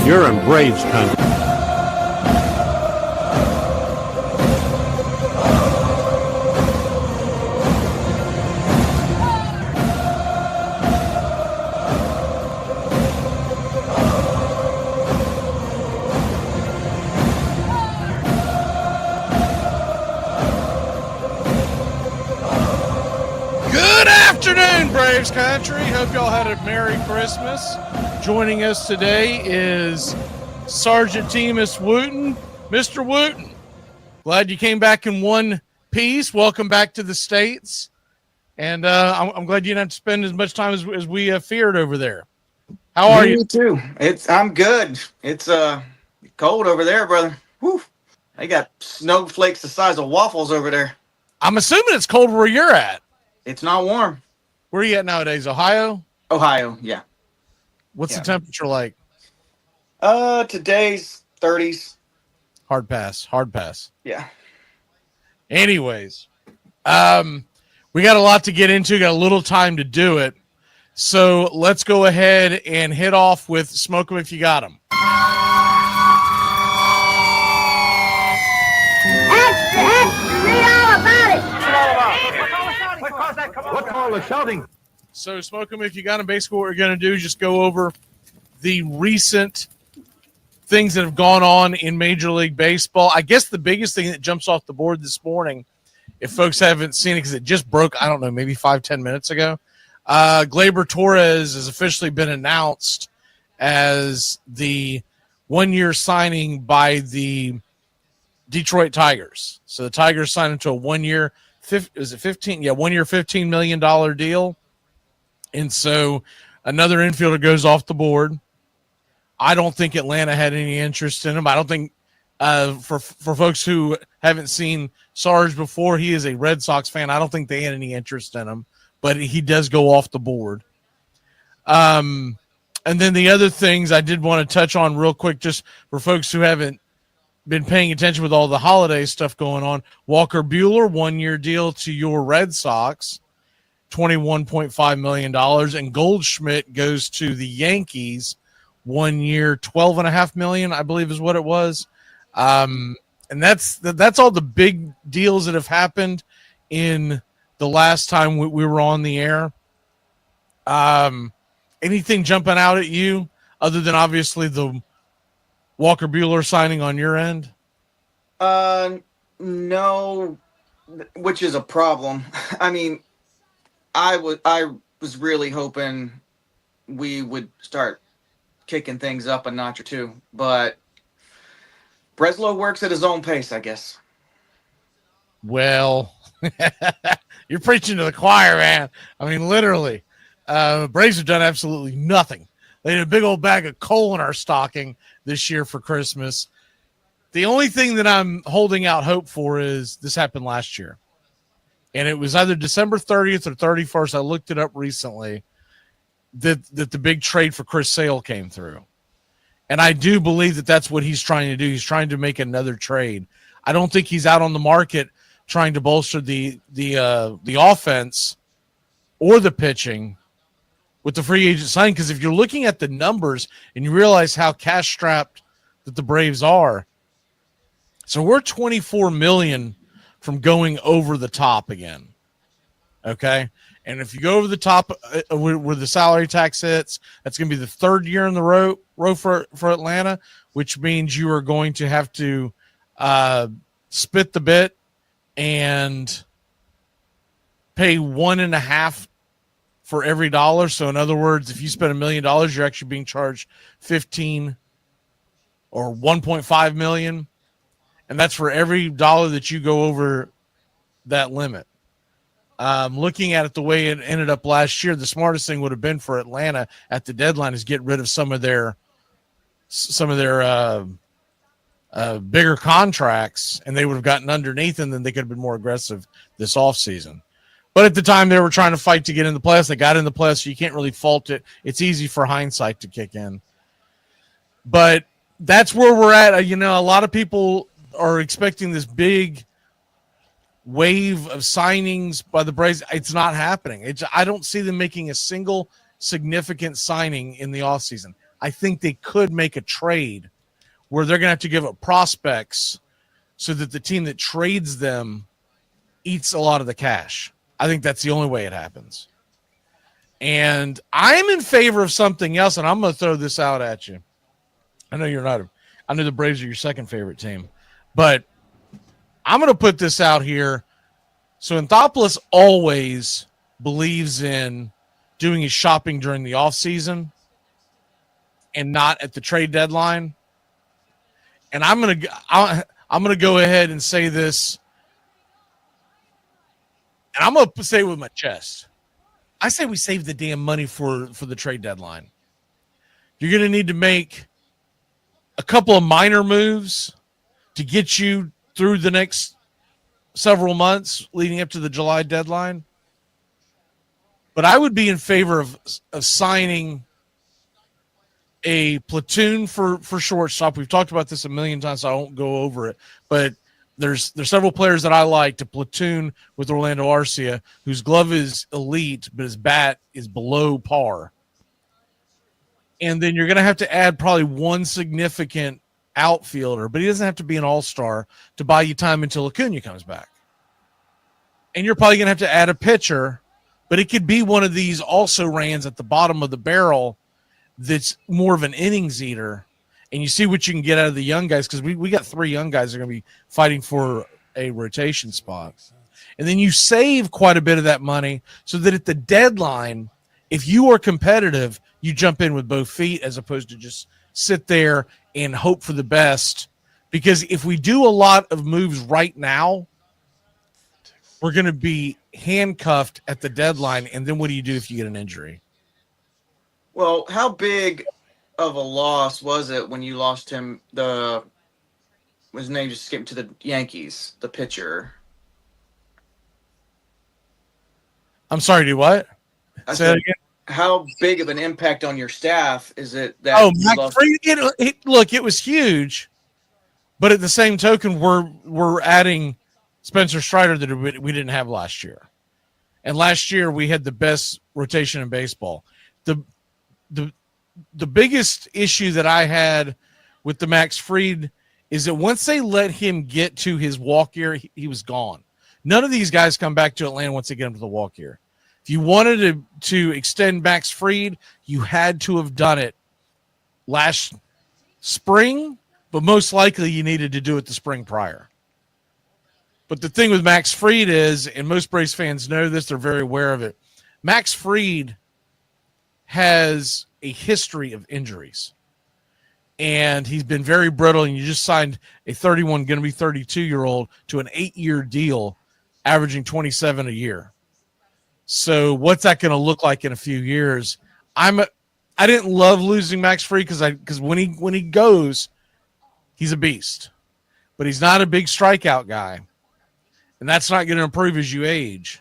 You're in Braves country. Braves country. Hope y'all had a Merry Christmas. Joining us today is Sergeant Teamus Wooten. Mr. Wooten, glad you came back in one piece. Welcome back to the States. And I'm glad you didn't have to spend as much time as we feared over there. How are you? Me too. I'm good. It's cold over there, brother. Whew. They got snowflakes the size of waffles over there. I'm assuming it's cold where you're at. It's not warm. Where are you at nowadays? Ohio? Ohio, yeah. What's the temperature like? Today's 30s. Hard pass. Yeah. Anyways, we got a lot to get into, got a little time to do it. So let's go ahead and hit off with Smoke 'em if you got 'em. What's all the shouting? So, Smoke 'em if you got 'em. Basically, what we're going to do is just go over the recent things that have gone on in Major League Baseball. I guess the biggest thing that jumps off the board this morning, if folks haven't seen it because it just broke, I don't know, maybe 5-10 minutes ago, Gleyber Torres has officially been announced as the one-year signing by the Detroit Tigers. So the Tigers signed him to a one-year, $15 million deal. And so another infielder goes off the board. I don't think Atlanta had any interest in him. I don't think for folks who haven't seen Sarge before, he is a Red Sox fan. I don't think they had any interest in him, but he does go off the board. And then the other things I did want to touch on real quick, just for folks who haven't been paying attention with all the holiday stuff going on. Walker Buehler, one-year deal to your Red Sox, $21.5 million. And Goldschmidt goes to the Yankees, 1 year, $12.5 million, I believe is what it was. And that's all the big deals that have happened in the last time we were on the air. Anything jumping out at you other than obviously the Walker Buehler signing on your end? No, which is a problem. I mean, I was really hoping we would start kicking things up a notch or two, but Breslow works at his own pace, I guess. Well, you're preaching to the choir, man. I mean, literally, Braves have done absolutely nothing. They had a big old bag of coal in our stocking this year for Christmas. The only thing that I'm holding out hope for is this happened last year. And it was either December 30th or 31st. I looked it up recently that the big trade for Chris Sale came through. And I do believe that that's what he's trying to do. He's trying to make another trade. I don't think he's out on the market trying to bolster the offense or the pitching with the free agent signing, because if you're looking at the numbers and you realize how cash strapped that the Braves are, so we're $24 million from going over the top again. Okay, and if you go over the top where the salary tax hits, that's going to be the third year in the row for Atlanta, which means you are going to have to spit the bit and pay 1.5 for every dollar. So in other words, if you spend $1 million, you're actually being charged 15 or 1.5 million. And that's for every dollar that you go over that limit. Looking at it the way it ended up last year, the smartest thing would have been for Atlanta at the deadline is get rid of some of their bigger contracts, and they would have gotten underneath them, then they could have been more aggressive this offseason. But at the time, they were trying to fight to get in the playoffs. They got in the playoffs, so you can't really fault it. It's easy for hindsight to kick in. But that's where we're at. You know, a lot of people are expecting this big wave of signings by the Braves. It's not happening. I don't see them making a single significant signing in the offseason. I think they could make a trade where they're going to have to give up prospects so that the team that trades them eats a lot of the cash. I think that's the only way it happens. And I'm in favor of something else, and I'm going to throw this out at you. I know you're not. I know the Braves are your second favorite team, but I'm going to put this out here. So Anthopoulos always believes in doing his shopping during the offseason and not at the trade deadline. And I'm going to go ahead and say this, and I'm going to say it with my chest. I say we save the damn money for the trade deadline. You're going to need to make a couple of minor moves to get you through the next several months leading up to the July deadline. But I would be in favor of signing a platoon for shortstop. We've talked about this a million times, so I won't go over it. But there's several players that I like to platoon with Orlando Arcia, whose glove is elite, but his bat is below par. And then you're going to have to add probably one significant outfielder, but he doesn't have to be an all-star to buy you time until Acuna comes back. And you're probably going to have to add a pitcher, but it could be one of these also-rans at the bottom of the barrel that's more of an innings eater. And you see what you can get out of the young guys, because we got 3 young guys that are going to be fighting for a rotation spot. And then you save quite a bit of that money so that at the deadline, if you are competitive, you jump in with both feet as opposed to just sit there and hope for the best. Because if we do a lot of moves right now, we're going to be handcuffed at the deadline. And then what do you do if you get an injury? Well, how big of a loss was it when you lost him? His name just escaped to the Yankees, the pitcher. I'm sorry, do what? I Say said, that again. how big of an impact on your staff is it that? Oh, Mac Freed, look, it was huge, but at the same token, we're adding Spencer Strider that we didn't have last year, and last year we had the best rotation in baseball. The biggest issue that I had with the Max Fried is that once they let him get to his walk year, he was gone. None of these guys come back to Atlanta once they get into the walk year. If you wanted to extend Max Fried, you had to have done it last spring, but most likely you needed to do it the spring prior. But the thing with Max Fried is, and most Braves fans know this, they're very aware of it, Max Fried has a history of injuries. And he's been very brittle, and you just signed a 31, going to be 32-year-old to an 8-year deal, averaging 27 a year. So what's that going to look like in a few years? I didn't love losing Max Fried because when he goes, he's a beast. But he's not a big strikeout guy. And that's not going to improve as you age.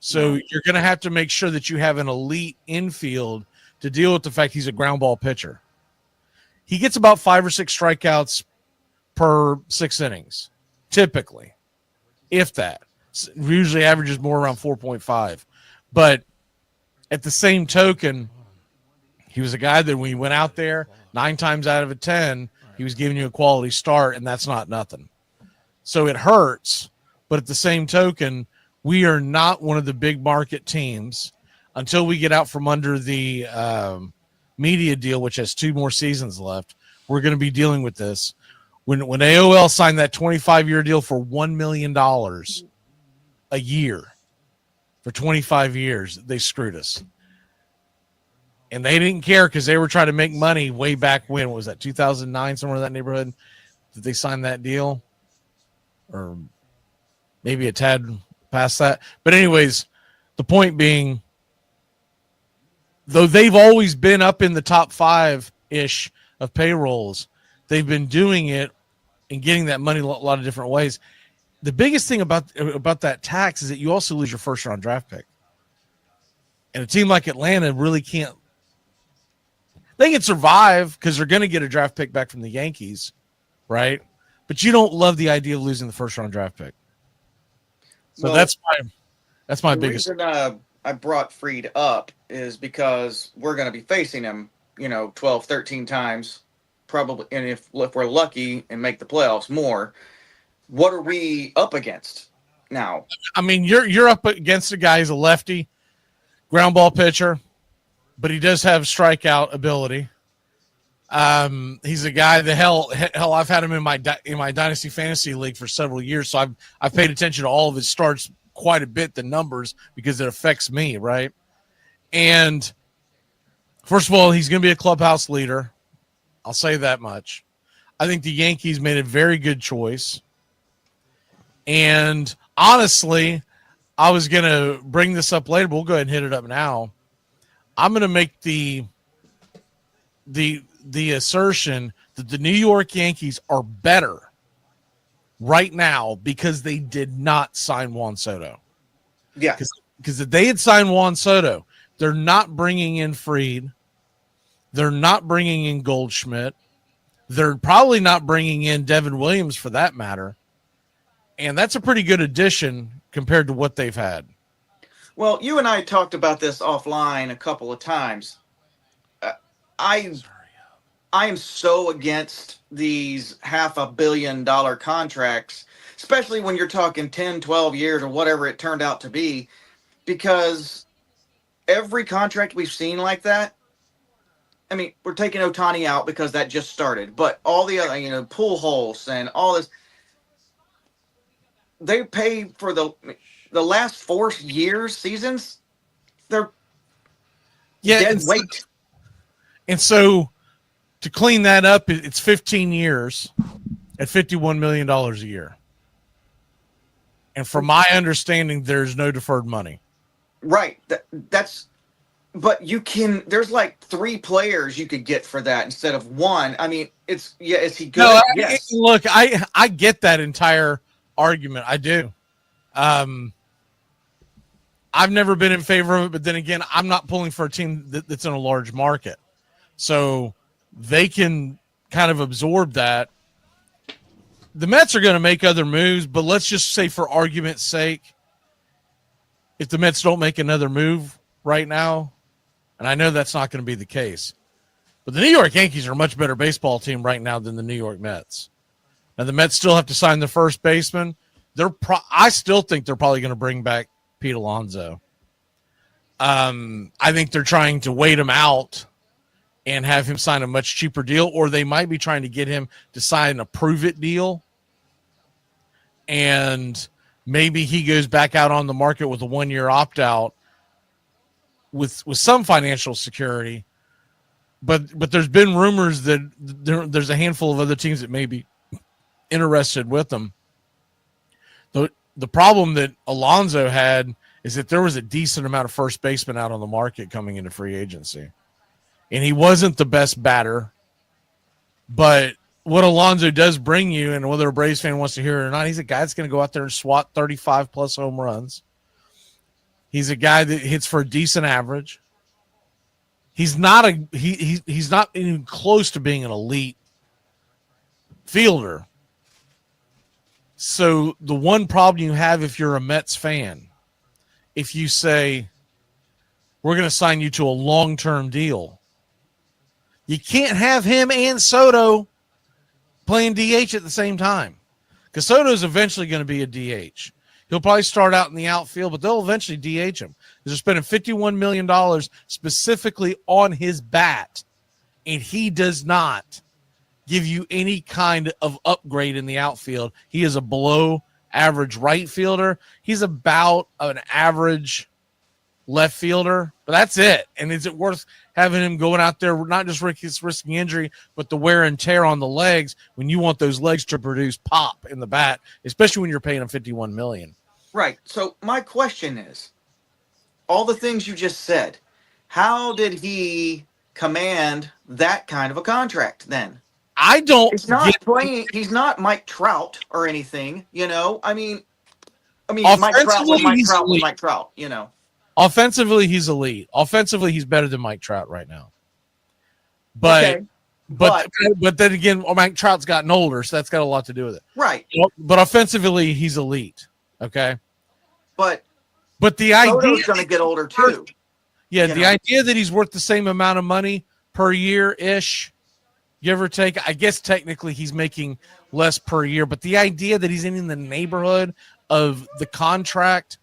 So you're going to have to make sure that you have an elite infield to deal with the fact he's a ground ball pitcher. He gets about 5 or 6 strikeouts per 6 innings, typically, if that. Usually averages more around 4.5. But at the same token, he was a guy that when he went out there, 9 times out of 10, he was giving you a quality start, and that's not nothing. So it hurts, but at the same token, we are not one of the big market teams until we get out from under the media deal, which has 2 more seasons left. We're going to be dealing with this. When AOL signed that 25-year deal for $1 million a year for 25 years, they screwed us. And they didn't care because they were trying to make money way back when. What was that, 2009, somewhere in that neighborhood? Did they sign that deal? Or maybe a tad past that. But anyways, the point being, though they've always been up in the top 5-ish of payrolls, they've been doing it and getting that money a lot of different ways. The biggest thing about that tax is that you also lose your first-round draft pick. And a team like Atlanta really can't. They can survive because they're going to get a draft pick back from the Yankees, right? But you don't love the idea of losing the first-round draft pick. So well, that's my biggest. The reason I brought Fried up is because we're going to be facing him 12, 13 times, probably, and if we're lucky and make the playoffs more, what are we up against now? I mean, you're up against a guy who's a lefty, ground ball pitcher, but he does have strikeout ability. He's a guy that hell I've had him in my dynasty fantasy league for several years, so I've paid attention to all of his starts quite a bit, the numbers, because it affects me, right? And first of all, he's going to be a clubhouse leader. I'll say that much. I think the Yankees made a very good choice. And honestly, I was going to bring this up later, but we'll go ahead and hit it up now. I'm going to make the assertion that the New York Yankees are better right now because they did not sign Juan Soto. Yeah. Because if they had signed Juan Soto, they're not bringing in Fried. They're not bringing in Goldschmidt. They're probably not bringing in Devin Williams for that matter. And that's a pretty good addition compared to what they've had. Well, you and I talked about this offline a couple of times. I am so against these $500 million contracts, especially when you're talking 10, 12 years or whatever it turned out to be, because every contract we've seen like that, I mean, we're taking Ohtani out because that just started, but all the other, Pujols and all this, they pay for the last 4 years, seasons, they're dead weight. And so to clean that up, it's 15 years at $51 million a year. And from my understanding, there's no deferred money. Right. But there's like 3 players you could get for that instead of 1. I mean, is he good? No, yes. Look, I get that entire argument. I do. I've never been in favor of it, but then again, I'm not pulling for a team that's in a large market. So they can kind of absorb that. The Mets are going to make other moves, but let's just say for argument's sake, if the Mets don't make another move right now, and I know that's not going to be the case, but the New York Yankees are a much better baseball team right now than the New York Mets. Now, the Mets still have to sign the first baseman. I still think they're probably going to bring back Pete Alonso. I think they're trying to wait him out and have him sign a much cheaper deal, or they might be trying to get him to sign a prove-it deal, and maybe he goes back out on the market with a 1-year opt-out with some financial security. But there's been rumors that there's a handful of other teams that may be interested with them. The problem that Alonso had is that there was a decent amount of first basemen out on the market coming into free agency. And he wasn't the best batter. But what Alonso does bring you, and whether a Braves fan wants to hear it or not, he's a guy that's going to go out there and swat 35-plus home runs. He's a guy that hits for a decent average. He's not even close to being an elite fielder. So the one problem you have if you're a Mets fan, if you say, we're going to sign you to a long-term deal, you can't have him and Soto playing DH at the same time, because Soto's eventually going to be a DH. He'll probably start out in the outfield, but they'll eventually DH him. They're spending $51 million specifically on his bat, and he does not give you any kind of upgrade in the outfield. He is a below average right fielder. He's about an average left fielder, but that's it. And is it worth having him going out there, not just risking injury, but the wear and tear on the legs when you want those legs to produce pop in the bat, especially when you're paying him $51 million? Right. So my question is, all the things you just said, how did he command that kind of a contract then? I don't. He's not playing. He's not Mike Trout or anything. I mean, Mike Trout was Mike Trout. Offensively, he's elite. Offensively, he's better than Mike Trout right now. But then again, Mike Trout's gotten older, so that's got a lot to do with it. Right. But offensively, he's elite. Okay. But the idea Soto's going to get older too. Yeah, the idea that he's worth the same amount of money per year ish, give or take. I guess technically he's making less per year, but the idea that he's in the neighborhood of the contract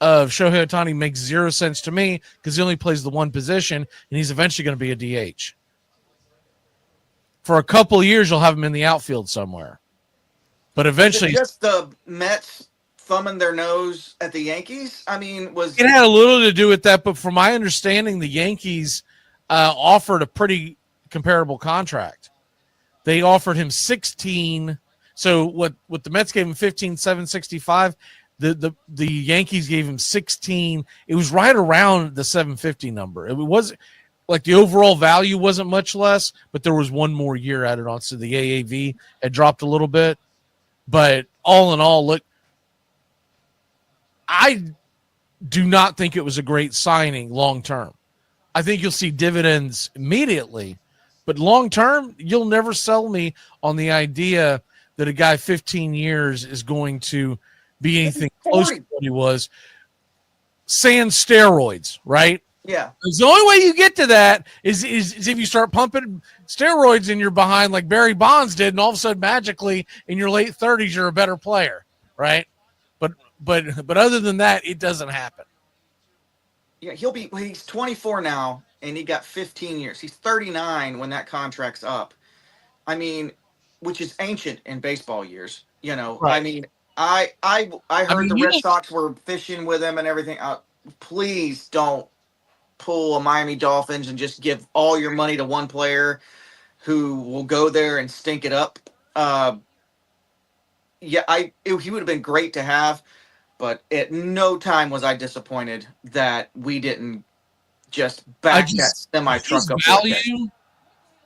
of Shohei Ohtani makes zero sense to me because he only plays the one position and he's eventually going to be a DH. For a couple of years, you'll have him in the outfield somewhere. But eventually, just the Mets thumbing their nose at the Yankees. I mean, it had a little to do with that. But from my understanding, the Yankees offered a pretty comparable contract. They offered him 16. So what the Mets gave him 15,765. The Yankees gave him 16. It was right around the 750 number. It was like the overall value wasn't much less, but there was one more year added on. So the AAV had dropped a little bit. But all in all, look, I do not think it was a great signing long term. I think you'll see dividends immediately, but long term, you'll never sell me on the idea that a guy 15 years is going to be anything close to what he was. Sans steroids, right? Yeah. The only way you get to that is if you start pumping steroids in your behind like Barry Bonds did, and all of a sudden magically in your late 30s you're a better player, right? But other than that, it doesn't happen. Yeah, he's 24 now, and he got 15 years. He's 39 when that contract's up. I mean, which is ancient in baseball years. You know, right. I mean, I heard the Red Sox were fishing with him and everything. Please don't pull a Miami Dolphins and just give all your money to one player who will go there and stink it up. He would have been great to have, but at no time was I disappointed that we didn't just back that semi truck up. Value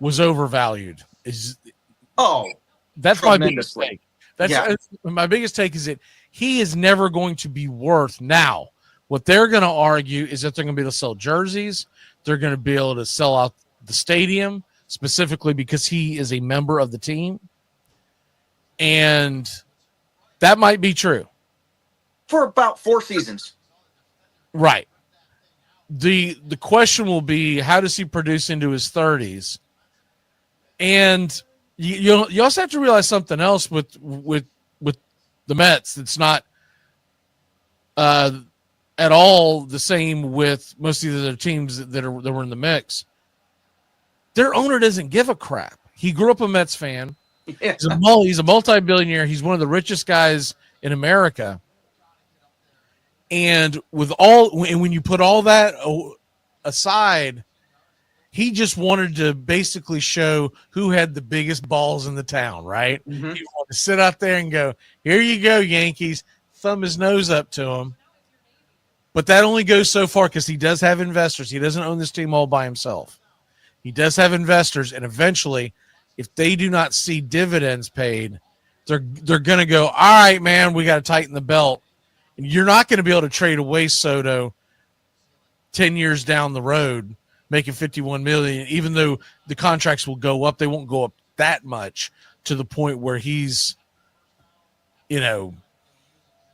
was overvalued. That's my biggest take. That's my biggest take is that he is never going to be worth now. What they're going to argue is that they're going to be able to sell jerseys. They're going to be able to sell out the stadium specifically because he is a member of the team. And that might be true. For about 4 seasons. Right. The question will be, how does he produce into his 30s? And you also have to realize something else with the Mets. It's not at all the same with most of the other teams that were in the mix. Their owner doesn't give a crap. He grew up a Mets fan. Yeah. He's a multi-billionaire. He's one of the richest guys in America. And when you put all that aside, he just wanted to basically show who had the biggest balls in the town, right? Mm-hmm. He wanted to sit out there and go, "Here you go, Yankees," thumb his nose up to him. But that only goes so far because he does have investors. He doesn't own this team all by himself. He does have investors, and eventually, if they do not see dividends paid, they're going to go, "All right, man, we got to tighten the belt." And you're not going to be able to trade away Soto 10 years down the road, making $51 million, even though the contracts will go up. They won't go up that much to the point where he's, Yeah,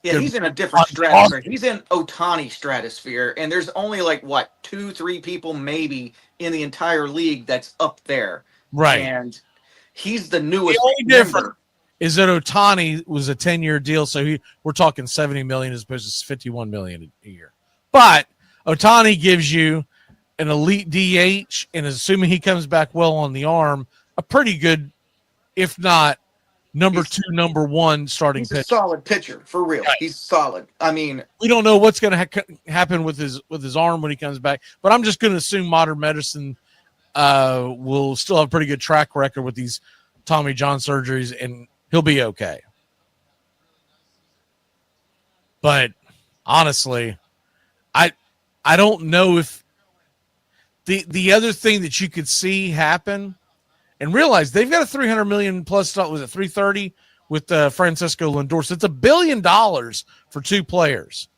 he's in a different stratosphere. He's in Ohtani stratosphere, and there's only 2-3 people maybe in the entire league that's up there. Right. And he's the newest. The only difference is that Ohtani was a 10-year deal, so we're talking $70 million as opposed to $51 million a year. But Ohtani gives you an elite DH, and assuming he comes back well on the arm, a pretty good, if not number 1 starting pitcher. He's a solid pitcher, for real. Right. He's solid. I mean, we don't know what's going to happen with his arm when he comes back, but I'm just going to assume modern medicine will still have a pretty good track record with these Tommy John surgeries, and he'll be okay. But honestly, I don't know if the other thing that you could see happen, and realize they've got a $300 million plus, was it 330 with Francisco Lindor? So it's $1 billion for 2 players.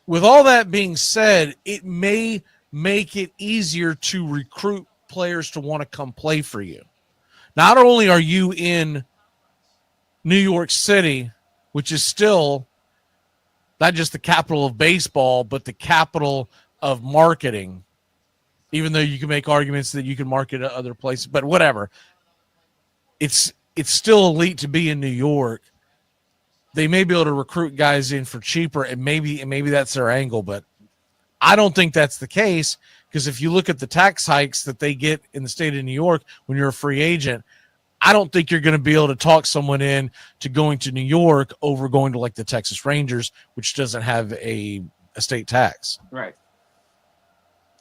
With all that being said, it may make it easier to recruit players to want to come play for you. Not only are you in New York City, which is still not just the capital of baseball, but the capital of marketing. even though you can make arguments that you can market at other places, but whatever. It's still elite to be in New York. They may be able to recruit guys in for cheaper, and maybe that's their angle, but I don't think that's the case, because if you look at the tax hikes that they get in the state of New York when you're a free agent, I don't think you're going to be able to talk someone in to going to New York over going to like the Texas Rangers, which doesn't have a state tax. Right.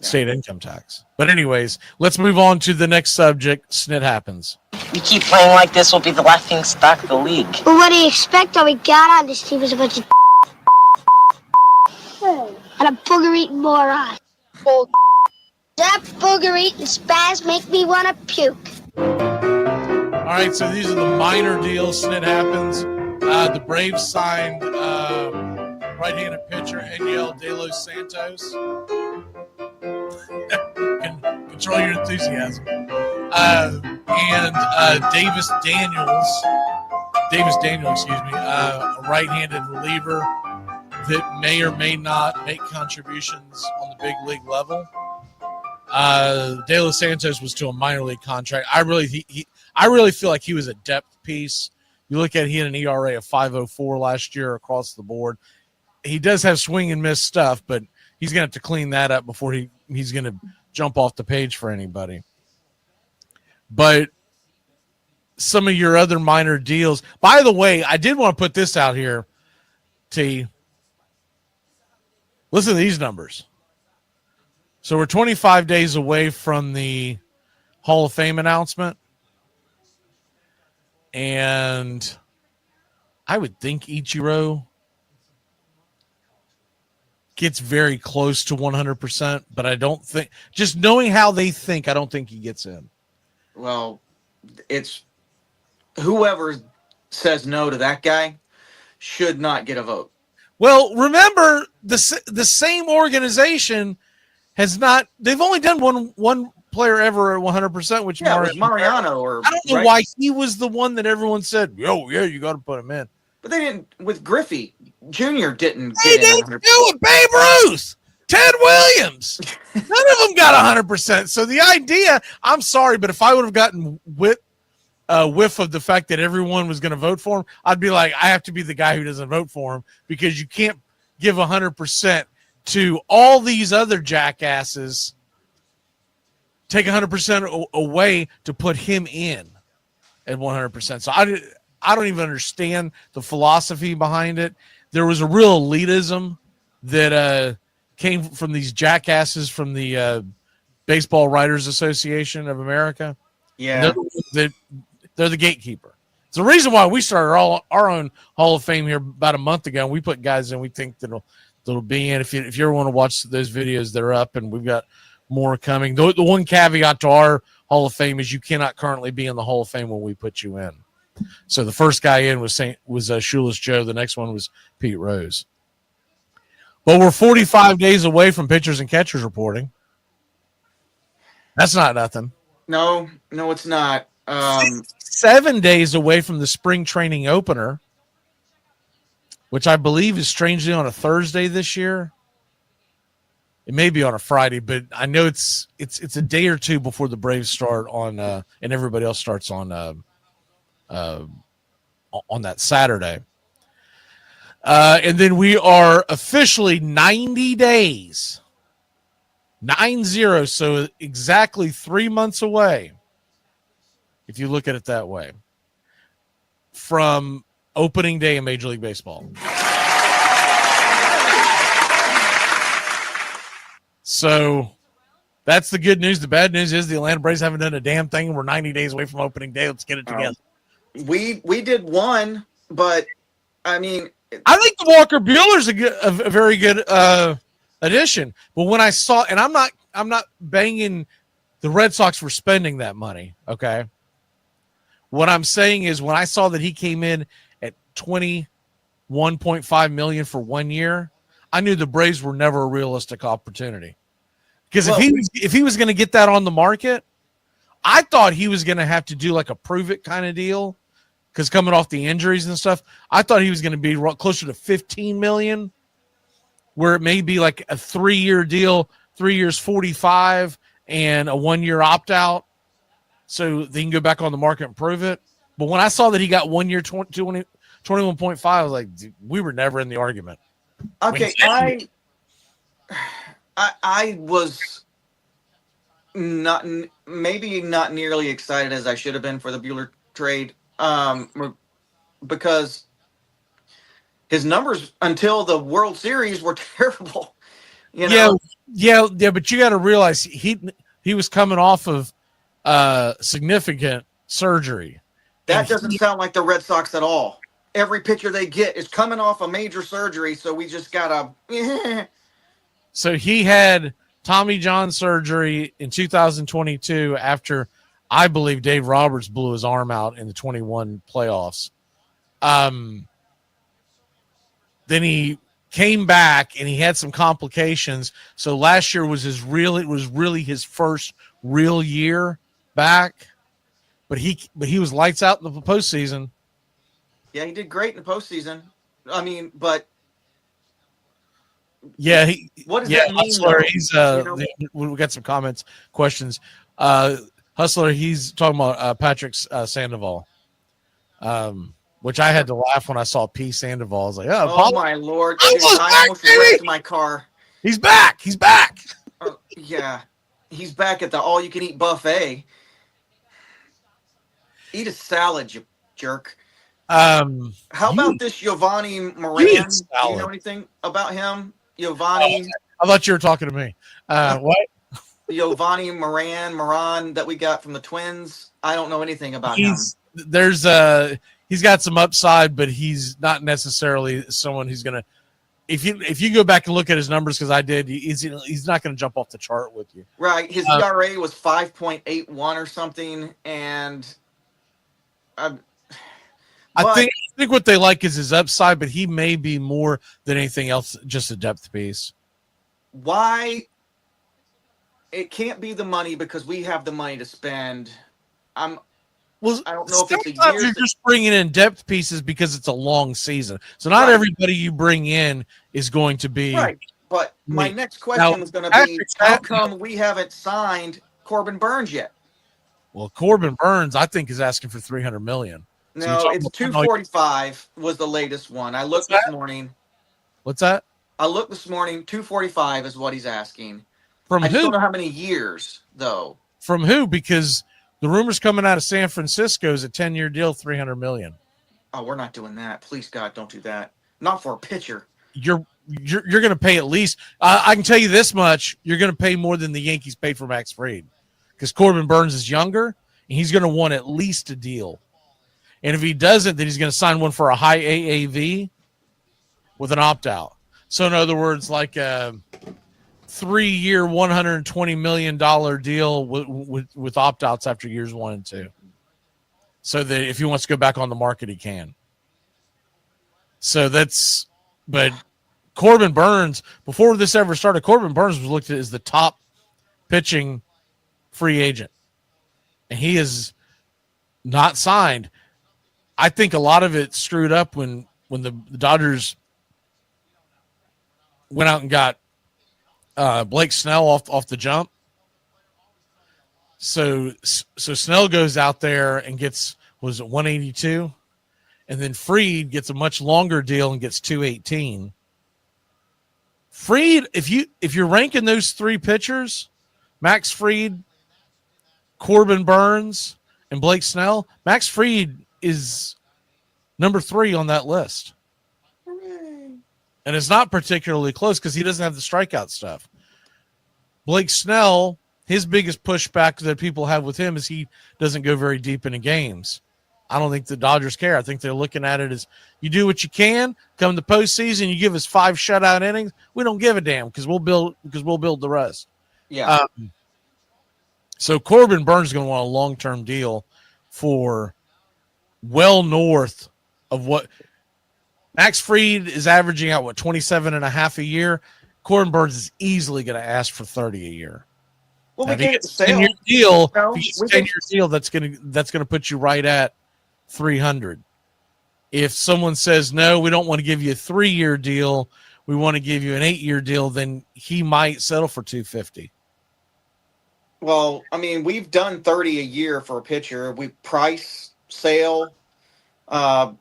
State income tax. But anyways, let's move on to the next subject. Snit happens. We keep playing like this, we'll be the laughing stock of the league. Well, what do you expect? All we got on this team was a bunch of and a booger-eating moron. That booger-eating spaz make me want to puke. All right, so these are the minor deals. Snit happens. The Braves signed right-handed pitcher Eniel De Los Santos. Control your enthusiasm. And Davis Daniels, a right-handed reliever that may or may not make contributions on the big league level. De Los Santos was to a minor league contract. I really feel like he was a depth piece. You look at, he had an ERA of 5.04 last year across the board. He does have swing and miss stuff, but he's going to have to clean that up before he's going to jump off the page for anybody. But some of your other minor deals. By the way, I did want to put this out here, T. Listen to these numbers. So we're 25 days away from the Hall of Fame announcement. And I would think Ichiro gets very close to 100%, but I don't think, just knowing how they think, I don't think he gets in. Well, it's whoever says no to that guy should not get a vote. Well, remember, the same organization has not, they've only done one player ever at 100%, which was Mariano. Or I don't know why he was the one that everyone said, yeah, you got to put him in. But they didn't, with Griffey Jr. didn't They get in didn't 100%. do it. Babe Ruth, Ted Williams, none of them got 100%. So the idea, I'm sorry, but if I would have gotten whiff of the fact that everyone was going to vote for him, I'd be like, I have to be the guy who doesn't vote for him, because you can't give 100% to all these other jackasses, take 100% away to put him in at 100%. So I don't even understand the philosophy behind it. There was a real elitism that came from these jackasses from the Baseball Writers Association of America. Yeah. They're the gatekeeper. It's the reason why we started our own Hall of Fame here about a month ago. And we put guys in we think that'll be in. If you ever want to watch those videos, they're up, and we've got more coming. The one caveat to our Hall of Fame is you cannot currently be in the Hall of Fame when we put you in. So the first guy in was Shoeless Joe. The next one was Pete Rose. But we're 45 days away from pitchers and catchers reporting. That's not nothing. No, it's not. 7 days away from the spring training opener, which I believe is strangely on a Thursday this year. It may be on a Friday, but I know it's a day or two before the Braves start on, and everybody else starts on that Saturday. And then we are officially 90 days, 9-0, so exactly 3 months away, if you look at it that way, from opening day in Major League Baseball. So that's the good news. The bad news is the Atlanta Braves haven't done a damn thing, and we're 90 days away from opening day. Let's get it together. We did one, but I mean, I think the Walker Buehler's a very good addition. But when I saw, and I'm not banging the Red Sox for spending that money. Okay, what I'm saying is when I saw that he came in at $21.5 million for 1 year, I knew the Braves were never a realistic opportunity. Because if he was going to get that on the market, I thought he was going to have to do like a prove it kind of deal. Because coming off the injuries and stuff, I thought he was going to be closer to $15 million, where it may be like a 3-year deal, 3 years, 45, and a 1-year opt out, so they can go back on the market and prove it. But when I saw that he got 1 year 21.5, I was like, dude, we were never in the argument. Okay, I was maybe not nearly excited as I should have been for the Buehler trade, because his numbers until the World Series were terrible. You know? Yeah. But you got to realize he was coming off of significant surgery. That doesn't sound like the Red Sox at all. Every pitcher they get is coming off a major surgery, so we just gotta. So he had Tommy John surgery in 2022 after, I believe, Dave Roberts blew his arm out in the 21 playoffs. Then he came back and he had some complications. So last year was really his first real year back. But he was lights out in the postseason. Yeah, he did great in the postseason. I mean, but yeah, what does that mean? Hustler, he's we got some comments, questions. Hustler, he's talking about Patrick Sandoval, which I had to laugh when I saw P. Sandoval. I was like, oh my Lord, I almost wrecked my car. He's back. Yeah, he's back at the all-you-can-eat buffet. Eat a salad, you jerk. How about this Giovanni Moran? Do you know anything about him? Giovanni. I thought you were talking to me. What? Giovanni Moran that we got from the Twins. I don't know anything about him. He's got some upside, but he's not necessarily someone who's gonna. If you go back and look at his numbers, because I did, he's not going to jump off the chart with you. Right. His ERA was 5.81 or something, and I think what they like is his upside, but he may be more than anything else just a depth piece. Why? It can't be the money because we have the money to spend. I don't know if it's a year. You're just bringing in depth pieces because it's a long season. So not everybody you bring in is going to be right. But my next question is going to be, how come we haven't signed Corbin Burns yet? Well, Corbin Burns, I think, is asking for $300 million. No, it's 245 was the latest one. I looked this morning. What's that? I looked this morning. 245 is what he's asking. From I who? don't know how many years though. From who? Because the rumors coming out of San Francisco is a 10-year deal, $300 million. Oh, we're not doing that. Please, God, don't do that. Not for a pitcher. You're going to pay at least. I can tell you this much: you're going to pay more than the Yankees paid for Max Fried, because Corbin Burns is younger and he's going to want at least a deal. And if he doesn't, then he's going to sign one for a high AAV with an opt-out. So in other words, like a 3-year, $120 million deal with opt-outs after years 1 and 2. So that if he wants to go back on the market, he can. But Corbin Burns, before this ever started, Corbin Burns was looked at as the top pitching free agent. And he is not signed. I think a lot of it screwed up when the Dodgers went out and got Blake Snell off the jump. So Snell goes out there and gets, was it 182? And then Fried gets a much longer deal and gets 218. Fried, if you're ranking those three pitchers, Max Fried, Corbin Burns, and Blake Snell, Max Fried is number 3 on that list. Hooray. And it's not particularly close because he doesn't have the strikeout stuff. Blake Snell, his biggest pushback that people have with him is he doesn't go very deep into games. I don't think the Dodgers care. I think they're looking at it as you do what you can. Come the postseason, you give us 5 shutout innings. We don't give a damn because we'll build the rest. Yeah. So Corbin Burns is going to want a long-term deal for well north of what Max Fried is averaging out, 27.5 a year. Corbin Burns is easily going to ask for 30 a year. Well, now, if he gets a 10-year deal, that's going to put you right at 300. If someone says, no, we don't want to give you a 3-year deal, we want to give you an 8-year deal, then he might settle for 250. Well, I mean, we've done 30 a year for a pitcher. We price, sale, uh,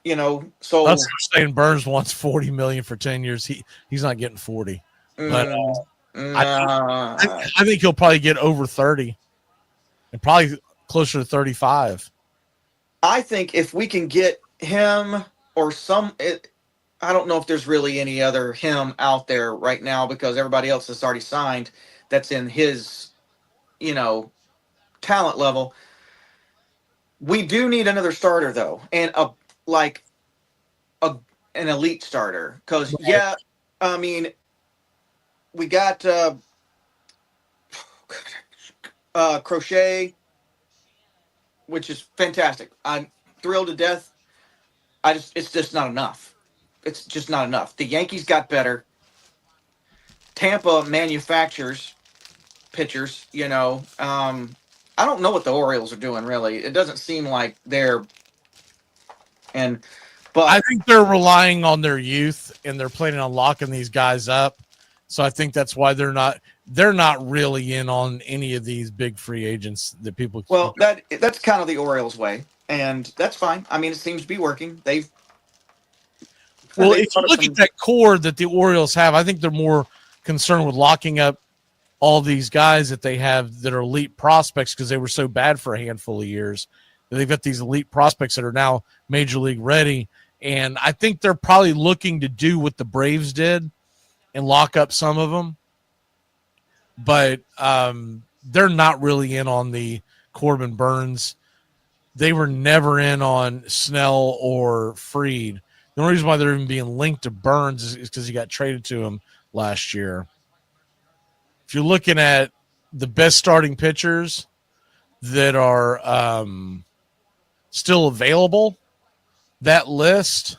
Us so saying Burns wants 40 million for 10 years. He's not getting 40, but mm, I, nah. I think he'll probably get over 30 and probably closer to 35. I think if we can get him or I don't know if there's really any other him out there right now because everybody else has already signed that's in his, you know, talent level. We do need another starter though, and like a an elite starter. Because yeah, I mean, we got Crochet, which is fantastic. I'm thrilled to death. It's just not enough. It's just not enough. The Yankees got better. Tampa manufactures pitchers. I don't know what the Orioles are doing really. It doesn't seem like they're but I think they're relying on their youth and they're planning on locking these guys up. So I think that's why they're not really in on any of these big free agents that people. Well, that's kind of the Orioles way, and that's fine. I mean, it seems to be working. If you look at that core that the Orioles have, I think they're more concerned with locking up all these guys that they have that are elite prospects because they were so bad for a handful of years. They've got these elite prospects that are now major league ready. And I think they're probably looking to do what the Braves did and lock up some of them. But they're not really in on the Corbin Burns. They were never in on Snell or Fried. The only reason why they're even being linked to Burns is because he got traded to him last year. If you're looking at the best starting pitchers that are still available, that list,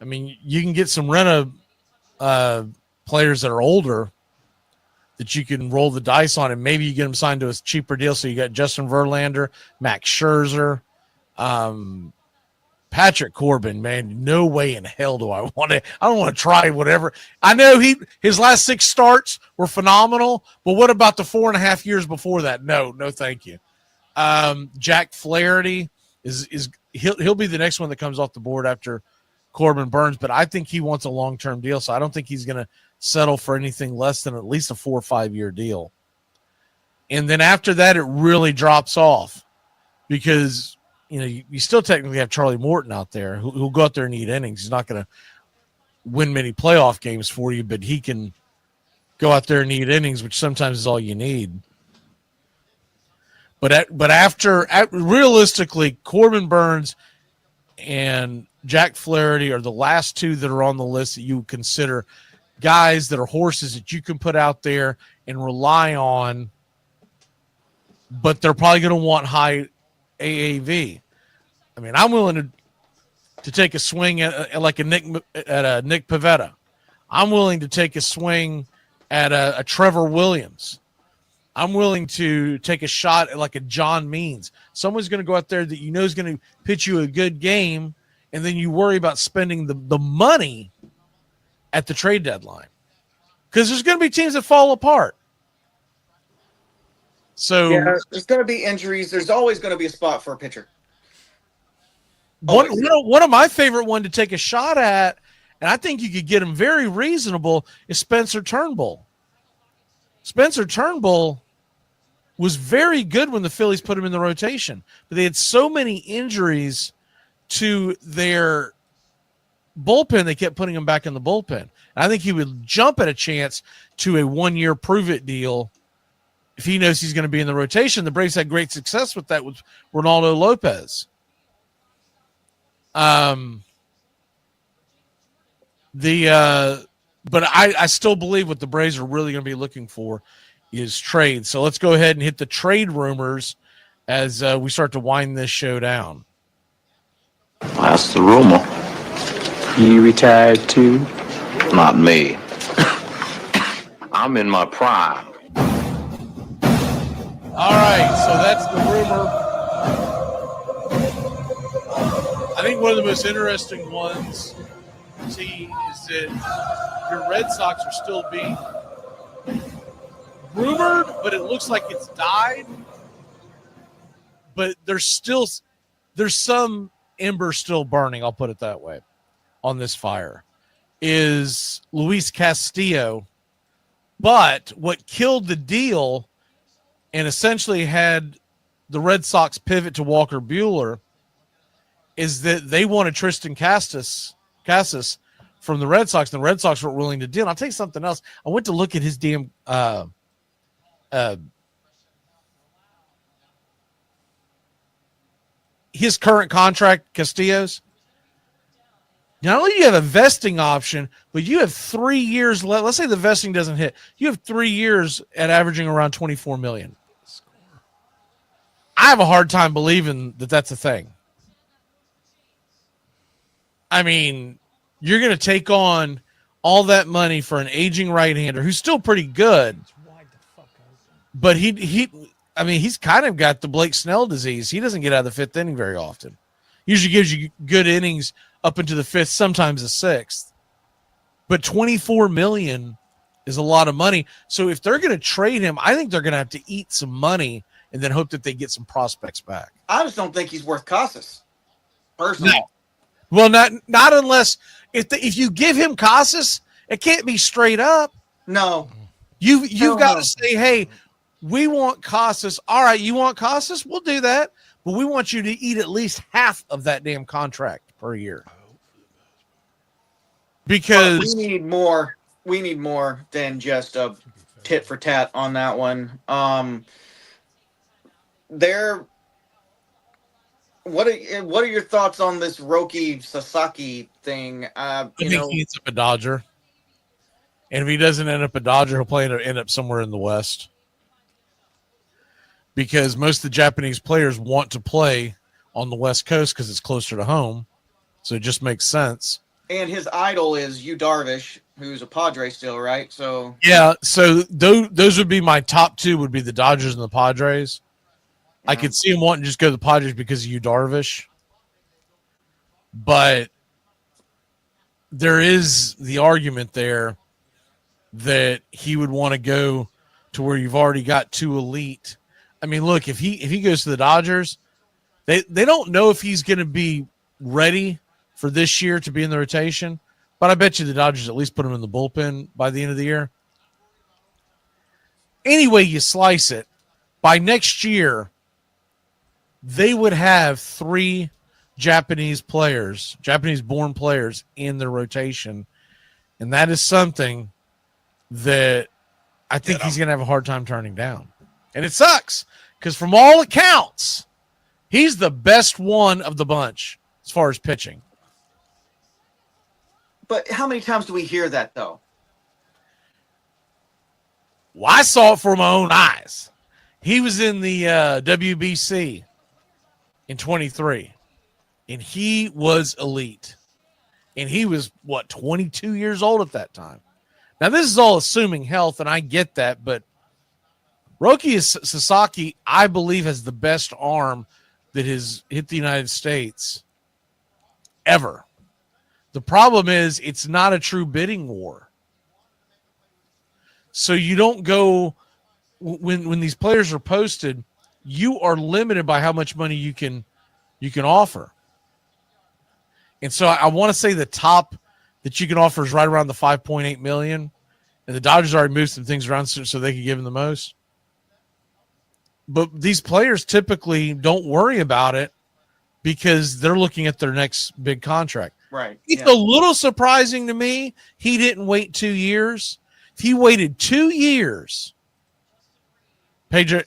I mean, you can get some rent players that are older that you can roll the dice on, and maybe you get them signed to a cheaper deal. So you got Justin Verlander, Max Scherzer, Patrick Corbin. Man, no way in hell do I want to. I don't want to try whatever. I know his last 6 starts were phenomenal, but what about the 4.5 years before that? No, thank you. Jack Flaherty he'll be the next one that comes off the board after Corbin Burns, but I think he wants a long-term deal, so I don't think he's going to settle for anything less than at least a 4 or 5 year deal. And then after that, it really drops off because, you still technically have Charlie Morton out there who'll go out there and eat innings. He's not going to win many playoff games for you, but he can go out there and eat innings, which sometimes is all you need. But after realistically, Corbin Burns and Jack Flaherty are the last 2 that are on the list that you consider guys that are horses that you can put out there and rely on, but they're probably going to want high AAV. I mean, I'm willing to take a swing at a Nick Pivetta. I'm willing to take a swing at a Trevor Williams. I'm willing to take a shot at like a John Means. Someone's going to go out there that is going to pitch you a good game, and then you worry about spending the money at the trade deadline. Because there's going to be teams that fall apart. So yeah, there's going to be injuries. There's always going to be a spot for a pitcher. One of my favorite one to take a shot at, and I think you could get him very reasonable, is Spencer Turnbull. Spencer Turnbull was very good when the Phillies put him in the rotation, but they had so many injuries to their bullpen, they kept putting him back in the bullpen. And I think he would jump at a chance to a 1-year prove-it deal if he knows he's going to be in the rotation. The Braves had great success with that with Ronaldo Lopez. But I still believe what the Braves are really going to be looking for is trade. So let's go ahead and hit the trade rumors as we start to wind this show down. That's the rumor. You retired too? Not me. I'm in my prime. All right, so that's the rumor. I think one of the most interesting ones, T, is that your Red Sox are still being rumored, but it looks like it's died. But there's some ember still burning, I'll put it that way, on this fire, is Luis Castillo. But what killed the deal and essentially had the Red Sox pivot to Walker Buehler is that they wanted Tristan Casas from the Red Sox, and the Red Sox weren't willing to deal. And I'll tell you something else. I went to look at his damn his current contract, Castillo's. Not only do you have a vesting option, but you have 3 years left. Let's say the vesting doesn't hit. You have 3 years at averaging around $24 million. I have a hard time believing that that's a thing. I mean, you're going to take on all that money for an aging right-hander who's still pretty good. But he's kind of got the Blake Snell disease. He doesn't get out of the fifth inning very often. Usually gives you good innings up into the fifth, sometimes the sixth. But $24 million is a lot of money. So if they're going to trade him, I think they're going to have to eat some money and then hope that they get some prospects back. I just don't think he's worth Casas, personally. No. Well, not unless if you give him Casas, it can't be straight up. No. You've got to say, hey, we want Casas. All right, you want Casas? We'll do that. But we want you to eat at least half of that damn contract per year. Because we need more. We need more than just a tit for tat on that one. What are your thoughts on this Roki Sasaki thing? I think he ends up a Dodger. And if he doesn't end up a Dodger, he'll end up somewhere in the West. Because most of the Japanese players want to play on the West Coast because it's closer to home. So it just makes sense. And his idol is Yu Darvish, who's a Padre still, right? So yeah, so those would be my top two, would be the Dodgers and the Padres. Yeah. I could see him wanting to just go to the Padres because of Yu Darvish. But there is the argument there that he would want to go to where you've already got two elite. I mean, look, if he goes to the Dodgers, they don't know if he's going to be ready for this year to be in the rotation, but I bet you the Dodgers at least put him in the bullpen by the end of the year. Anyway, you slice it, by next year, they would have 3 Japanese-born players in their rotation, and that is something that I think he's going to have a hard time turning down. And it sucks because from all accounts, he's the best one of the bunch as far as pitching. But how many times do we hear that, though? Well, I saw it for my own eyes. He was in the WBC in 23, and he was elite. And he was, 22 years old at that time. Now, this is all assuming health, and I get that, but Roki Sasaki, I believe, has the best arm that has hit the United States ever. The problem is it's not a true bidding war. So you don't go when these players are posted, you are limited by how much money you can offer. And so I want to say the top that you can offer is right around the $5.8 million. And the Dodgers already moved some things around so they could give him the most. But these players typically don't worry about it because they're looking at their next big contract. Right. It's a little surprising to me he didn't wait 2 years. If he waited 2 years, Pedro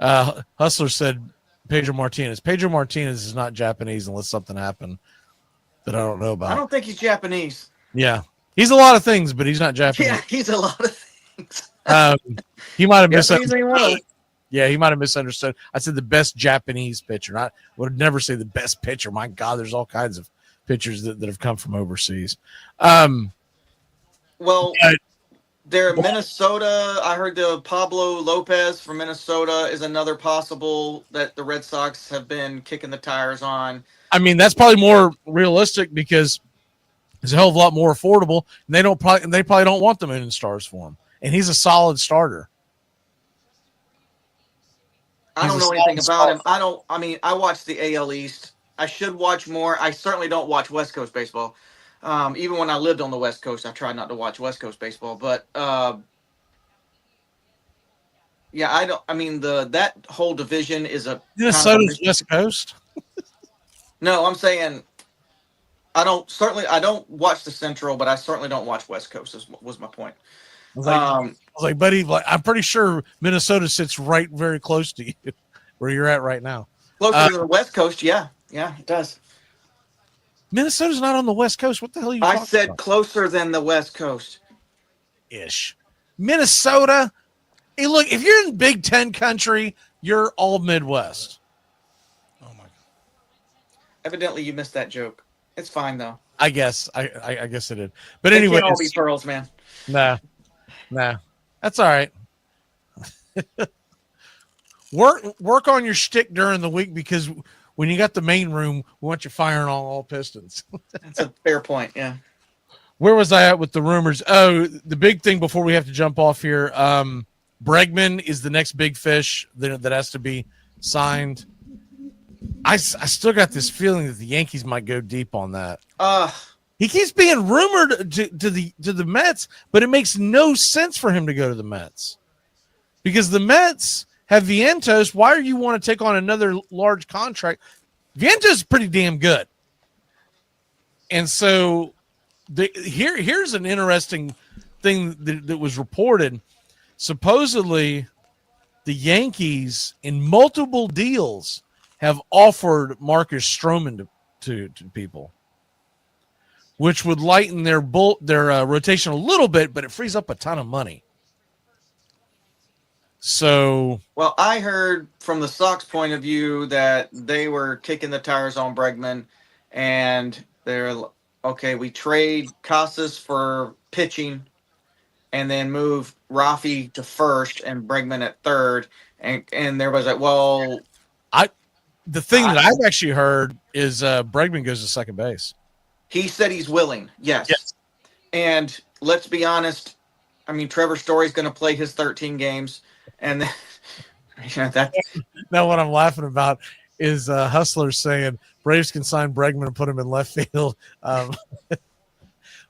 Hustler said Pedro Martinez. Pedro Martinez is not Japanese unless something happened that I don't know about. I don't think he's Japanese. Yeah. He's a lot of things, but he's not Japanese. Yeah, he's a lot of things. He might have misunderstood. Yeah, he might have misunderstood. I said the best Japanese pitcher. I would never say the best pitcher. My God, there's all kinds of pitchers that have come from overseas. They're in Minnesota. I heard the Pablo Lopez from Minnesota is another possible that the Red Sox have been kicking the tires on. I mean, that's probably more realistic because it's a hell of a lot more affordable, and they probably don't want the Moon and Stars for him. And he's a solid starter. I don't know anything about him. I watch the AL East. I should watch more. I certainly don't watch West Coast baseball. Even when I lived on the West Coast, I tried not to watch West Coast baseball. But yeah, I don't. I mean, that whole division is a Minnesota's West Coast. No, I'm saying I don't watch the Central, but I certainly don't watch West Coast. Was my point. I was like, buddy, I'm pretty sure Minnesota sits right very close to you, where you're at right now. Closer to the West Coast, yeah, it does. Minnesota's not on the West Coast. What the hell are you talking about? I said closer than the West Coast. Ish. Minnesota. Hey, look, if you're in Big Ten country, you're all Midwest. Oh my God. Evidently, you missed that joke. It's fine though. I guess. I guess it did. But anyway, can't all be pearls, man. Nah, that's all right. Work on your shtick during the week, because when you got the main room, we want you firing on all pistons. That's a fair point. Yeah. Where was I at with the rumors? Oh, the big thing before we have to jump off here. Bregman is the next big fish that has to be signed. I still got this feeling that the Yankees might go deep on that. He keeps being rumored to the Mets, but it makes no sense for him to go to the Mets, because the Mets have Vientos. Why do you want to take on another large contract? Vientos is pretty damn good. And so here's an interesting thing that was reported. Supposedly, the Yankees in multiple deals have offered Marcus Stroman to people, which would lighten their rotation a little bit, but it frees up a ton of money. So, well, I heard from the Sox point of view that they were kicking the tires on Bregman, and they're okay. We trade Casas for pitching, and then move Rafi to first and Bregman at third, and everybody's like, well, the thing that I've actually heard is Bregman goes to second base. He said he's willing. Yes. And let's be honest. I mean, Trevor Story's going to play his 13 games. And that. Now, what I'm laughing about is Hustler saying Braves can sign Bregman and put him in left field.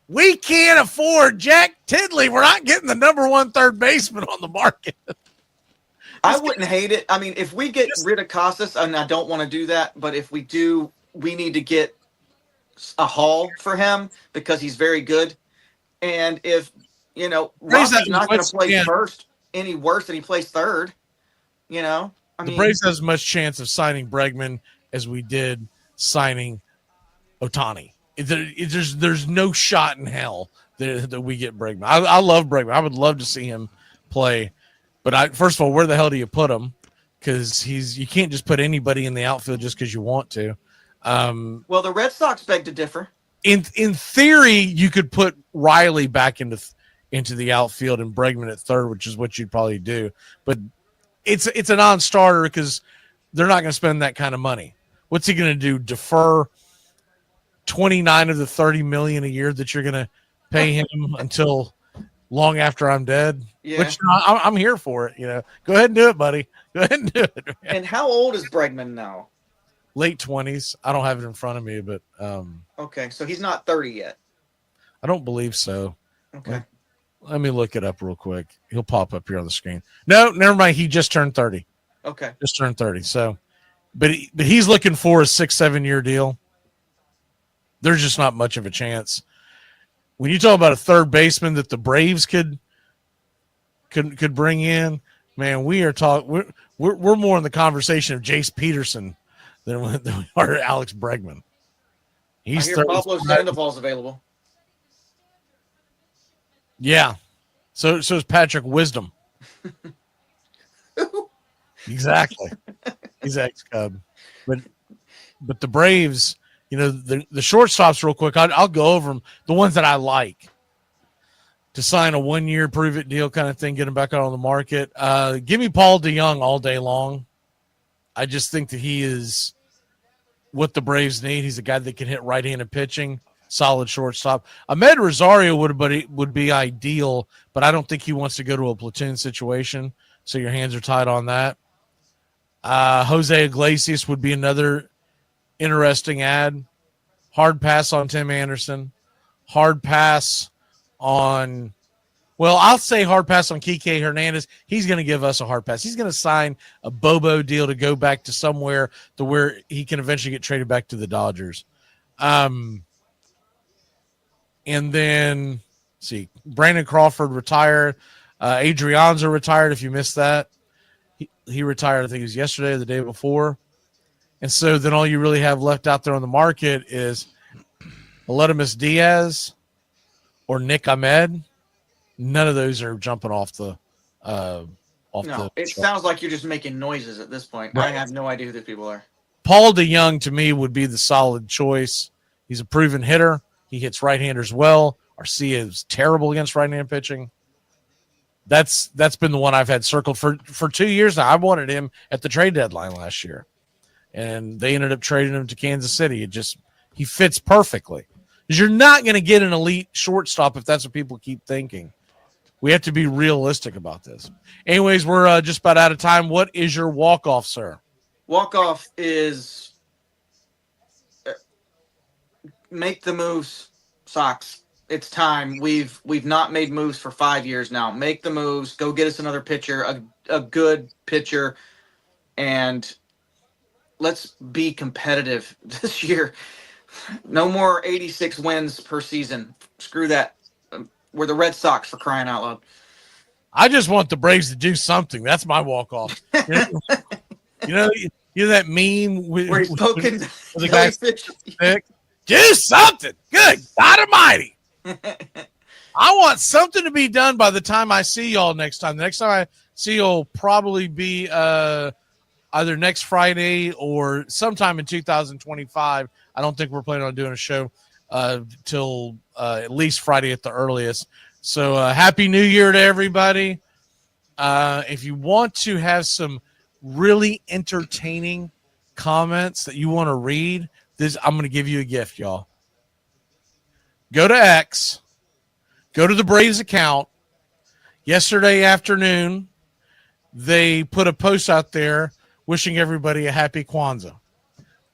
We can't afford Jack Tidley. We're not getting the number one third baseman on the market. I wouldn't hate it. I mean, if we get rid of Casas, and I don't want to do that, but if we do, we need to get a haul for him because he's very good. And if, Rafi's not going to play first any worse than he plays third, I mean, the Braves have as much chance of signing Bregman as we did signing Ohtani. There's no shot in hell that we get Bregman. I love Bregman. I would love to see him play. But first of all, where the hell do you put him? Because you can't just put anybody in the outfield just because you want to. Well, the Red Sox beg to differ. In theory, you could put Riley back into the outfield and Bregman at third, which is what you'd probably do. But it's a non-starter because they're not going to spend that kind of money. What's he going to do? Defer 29 of the 30 million a year that you're going to pay him until long after I'm dead? Yeah. Which I'm here for it. Go ahead and do it, buddy. Go ahead and do it. Man. And how old is Bregman now? Late 20s. I don't have it in front of me, but okay, so he's not 30 yet. I don't believe so. Okay. Let me look it up real quick. He'll pop up here on the screen. No, never mind. He just turned 30. Okay. Just turned 30. So, but he's looking for a 6-7 year deal. There's just not much of a chance. When you talk about a third baseman that the Braves could bring in, man, we're more in the conversation of Jace Peterson than we are Alex Bregman. I hear Pablo Sandoval's available. Yeah. So is Patrick Wisdom. Exactly. He's ex-Cub. But the Braves, the shortstops real quick, I'll go over them. The ones that I like to sign a 1 year prove it deal kind of thing, get him back out on the market. Give me Paul DeYoung all day long. I just think that he is what the Braves need. He's a guy that can hit right-handed pitching, solid shortstop. Ahmed Rosario would be ideal, but I don't think he wants to go to a platoon situation, so your hands are tied on that. Jose Iglesias would be another interesting ad. Hard pass on Tim Anderson. Hard pass on, well, I'll say hard pass on Kike Hernandez. He's going to give us a hard pass. He's going to sign a Bobo deal to go back to somewhere to where he can eventually get traded back to the Dodgers. And then, see, Brandon Crawford retired. Adrianza retired, if you missed that. He retired, I think it was yesterday or the day before. And so then all you really have left out there on the market is Aledmus Diaz or Nick Ahmed. None of those are jumping off the It sounds like you're just making noises at this point. Right. I have no idea who these people are. Paul DeYoung, to me, would be the solid choice. He's a proven hitter. He hits right-handers well. Arcia is terrible against right-hand pitching. That's been the one I've had circled for 2 years now. I wanted him at the trade deadline last year, and they ended up trading him to Kansas City. He fits perfectly. Because you're not going to get an elite shortstop if that's what people keep thinking. We have to be realistic about this. Anyways, we're just about out of time. What is your walk-off, sir? Walk-off is make the moves, Sox. It's time. We've not made moves for 5 years now. Make the moves. Go get us another pitcher, a good pitcher, and let's be competitive this year. No more 86 wins per season. Screw that. We're the Red Sox, for crying out loud. I just want the Braves to do something. That's my walk-off. You know that meme where he's poking the guy stick? Do something. Good God Almighty. I want something to be done by the time I see y'all next time. The next time I see y'all will probably be either next Friday or sometime in 2025. I don't think we're planning on doing a show till at least Friday at the earliest. So Happy New Year to everybody. If you want to have some really entertaining comments that you want to read, I'm going to give you a gift, y'all. Go to X. Go to the Braves account. Yesterday afternoon, they put a post out there wishing everybody a happy Kwanzaa.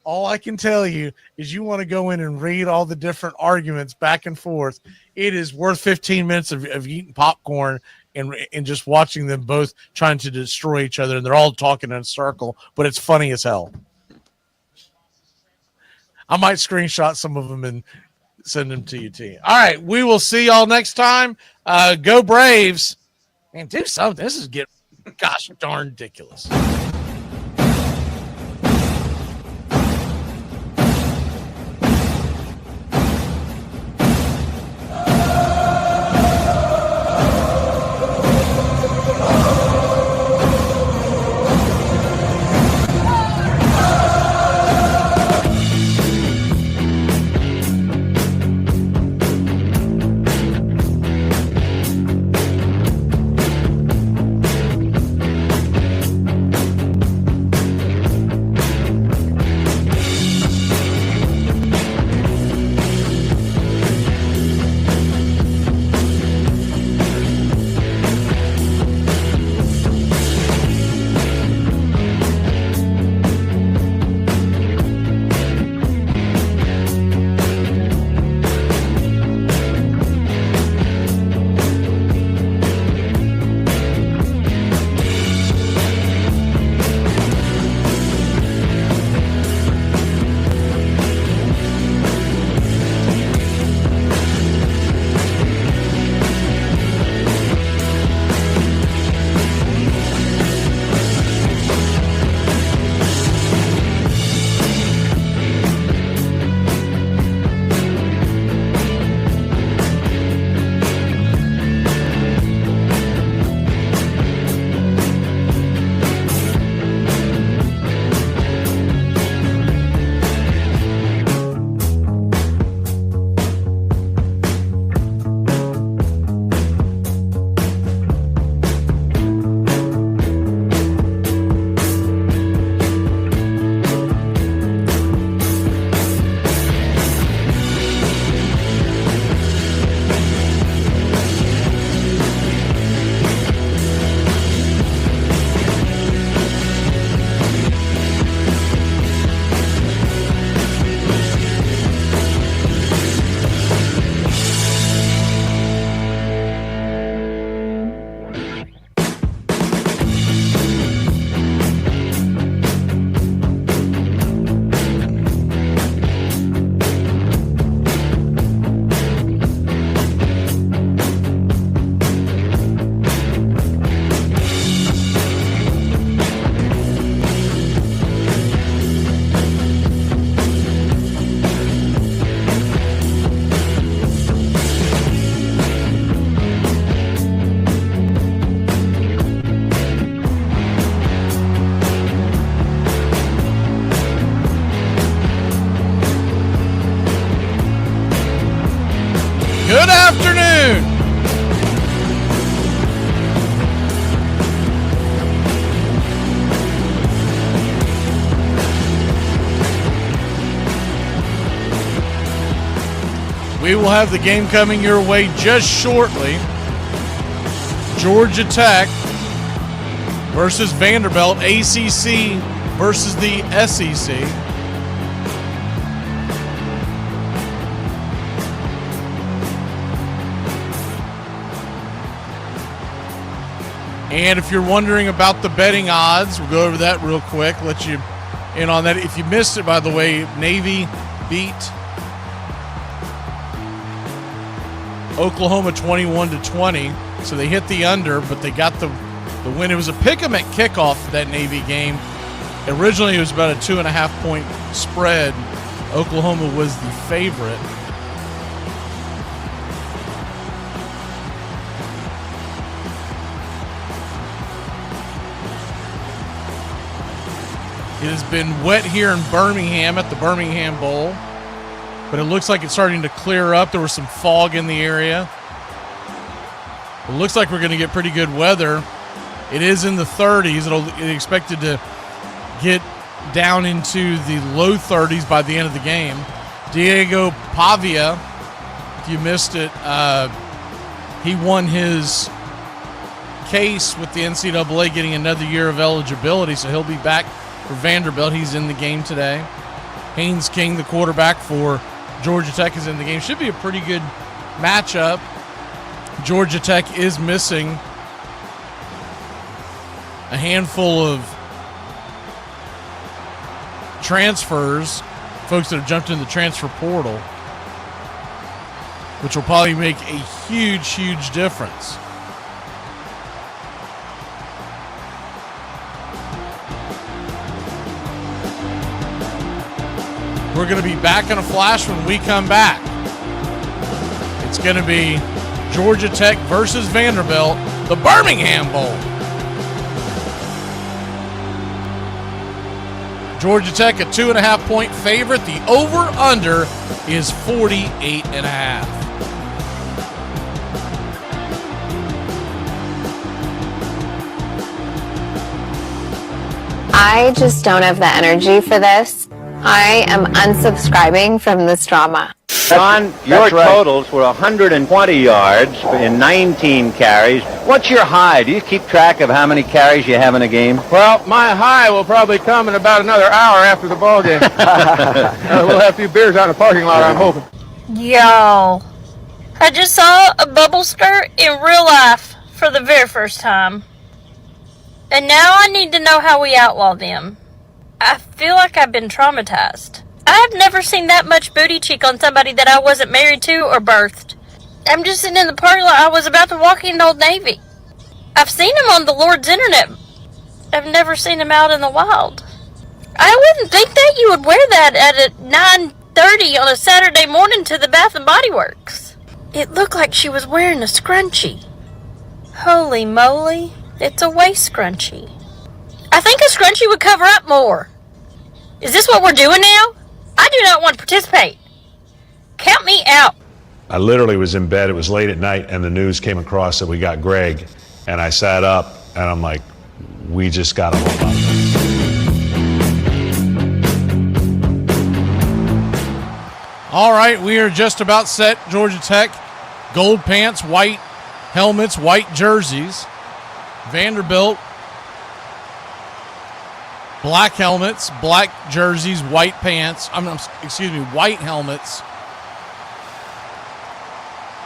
All I can tell you is you want to go in and read all the different arguments back and forth. It is worth 15 minutes of eating popcorn and just watching them both trying to destroy each other. And they're all talking in a circle, but it's funny as hell. I might screenshot some of them and send them to you, T. All right, we will see y'all next time. Go Braves. Man, do something. This is getting gosh darn ridiculous. We will have the game coming your way just shortly. Georgia Tech versus Vanderbilt, ACC versus the SEC. And if you're wondering about the betting odds, we'll go over that real quick, let you in on that. If you missed it, by the way, Navy beat Oklahoma 21-20, so they hit the under, but they got the win. It was a pick 'em at kickoff, that Navy game. Originally, it was about a 2.5-point spread. Oklahoma was the favorite. It has been wet here in Birmingham at the Birmingham Bowl, but it looks like it's starting to clear up. There was some fog in the area. It looks like we're going to get pretty good weather. It is in the 30s. It's expected to get down into the low 30s by the end of the game. Diego Pavia, if you missed it, he won his case with the NCAA, getting another year of eligibility, so he'll be back for Vanderbilt. He's in the game today. Haynes King, the quarterback for Georgia Tech, is in the game. Should be a pretty good matchup. Georgia Tech is missing a handful of transfers, folks that have jumped in the transfer portal, which will probably make a huge, huge difference. We're going to be back in a flash when we come back. It's going to be Georgia Tech versus Vanderbilt, the Birmingham Bowl. Georgia Tech a 2.5-point favorite. The over-under is 48.5. I just don't have the energy for this. I am unsubscribing from this drama. John, your totals were 120 yards in 19 carries. What's your high? Do you keep track of how many carries you have in a game? Well, my high will probably come in about another hour after the ball game. We'll have a few beers out in the parking lot, I'm hoping. Yo, I just saw a bubble skirt in real life for the very first time. And now I need to know how we outlaw them. I feel like I've been traumatized. I have never seen that much booty cheek on somebody that I wasn't married to or birthed. I'm just sitting in the parking lot. I was about to walk in Old Navy. I've seen him on the Lord's internet. I've never seen him out in the wild. I wouldn't think that you would wear that at 9:30 on a Saturday morning to the Bath and Body Works. It looked like she was wearing a scrunchie. Holy moly, it's a waist scrunchie. I think a scrunchie would cover up more. Is this what we're doing now? I do not want to participate. Count me out. I literally was in bed. It was late at night, and the news came across that we got Greg. And I sat up, and I'm like, we just got to hold on. All right, we are just about set. Georgia Tech, gold pants, white helmets, white jerseys. Vanderbilt, black helmets, black jerseys, white pants. White helmets.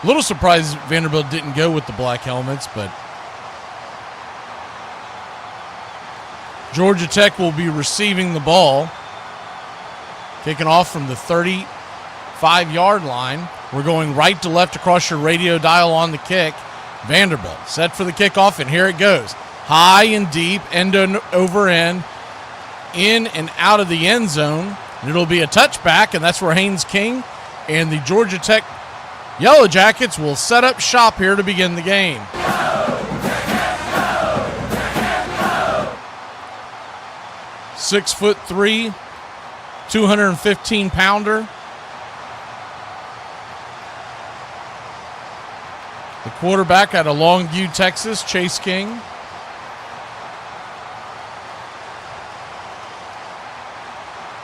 A little surprised Vanderbilt didn't go with the black helmets, but Georgia Tech will be receiving the ball. Kicking off from the 35-yard line. We're going right to left across your radio dial on the kick. Vanderbilt set for the kickoff, and here it goes. High and deep, end over end, in and out of the end zone. And it'll be a touchback, and that's where Haynes King and the Georgia Tech Yellow Jackets will set up shop here to begin the game. 6'3", 215-pounder. The quarterback out of Longview, Texas, Chase King.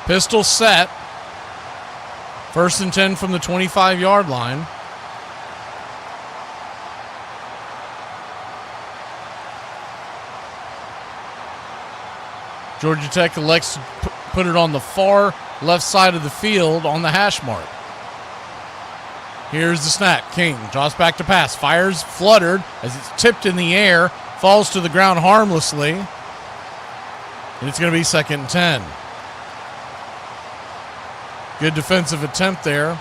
Pistol set. First and 10 from the 25-yard line. Georgia Tech elects to put it on the far left side of the field on the hash mark. Here's the snap. King draws back to pass. Fires fluttered as it's tipped in the air. Falls to the ground harmlessly. And it's going to be 2nd and 10. Good defensive attempt there.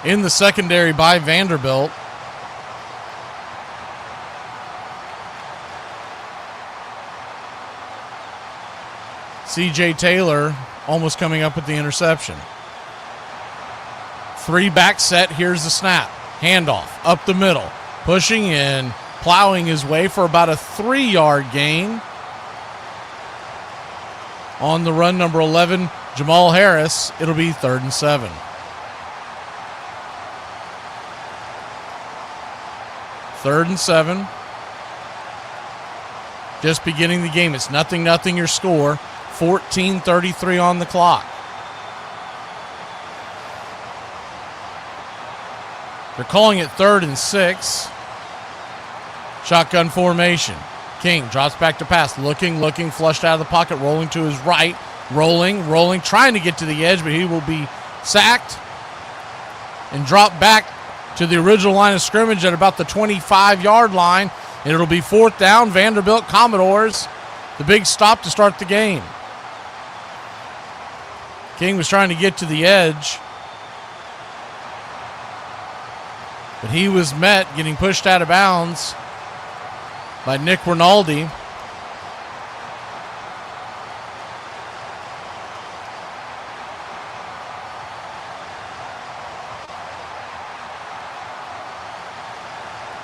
In the secondary by Vanderbilt. C.J. Taylor almost coming up with the interception. 3-back set. Here's the snap. Handoff up the middle. Pushing in. Plowing his way for about a 3-yard gain. On the run, number 11, Jamal Harris. It'll be 3rd and 7. Third and 7. Just beginning the game. It's 0-0 your score. 14:33 on the clock. They're calling it 3rd and 6. Shotgun formation. King drops back to pass. Looking, flushed out of the pocket, rolling to his right. Rolling, trying to get to the edge, but he will be sacked and dropped back to the original line of scrimmage at about the 25-yard line. And it'll be 4th down. Vanderbilt Commodores. The big stop to start the game. King was trying to get to the edge, but he was met getting pushed out of bounds by Nick Rinaldi.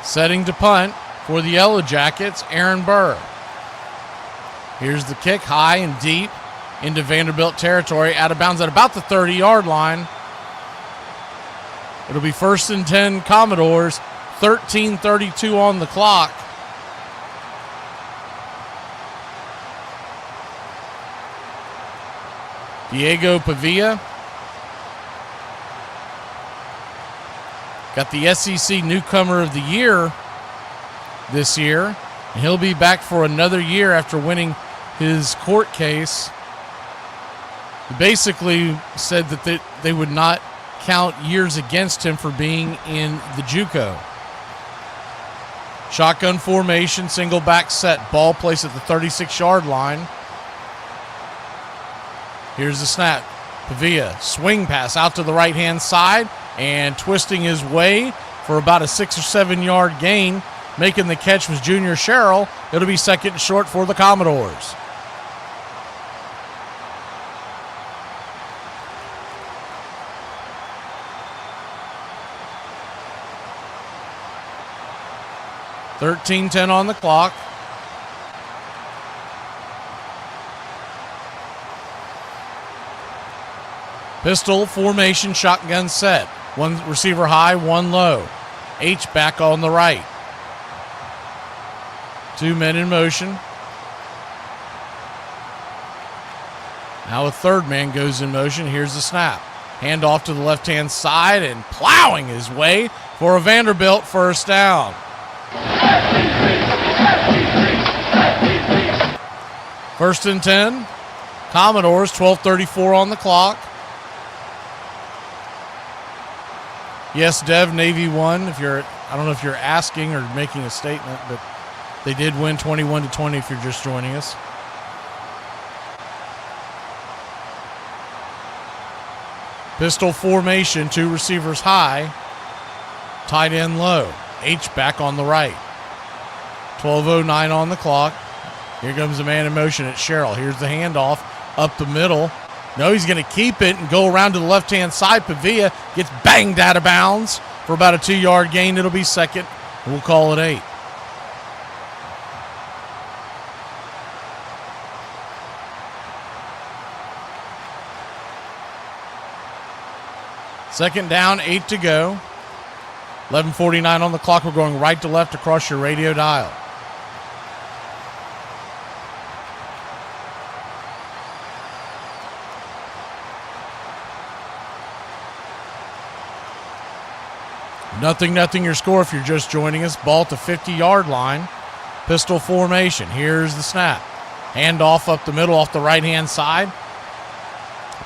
Setting to punt for the Yellow Jackets, Aaron Burr. Here's the kick, high and deep into Vanderbilt territory, out of bounds at about the 30-yard line. It'll be 1st and 10 Commodores, 13:32 on the clock. Diego Pavia got the SEC Newcomer of the Year this year, and he'll be back for another year after winning his court case. He basically said that they would not count years against him for being in the JUCO. Shotgun formation, single back set, ball placed at the 36-yard line. Here's the snap. Pavia, swing pass out to the right-hand side and twisting his way for about a 6 or 7 yard gain. Making the catch was Junior Sherrill. It'll be 2nd and short for the Commodores. $13:10 on the clock. Pistol formation, shotgun set. One receiver high, one low. H-back on the right. 2 men in motion. Now a 3rd man goes in motion. Here's the snap. Hand off to the left-hand side and plowing his way for a Vanderbilt 1st down. 1st and 10. Commodores, 12:34 on the clock. Yes, Dev, Navy won. I don't know if you're asking or making a statement, but they did win 21-20 if you're just joining us. Pistol formation, 2 receivers high, tight end low. H-back on the right. 12:09 on the clock. Here comes the man in motion at Sherrill. Here's the handoff up the middle. No, he's going to keep it and go around to the left-hand side. Pavia gets banged out of bounds for about a 2 yard gain. It'll be 2nd. We'll call it 8. Second down, 8 to go. 11:49 on the clock. We're going right to left across your radio dial. 0-0 your score if you're just joining us. Ball at the 50-yard line. Pistol formation. Here's the snap. Handoff up the middle off the right-hand side.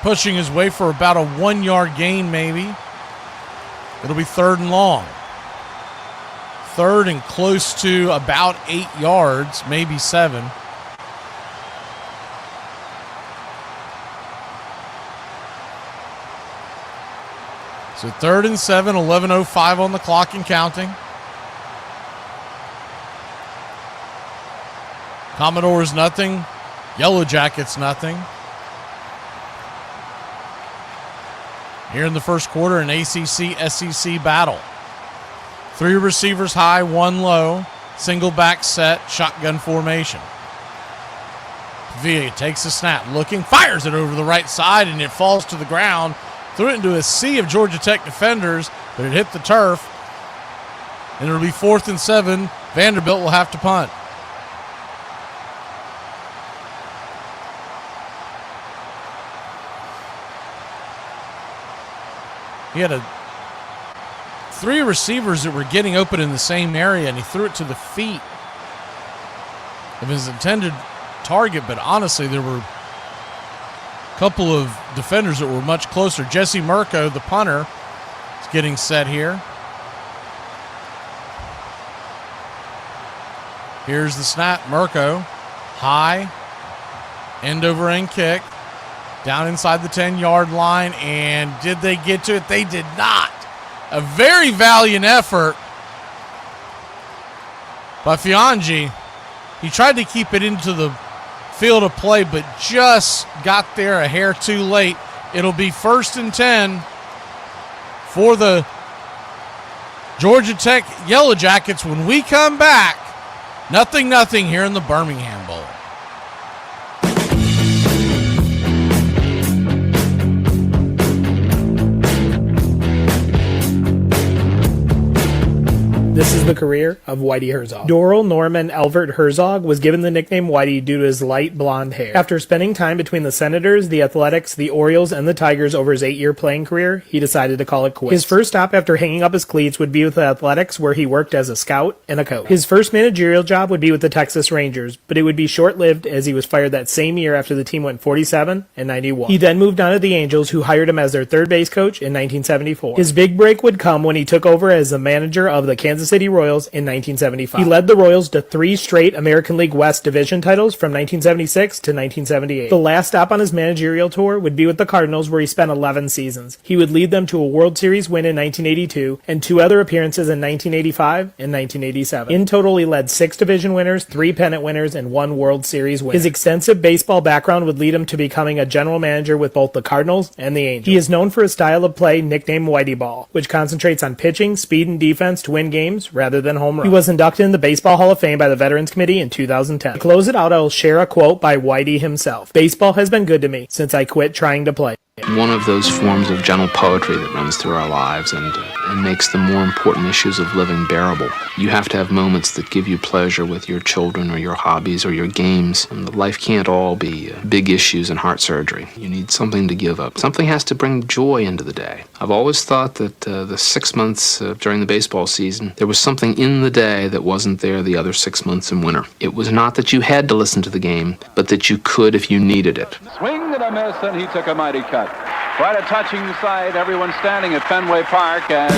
Pushing his way for about a 1-yard gain maybe. It'll be 3rd and long. 3rd and close to about 8 yards, maybe 7. So 3rd and 7, 11:05 on the clock and counting. Commodores nothing, Yellow Jackets nothing. Here in the first quarter, an ACC-SEC battle. 3 receivers high, 1 low, single back set, shotgun formation. Villa takes the snap, looking, fires it over the right side, and it falls to the ground. Threw it into a sea of Georgia Tech defenders, but it hit the turf. And it'll be 4th and 7. Vanderbilt will have to punt. He had 3 receivers that were getting open in the same area, and he threw it to the feet of his intended target. But honestly, there were a couple of defenders that were much closer. Jesse Mirko, the punter, is getting set here. Here's the snap. Mirko, high, end over end kick. Down inside the 10-yard line, and did they get to it? They did not. A very valiant effort by Fiangi. He tried to keep it into the field of play, but just got there a hair too late. It'll be 1st and 10 for the Georgia Tech Yellow Jackets when we come back. 0-0 here in the Birmingham Bowl. This is the career of Whitey Herzog. Doral Norman Elvert Herzog was given the nickname Whitey due to his light blonde hair. After spending time between the Senators, the Athletics, the Orioles, and the Tigers over his 8-year playing career, he decided to call it quits. His first stop after hanging up his cleats would be with the Athletics, where he worked as a scout and a coach. His first managerial job would be with the Texas Rangers, but it would be short-lived as he was fired that same year after the team went 47-91. He then moved on to the Angels, who hired him as their third base coach in 1974. His big break would come when he took over as the manager of the Kansas City Royals in 1975. He led the Royals to 3 straight American League West division titles from 1976 to 1978. The last stop on his managerial tour would be with the Cardinals, where he spent 11 seasons. He would lead them to a World Series win in 1982 and 2 other appearances in 1985 and 1987. In total, he led 6 division winners, 3 pennant winners, and 1 World Series win. His extensive baseball background would lead him to becoming a general manager with both the Cardinals and the Angels. He is known for his style of play nicknamed Whitey Ball, which concentrates on pitching, speed, and defense to win games rather than home runs. He was inducted in the Baseball Hall of Fame by the Veterans Committee in 2010. To close it out, I will share a quote by Whitey himself. "Baseball has been good to me since I quit trying to play." One of those forms of gentle poetry that runs through our lives and makes the more important issues of living bearable. You have to have moments that give you pleasure with your children or your hobbies or your games. And life can't all be big issues and heart surgery. You need something to give up. Something has to bring joy into the day. I've always thought that the 6 months during the baseball season, there was something in the day that wasn't there the other 6 months in winter. It was not that you had to listen to the game, but that you could if you needed it. Swing and a miss, and he took a mighty cut. Quite a touching sight. Everyone standing at Fenway Park as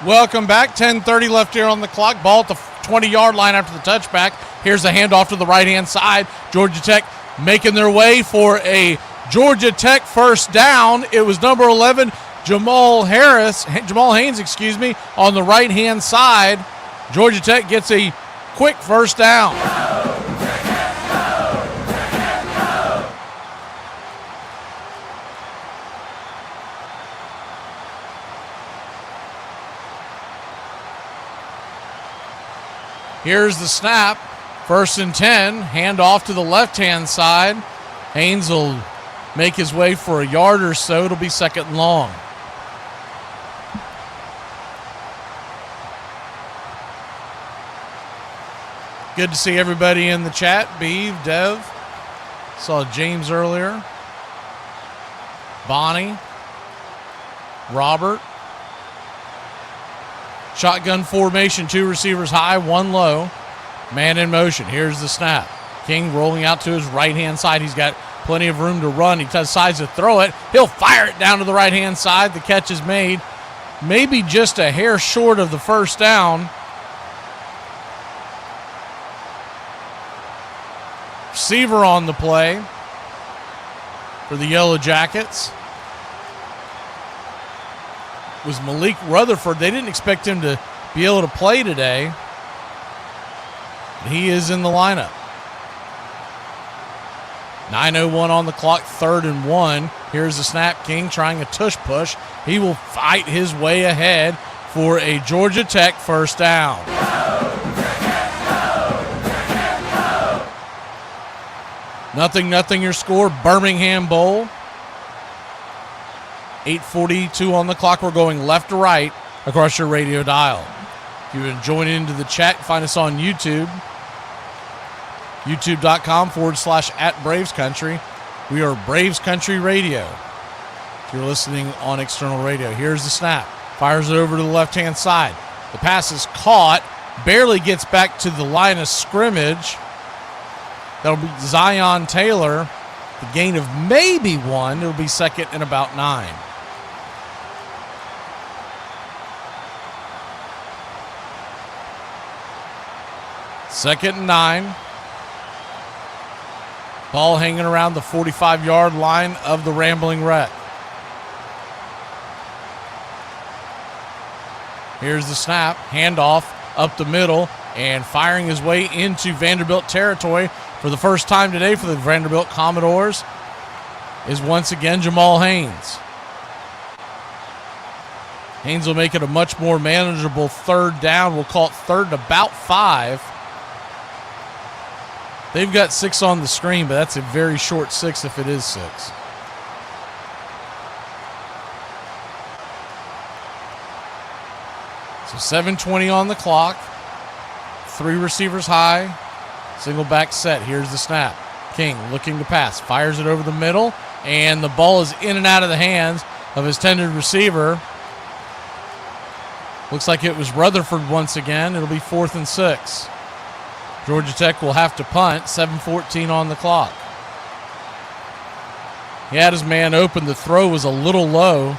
Welcome back. 10:30 left here on the clock. Ball at the 20-yard line after the touchback. Here's a handoff to the right-hand side. Georgia Tech making their way for a Georgia Tech first down. It was number 11, Jamal Haynes, on the right-hand side. Georgia Tech gets a quick first down. Here's the snap. 1st and 10. Hand off to the left-hand side. Haynes will make his way for a yard or so. It'll be 2nd and long. Good to see everybody in the chat. Beeve, Dev. Saw James earlier. Bonnie. Robert. Shotgun formation, 2 receivers high, 1 low. Man in motion. Here's the snap. King rolling out to his right-hand side. He's got plenty of room to run. He decides to throw it. He'll fire it down to the right-hand side. The catch is made. Maybe just a hair short of the first down. Receiver on the play for the Yellow Jackets was Malik Rutherford. They didn't expect him to be able to play today. He is in the lineup. 9:01 on the clock, 3rd and 1. Here's the snap. King trying a tush push. He will fight his way ahead for a Georgia Tech first down. Nothing your score. Birmingham Bowl. 8:42 on the clock. We're going left to right across your radio dial. If you've been joining into the chat, find us on YouTube. YouTube.com/@BravesCountry. We are Braves Country Radio. If you're listening on external radio, here's the snap. Fires it over to the left-hand side. The pass is caught. Barely gets back to the line of scrimmage. That'll be Zion Taylor. The gain of maybe 1. It'll be 2nd and about 9. Second and 9. Ball hanging around the 45-yard line of the Rambling Wreck. Here's the snap. Handoff up the middle and firing his way into Vanderbilt territory for the first time today for the Vanderbilt Commodores is once again Jamal Haynes. Haynes will make it a much more manageable 3rd down. We'll call it 3rd and about 5. They've got 6 on the screen, but that's a very short 6 if it is 6. So 7:20 on the clock. 3 receivers high. Single back set. Here's the snap. King looking to pass. Fires it over the middle, and the ball is in and out of the hands of his tended receiver. Looks like it was Rutherford once again. It'll be 4th and 6. Georgia Tech will have to punt. 7:14 on the clock. He had his man open. The throw was a little low.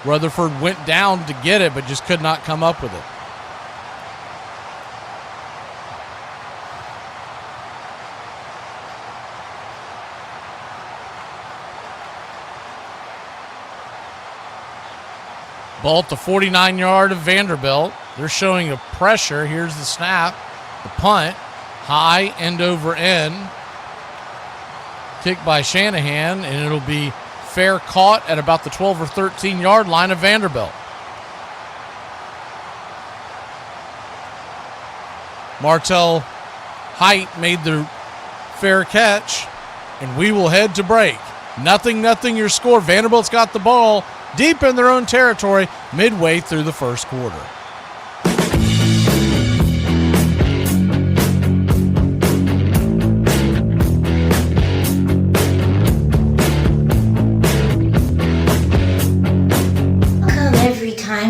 Rutherford went down to get it, but just could not come up with it. Ball at the 49-yard of Vanderbilt. They're showing a pressure. Here's the snap. The punt. High, end over end. Kick by Shanahan, and it'll be fair caught at about the 12 or 13-yard line of Vanderbilt. Martell Height made the fair catch, and we will head to break. 0-0 your score. Vanderbilt's got the ball deep in their own territory midway through the first quarter.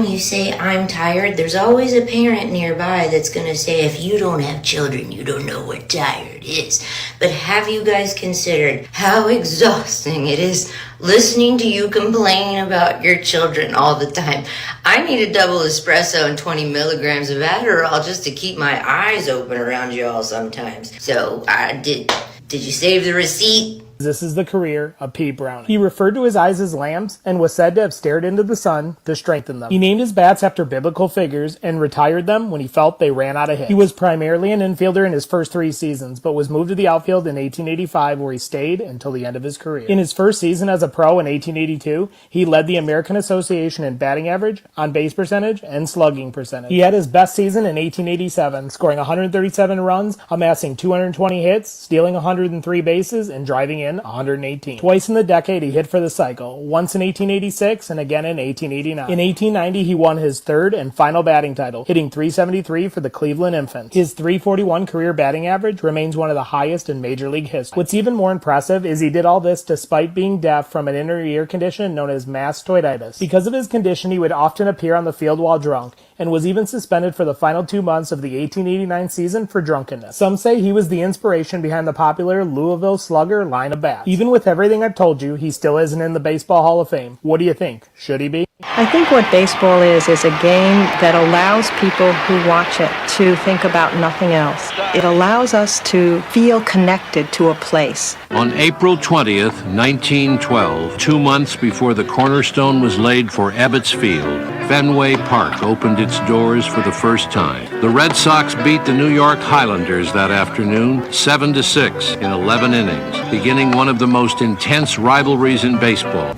You say I'm tired, there's always a parent nearby that's going to say if you don't have children, you don't know what tired it is. But have you guys considered how exhausting it is listening to you complain about your children all the time? I need a double espresso and 20 milligrams of Adderall just to keep my eyes open around y'all sometimes. So, did you save the receipt? This is the career of Pete Browning. He referred to his eyes as lamps and was said to have stared into the sun to strengthen them. He named his bats after biblical figures and retired them when he felt they ran out of hits. He was primarily an infielder in his first 3 seasons, but was moved to the outfield in 1885 where he stayed until the end of his career. In his first season as a pro in 1882, he led the American Association in batting average, on-base percentage, and slugging percentage. He had his best season in 1887, scoring 137 runs, amassing 220 hits, stealing 103 bases, and driving in 118. Twice in the decade he hit for the cycle, once in 1886 and again in 1889. In 1890 he won his 3rd and final batting title, hitting .373 for the Cleveland Infants. His .341 career batting average remains one of the highest in Major League history. What's even more impressive is he did all this despite being deaf from an inner ear condition known as mastoiditis. Because of his condition he would often appear on the field while drunk, and was even suspended for the final 2 months of the 1889 season for drunkenness. Some say he was the inspiration behind the popular Louisville Slugger line of bats. Even with everything I've told you, he still isn't in the Baseball Hall of Fame. What do you think? Should he be? I think what baseball is a game that allows people who watch it to think about nothing else. It allows us to feel connected to a place. On April 20th, 1912, 2 months before the cornerstone was laid for Ebbets Field, Fenway Park opened its doors for the first time. The Red Sox beat the New York Highlanders that afternoon 7-6 in 11 innings, beginning one of the most intense rivalries in baseball.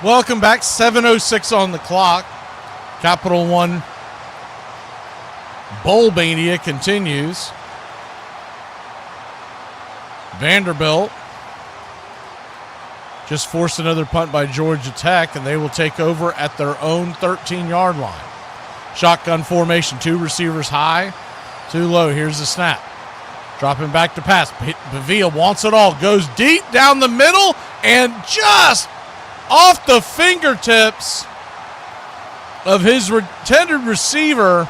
Welcome back. 7:06 on the clock. Capital One Bowl Mania continues. Vanderbilt just forced another punt by Georgia Tech, and they will take over at their own 13-yard line. Shotgun formation, 2 receivers high, 2 low. Here's the snap. Dropping back to pass. Pavia wants it all. Goes deep down the middle and just off the fingertips of his intended receiver.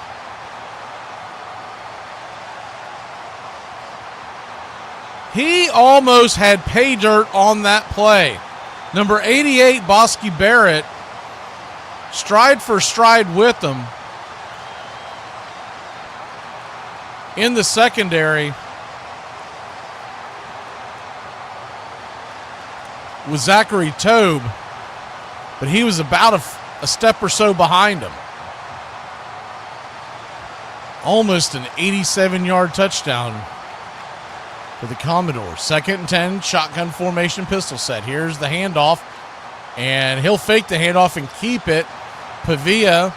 He almost had pay dirt on that play. Number 88, Bosky Barrett, stride for stride with him in the secondary with Zachary Tobe, but he was about a step or so behind him. Almost an 87-yard touchdown for the Commodores. 2nd and 10, shotgun formation, pistol set. Here's the handoff, and he'll fake the handoff and keep it. Pavia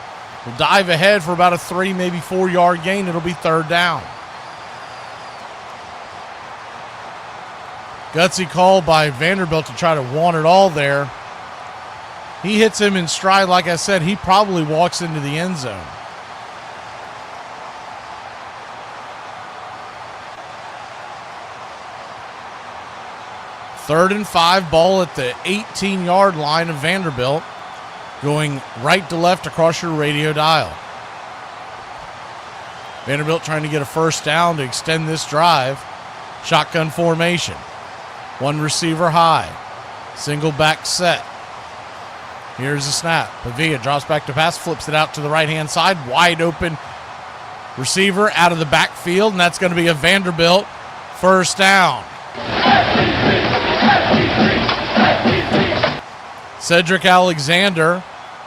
will dive ahead for about a 3, maybe 4-yard gain. It'll be 3rd down. Gutsy call by Vanderbilt to try to want it all there. He hits him in stride. Like I said, he probably walks into the end zone. Third and 5, ball at the 18-yard line of Vanderbilt, going right to left across your radio dial. Vanderbilt trying to get a first down to extend this drive. Shotgun formation. 1 receiver high. Single back set. Here's the snap. Pavia drops back to pass, flips it out to the right-hand side. Wide open receiver out of the backfield, and that's going to be a Vanderbilt first down. Cedric Alexander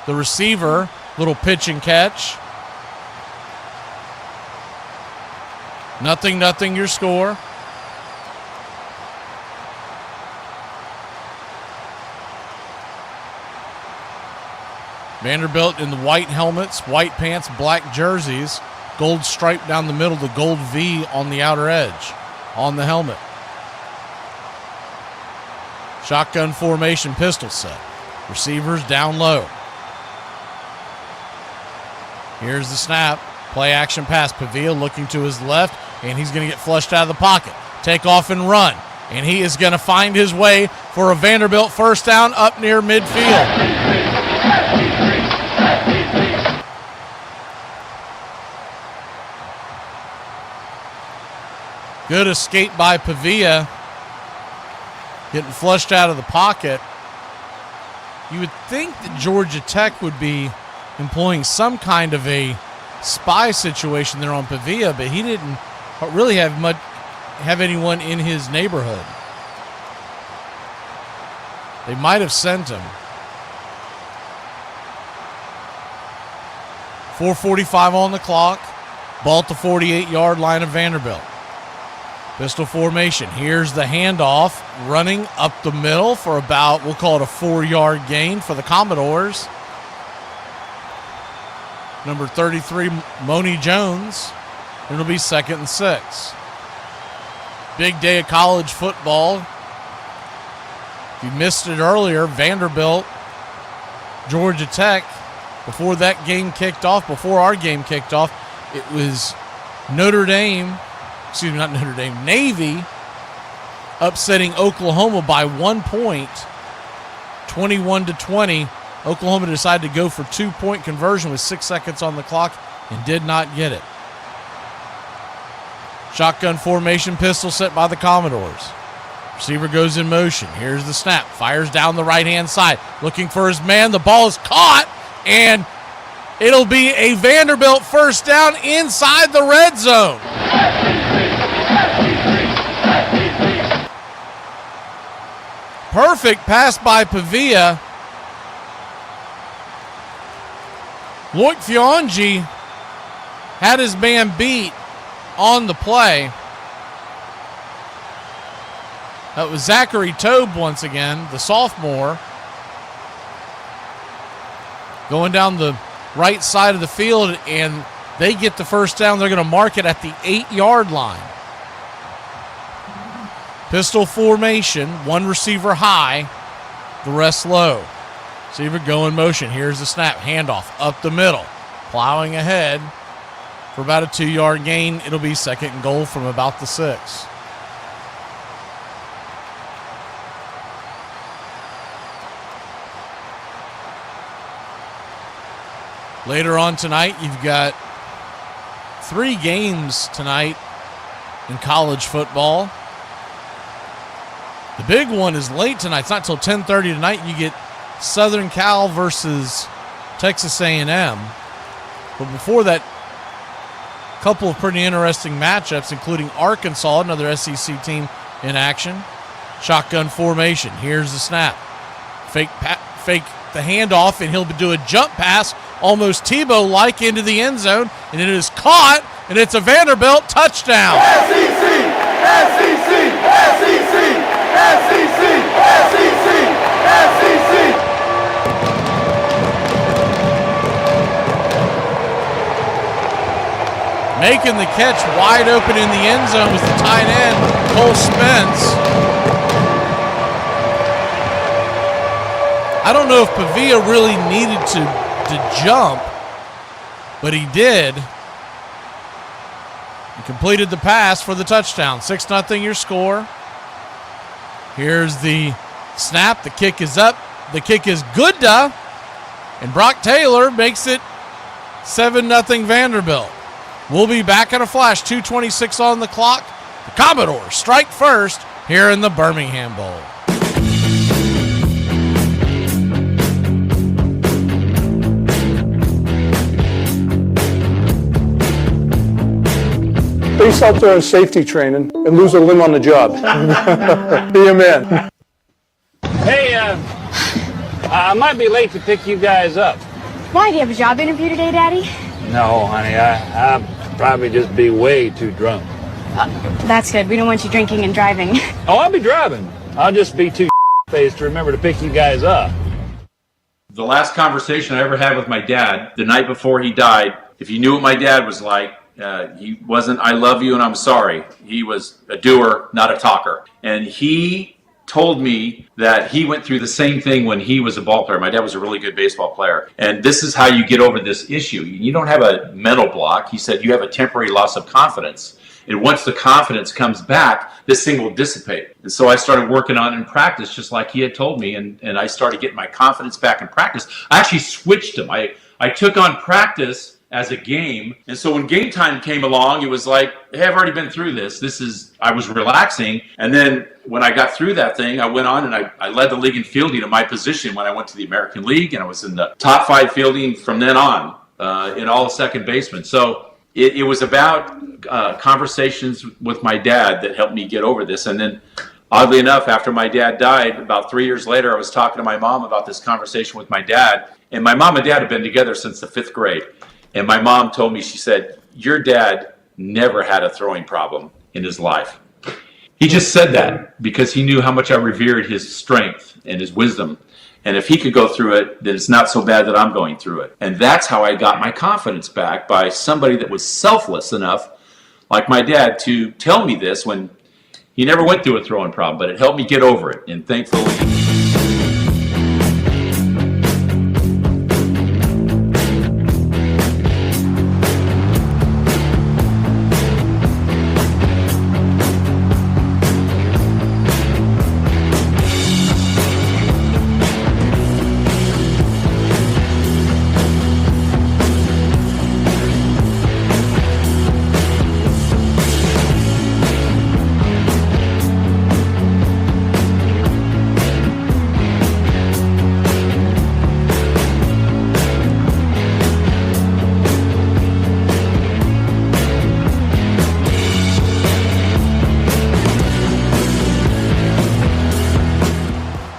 The receiver, little pitch and catch. 0-0 your score. Vanderbilt in the white helmets, white pants, black jerseys, gold stripe down the middle, the gold V on the outer edge on the helmet. Shotgun formation, pistol set. Receivers down low. Here's the snap. Play action pass. Pavia looking to his left, and he's going to get flushed out of the pocket. Take off and run. And he is going to find his way for a Vanderbilt first down up near midfield. Good escape by Pavia. Getting flushed out of the pocket. You would think that Georgia Tech would be employing some kind of a spy situation there on Pavia, but he didn't really have anyone in his neighborhood. They might have sent him. 4:45 on the clock. Ball at the 48-yard line of Vanderbilt. Pistol formation. Here's the handoff. Running up the middle for about, we'll call it a 4-yard gain for the Commodores. Number 33, Moni Jones. It'll be 2nd and 6. Big day of college football. If you missed it earlier, Vanderbilt, Georgia Tech, before that game kicked off, before our game kicked off, it was Navy upsetting Oklahoma by 1 point, 21-20. Oklahoma decided to go for 2-point conversion with 6 seconds on the clock and did not get it. Shotgun formation, pistol set by the Commodores. Receiver goes in motion. Here's the snap. Fires down the right-hand side. Looking for his man. The ball is caught, and it'll be a Vanderbilt first down inside the red zone. Perfect pass by Pavia. Loic Fiongi had his man beat on the play. That was Zachary Tobe once again, the sophomore. Going down the right side of the field, and they get the first down. They're going to mark it at the 8-yard line. Pistol formation, one receiver high, the rest low. Receiver go in motion. Here's the snap. Handoff up the middle. Plowing ahead for about a 2-yard gain. It'll be 2nd and goal from about the 6. Later on tonight, you've got 3 games tonight in college football. The big one is late tonight. It's not till 10:30 tonight. You get Southern Cal versus Texas A&M. But before that, a couple of pretty interesting matchups, including Arkansas, another SEC team in action. Shotgun formation. Here's the snap. Fake the handoff, and he'll do a jump pass, almost Tebow-like, into the end zone, and it is caught, and it's a Vanderbilt touchdown. Making the catch wide open in the end zone was the tight end, Cole Spence. I don't know if Pavia really needed to jump, but he did. He completed the pass for the touchdown. 6-0 your score. Here's the snap. The kick is up. The kick is good, and Brock Taylor makes it 7-0 Vanderbilt. We'll be back in a flash. 2:26 on the clock. The Commodores strike first here in the Birmingham Bowl. Face out there in safety training and lose a limb on the job. Be a man. Hey, I might be late to pick you guys up. Why, do you have a job interview today, Daddy? No, honey, I'll probably just be way too drunk. That's good. We don't want you drinking and driving. Oh, I'll be driving. I'll just be too faced to remember to pick you guys up. The last conversation I ever had with my dad, the night before he died, if you knew what my dad was like, he wasn't, I love you and I'm sorry. He was a doer, not a talker. And he told me that he went through the same thing when he was a ball player. My dad was a really good baseball player. And this is how you get over this issue. You don't have a mental block. He said you have a temporary loss of confidence. And once the confidence comes back, this thing will dissipate. And so I started working on it in practice, just like he had told me. And I started getting my confidence back in practice. I actually switched him. I took on practice as a game. And so when game time came along, it was like, hey, I've already been through this. I was relaxing. And then when I got through that thing, I went on and I led the league in fielding at my position when I went to the American League. And I was in the top 5 fielding from then on in all second basemen. So it was about conversations with my dad that helped me get over this. And then oddly enough, after my dad died, about 3 years later, I was talking to my mom about this conversation with my dad. And my mom and dad have been together since the 5th grade. And my mom told me, she said, your dad never had a throwing problem in his life. He just said that because he knew how much I revered his strength and his wisdom. And if he could go through it, then it's not so bad that I'm going through it. And that's how I got my confidence back, by somebody that was selfless enough, like my dad, to tell me this when he never went through a throwing problem, but it helped me get over it. And thankfully,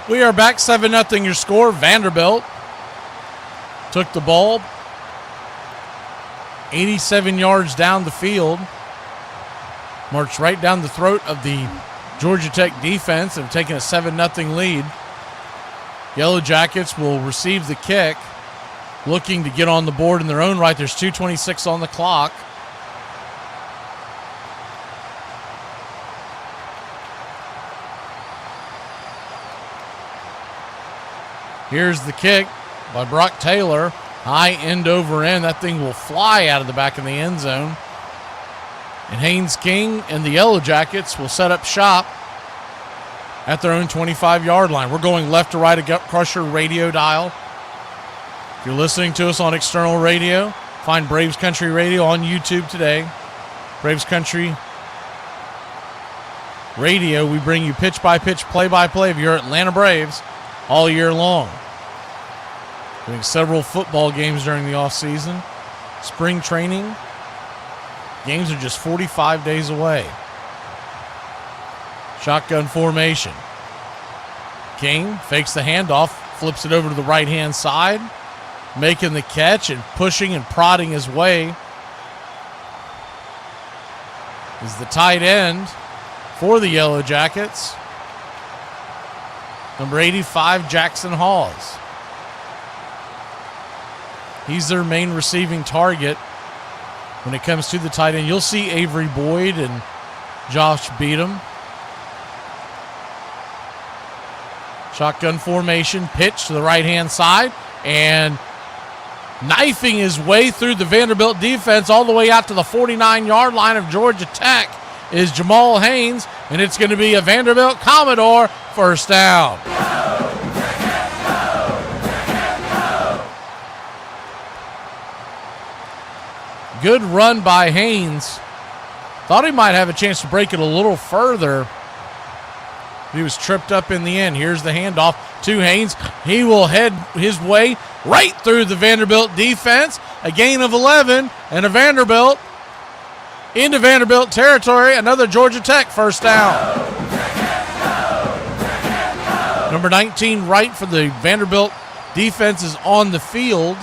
We are back 7-0 your score. Vanderbilt took the ball 87 yards down the field, marched right down the throat of the Georgia Tech defense and have taken a 7-0 lead. Yellow Jackets will receive the kick, looking to get on the board in their own right. There's 2:26 on the clock. Here's the kick by Brock Taylor. High end over end. That thing will fly out of the back of the end zone. And Haynes King and the Yellow Jackets will set up shop at their own 25-yard line. We're going left to right across your radio dial. If you're listening to us on external radio, find Braves Country Radio on YouTube today. Braves Country Radio, we bring you pitch-by-pitch, play-by-play of your Atlanta Braves all year long. Doing several football games during the offseason. Spring training. Games are just 45 days away. Shotgun formation. King fakes the handoff, flips it over to the right-hand side, making the catch and pushing and prodding his way is the tight end for the Yellow Jackets, number 85, Jackson Hawes. He's their main receiving target when it comes to the tight end. You'll see Avery Boyd and Josh Beadham. Shotgun formation, pitch to the right-hand side, and knifing his way through the Vanderbilt defense all the way out to the 49-yard line of Georgia Tech is Jamal Haynes, and it's going to be a Vanderbilt Commodore first down. Good run by Haynes. Thought he might have a chance to break it a little further. He was tripped up in the end. Here's the handoff to Haynes. He will head his way right through the Vanderbilt defense. A gain of 11 and a Vanderbilt into Vanderbilt territory. Another Georgia Tech first down. Number 19 right for the Vanderbilt defense is on the field.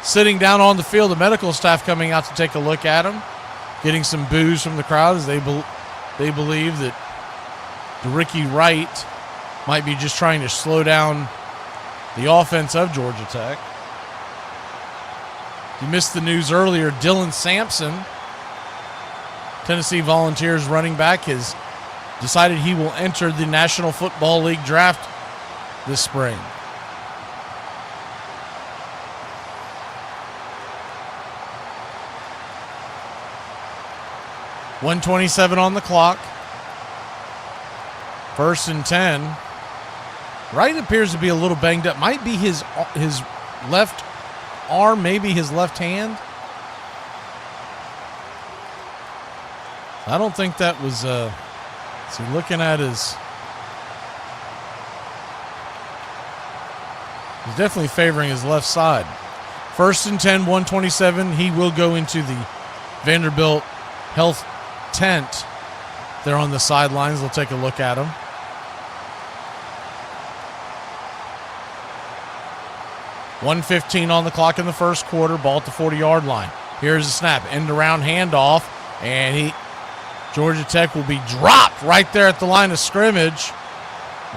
sitting down on the field, the medical staff coming out to take a look at him, getting some boos from the crowd as they believe that Ricky Wright might be just trying to slow down the offense of Georgia Tech. You missed the news earlier. Dylan Sampson, Tennessee Volunteers running back, has decided he will enter the National Football League draft this spring. .127 on the clock. 1st and 10. Wright appears to be a little banged up. Might be his left arm, maybe his left hand. I don't think that was so looking at his, he's definitely favoring his left side. 1st and 10, 127. He will go into the Vanderbilt health tent. They're on the sidelines. They'll take a look at him. .115 on the clock in the first quarter. Ball at the 40-yard line. Here's the snap. End around handoff. And Georgia Tech will be dropped right there at the line of scrimmage.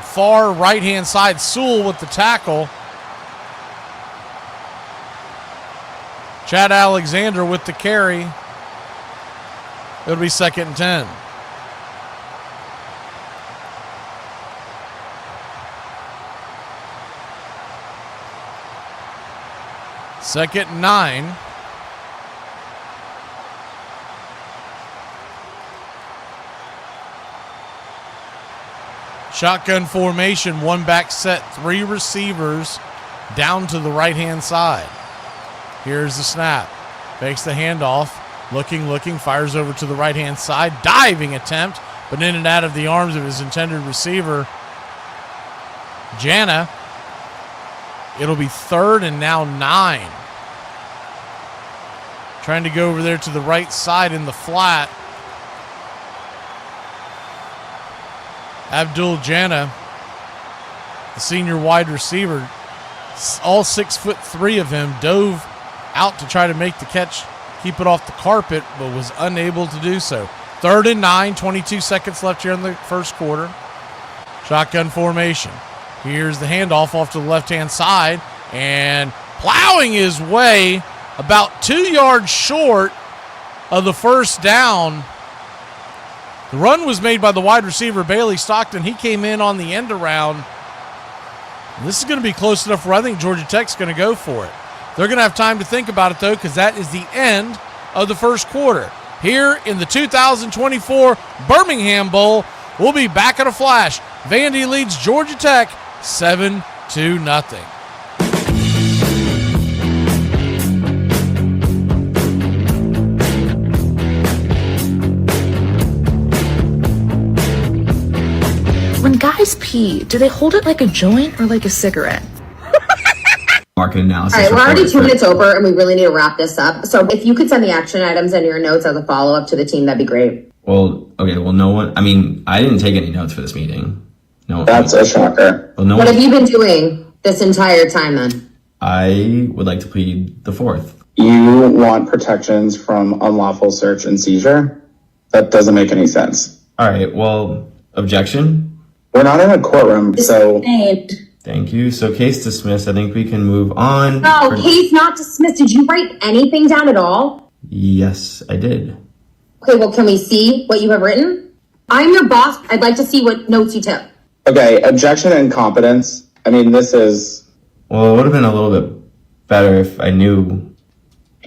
Far right-hand side, Sewell with the tackle. Chad Alexander with the carry. It'll be 2nd and 10. Second and 9. Shotgun formation, one back set, 3 receivers down to the right-hand side. Here's the snap. Fakes the handoff. Looking, fires over to the right-hand side. Diving attempt, but in and out of the arms of his intended receiver, Jana. It'll be 3rd and now 9. Trying to go over there to the right side in the flat. Abdul Jana, the senior wide receiver, all 6'3" of him, dove out to try to make the catch, keep it off the carpet, but was unable to do so. 3rd and 9, 22 seconds left here in the first quarter. Shotgun formation. Here's the handoff off to the left-hand side, and plowing his way about 2 yards short of the first down. The run was made by the wide receiver, Bailey Stockton. He came in on the end around. This is going to be close enough where I think Georgia Tech's going to go for it. They're going to have time to think about it, though, because that is the end of the first quarter. Here in the 2024 Birmingham Bowl, we'll be back in a flash. Vandy leads Georgia Tech 7-0. When guys pee, do they hold it like a joint or like a cigarette? Market analysis. All right, we're already 2 minutes over and we really need to wrap this up. So if you could send the action items and your notes as a follow-up to the team, that'd be great. Well, okay, well, no one, I mean, I didn't take any notes for this meeting. No. That's a shocker. Well, What have you been doing this entire time then? I would like to plead the 4th. You want protections from unlawful search and seizure? That doesn't make any sense. All right, well, objection? We're not in a courtroom, so... Thank you. So case dismissed. I think we can move on. No, case not dismissed. Did you write anything down at all? Yes, I did. Okay, well, can we see what you have written? I'm your boss. I'd like to see what notes you took. Okay, objection and incompetence. I mean, this is... Well, it would have been a little bit better if I knew.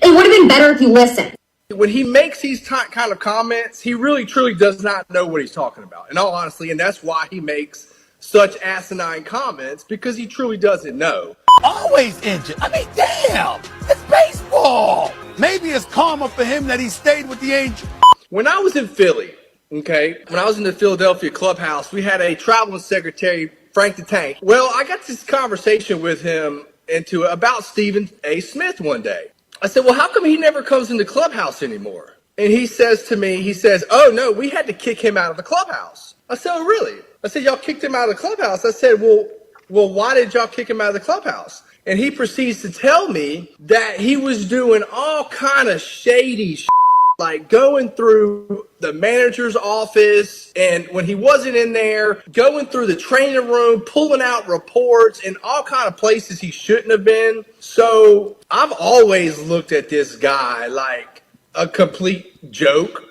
It would have been better if you listened. When he makes these kind of comments, he really, truly does not know what he's talking about, in all honesty, and that's why he makes such asinine comments, because he truly doesn't know. Always injured. I mean, damn, it's baseball. Maybe it's karma for him that he stayed with the Angels. When I was in Philly, okay, when I was in the Philadelphia clubhouse, we had a traveling secretary, Frank the Tank. Well, I got this conversation with him about Stephen A. Smith one day. I said, well, how come he never comes in the clubhouse anymore? And he says to me, oh, no, we had to kick him out of the clubhouse. I said, oh, really? I said, y'all kicked him out of the clubhouse. I said, well, why did y'all kick him out of the clubhouse? And he proceeds to tell me that he was doing all kind of shady shit, like going through the manager's office, and when he wasn't in there, going through the training room, pulling out reports and all kind of places he shouldn't have been. So I've always looked at this guy like a complete joke.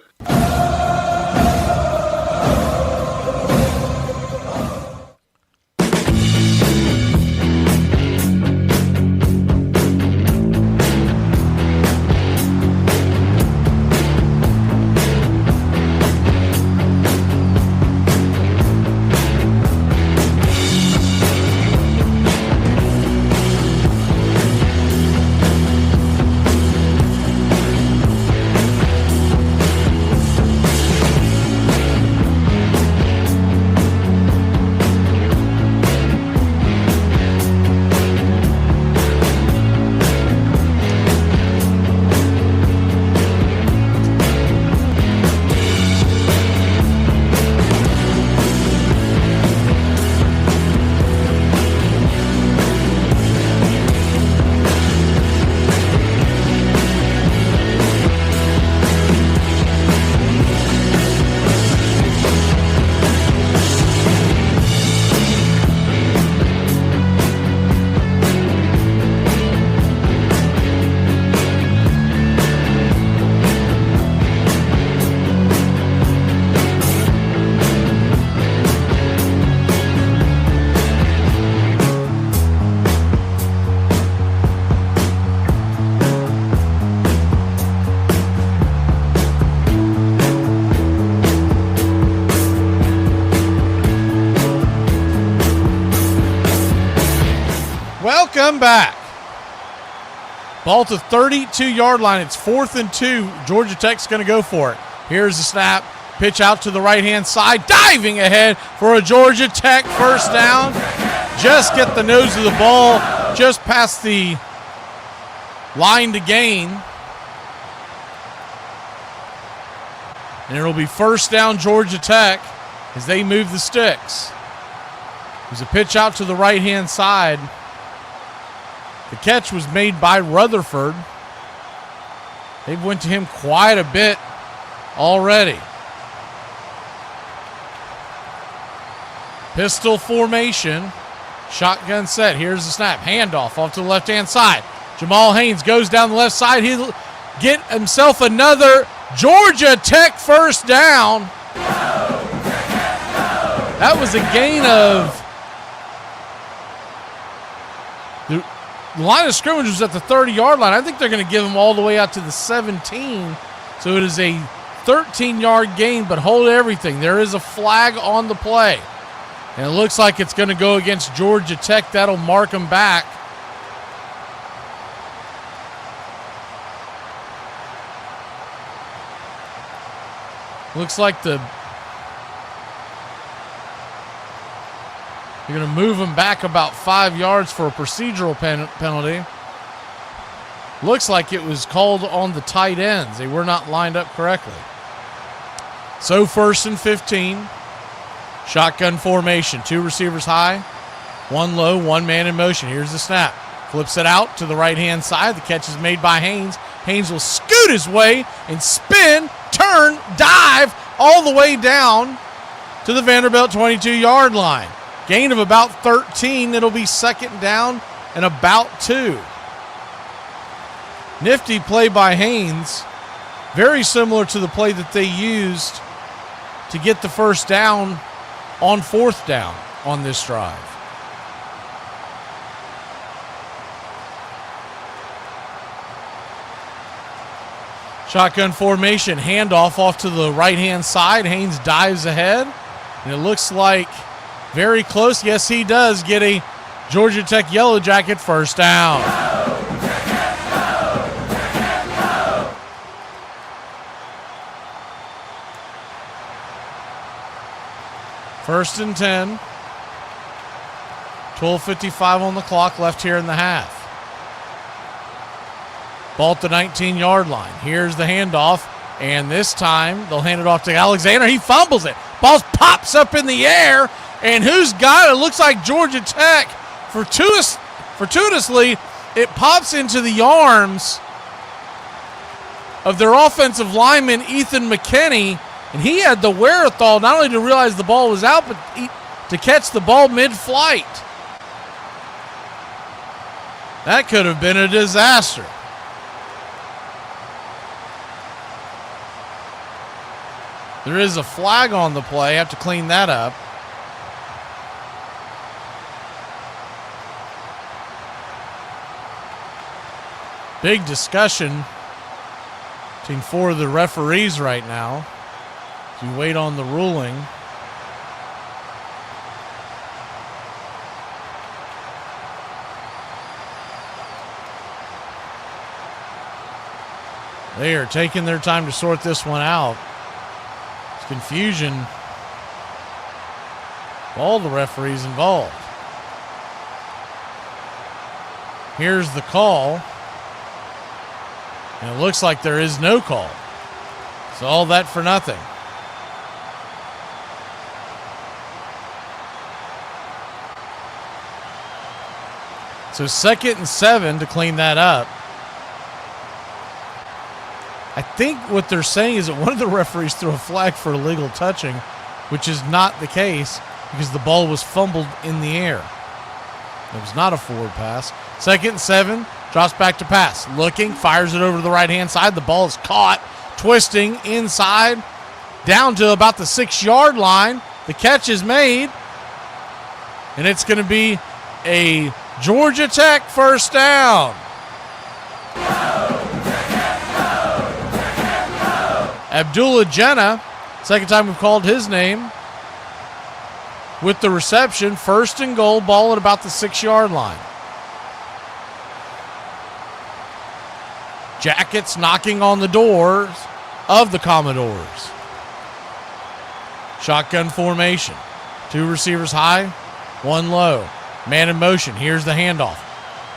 Welcome back. Ball to 32-yard line. It's 4th and 2. Georgia Tech's going to go for it. Here's the snap. Pitch out to the right-hand side. Diving ahead for a Georgia Tech first down. Just get the nose of the ball just past the line to gain. And it'll be first down Georgia Tech as they move the sticks. There's a pitch out to the right-hand side. The catch was made by Rutherford. They've went to him quite a bit already. Pistol formation. Shotgun set. Here's the snap. Handoff off to the left-hand side. Jamal Haynes goes down the left side. He'll get himself another Georgia Tech first down. That was a gain of... The line of scrimmage was at the 30-yard line. I think they're going to give him all the way out to the 17. So it is a 13-yard gain, but hold everything. There is a flag on the play. And it looks like it's going to go against Georgia Tech. That'll mark them back. Looks like they're going to move him back about 5 yards for a procedural penalty. Looks like it was called on the tight ends. They were not lined up correctly. So 1st and 15. Shotgun formation. 2 receivers high. 1 low, 1 man in motion. Here's the snap. Flips it out to the right-hand side. The catch is made by Haynes. Haynes will scoot his way and spin, turn, dive all the way down to the Vanderbilt 22-yard line. Gain of about 13. It'll be 2nd down and about 2. Nifty play by Haynes. Very similar to the play that they used to get the first down on 4th down on this drive. Shotgun formation. Handoff off to the right-hand side. Haynes dives ahead. And it looks like very close. Yes, he does get a Georgia Tech Yellow Jacket first down. First and 10. 12:55 on the clock left here in the half. Ball at the 19-yard line. Here's the handoff. And this time they'll hand it off to Alexander. He fumbles it. Ball pops up in the air. And who's got it? It looks like Georgia Tech for Fortuitously, it pops into the arms of their offensive lineman, Ethan McKinney, and he had the wherewithal not only to realize the ball was out, but to catch the ball mid-flight. That could have been a disaster. There is a flag on the play. Have to clean that up. Big discussion between four of the referees right now as we wait on the ruling. They are taking their time to sort this one out. It's confusion. All the referees involved. Here's the call. And it looks like there is no call. So all that for nothing. So 2nd and 7 to clean that up. I think what they're saying is that one of the referees threw a flag for illegal touching, which is not the case because the ball was fumbled in the air. It was not a forward pass. 2nd and 7, drops back to pass. Looking, fires it over to the right-hand side. The ball is caught, twisting inside, down to about the 6-yard line. The catch is made, and it's going to be a Georgia Tech first down. Abdullah Jenna, second time we've called his name, with the reception. 1st and goal, ball at about the 6-yard line. Jackets knocking on the doors of the Commodores. Shotgun formation. 2 receivers high, 1 low. Man in motion. Here's the handoff.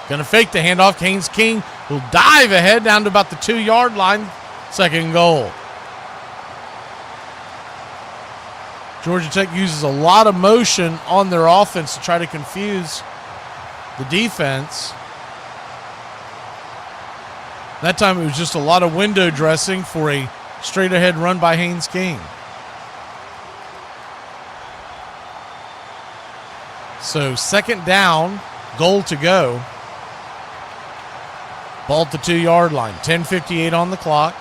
Going to fake the handoff. Haynes King will dive ahead down to about the 2-yard line. 2nd goal. Georgia Tech uses a lot of motion on their offense to try to confuse the defense. That time it was just a lot of window dressing for a straight ahead run by Haynes King. So 2nd down, goal to go. Ball at the 2-yard line. 10:58 on the clock.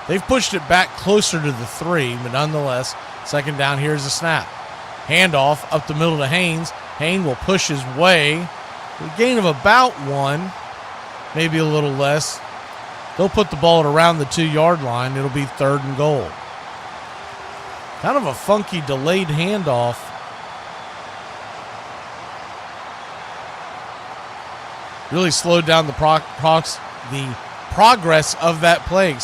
They've pushed it back closer to the 3, but nonetheless, 2nd down, here's the snap. Handoff up the middle to Haynes. Haynes will push his way. A gain of about 1, maybe a little less. They'll put the ball at around the 2-yard line. It'll be 3rd and goal. Kind of a funky delayed handoff. Really slowed down the progress of that play,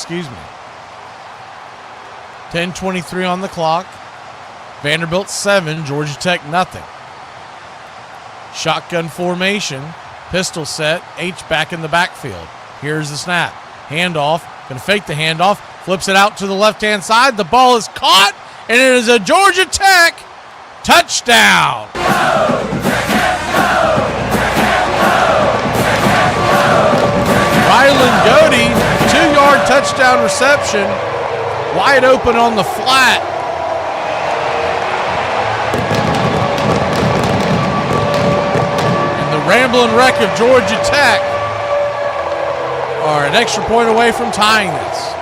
10:23 on the clock. Vanderbilt 7, Georgia Tech nothing. Shotgun formation, pistol set, H back in the backfield. Here's the snap. Handoff, going to fake the handoff, flips it out to the left-hand side. The ball is caught, and it is a Georgia Tech touchdown. Ryland Godey, 2-yard touchdown reception, wide open on the flat. And the Ramblin' Wreck of Georgia Tech are an extra point away from tying this.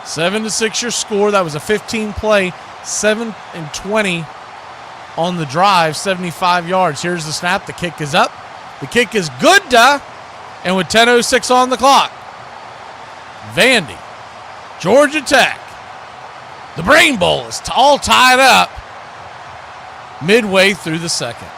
Seven to 6 your score. That was a 15-play, 7 and 20 on the drive, 75 yards. Here's the snap. The kick is up. The kick is good, and with 10:06 on the clock, Vandy, Georgia Tech, the Brain Bowl is all tied up midway through the second.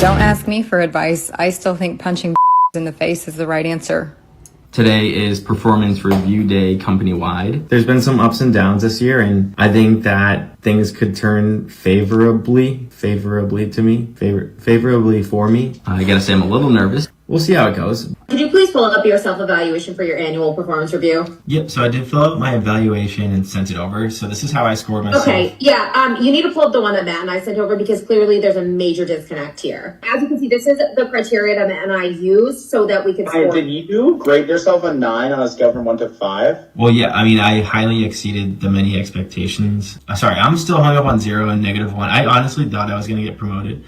Don't ask me for advice. I still think punching in the face is the right answer. Today is performance review day company-wide. There's been some ups and downs this year, and I think that things could turn favorably for me. I gotta say I'm a little nervous. We'll see how it goes. Could you please pull up your self-evaluation for your annual performance review? Yep, so I did fill out my evaluation and sent it over. So this is how I scored myself. Okay, yeah, you need to pull up the one that Matt and I sent over because clearly there's a major disconnect here. As you can see, this is the criteria that Matt and I used so that we could score. Did you grade yourself a 9 on a scale from 1 to 5? Well, yeah, I mean, I highly exceeded the many expectations. Sorry, I'm still hung up on 0 and -1. I honestly thought I was going to get promoted.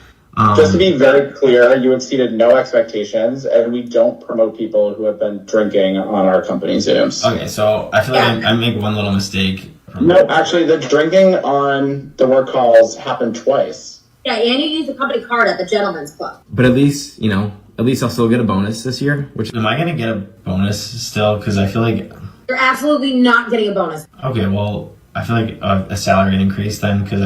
Just to be very clear, you exceeded no expectations, and we don't promote people who have been drinking on our company Zooms. Okay, so I feel like I make one little mistake. No, actually, the drinking on the work calls happened twice. Yeah, and you use the company card at the Gentleman's Club. But at least I'll still get a bonus this year. Which, am I going to get a bonus still? Because I feel like... You're absolutely not getting a bonus. Okay, well... I feel like a salary increase then, because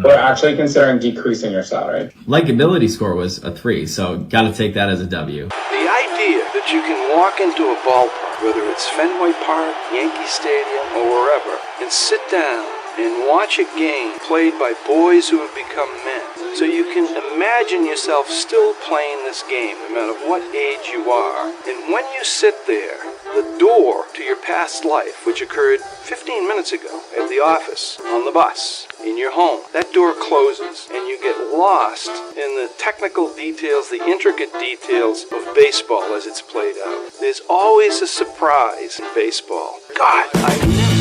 We're actually considering decreasing your salary. Likability score was a 3, so got to take that as a W. The idea that you can walk into a ballpark, whether it's Fenway Park, Yankee Stadium, or wherever, and sit down and watch a game played by boys who have become men. So you can imagine yourself still playing this game, no matter what age you are. And when you sit there, the door to your past life, which occurred 15 minutes ago at the office, on the bus, in your home, that door closes and you get lost in the technical details, the intricate details of baseball as it's played out. There's always a surprise in baseball. God, I never...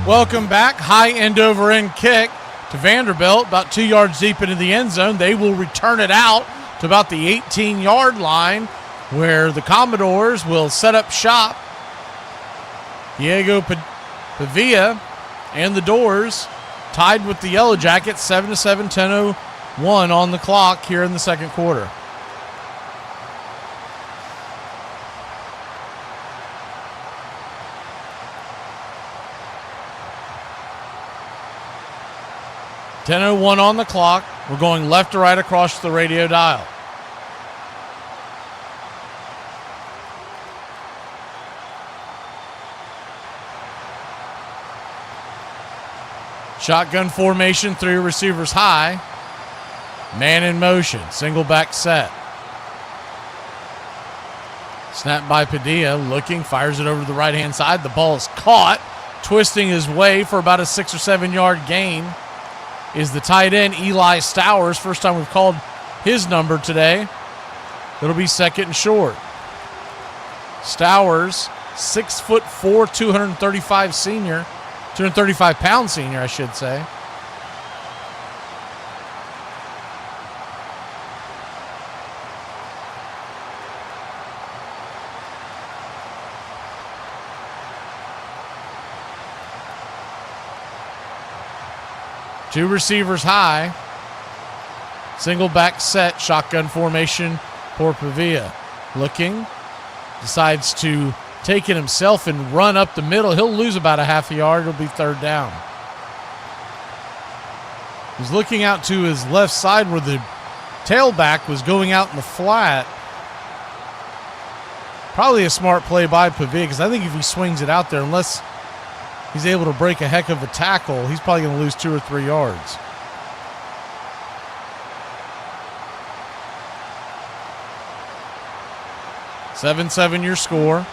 Welcome back. High end over end kick to Vanderbilt, about 2 yards deep into the end zone. They will return it out to about the 18-yard line where the Commodores will set up shop. Diego Pavia and the Doors tied with the Yellow Jackets, 7-7, 10:01 on the clock here in the second quarter. .01 on the clock. We're going left to right across the radio dial. Shotgun formation, 3 receivers high. Man in motion, single back set. Snap by Padilla, looking, fires it over to the right-hand side. The ball is caught, twisting his way for about a 6 or 7 yard gain is the tight end, Eli Stowers. First time we've called his number today. It'll be second and short. Stowers, 6'4", 235 pound senior, I should say. Two receivers high. Single back set, shotgun formation for Pavia. Looking, decides to take it himself and run up the middle. He'll lose about a half a yard. It'll be third down. He's looking out to his left side where the tailback was going out in the flat. Probably a smart play by Pavia, because I think if he swings it out there, unless he's able to break a heck of a tackle, he's probably going to lose 2 or 3 yards. 7-7 your score.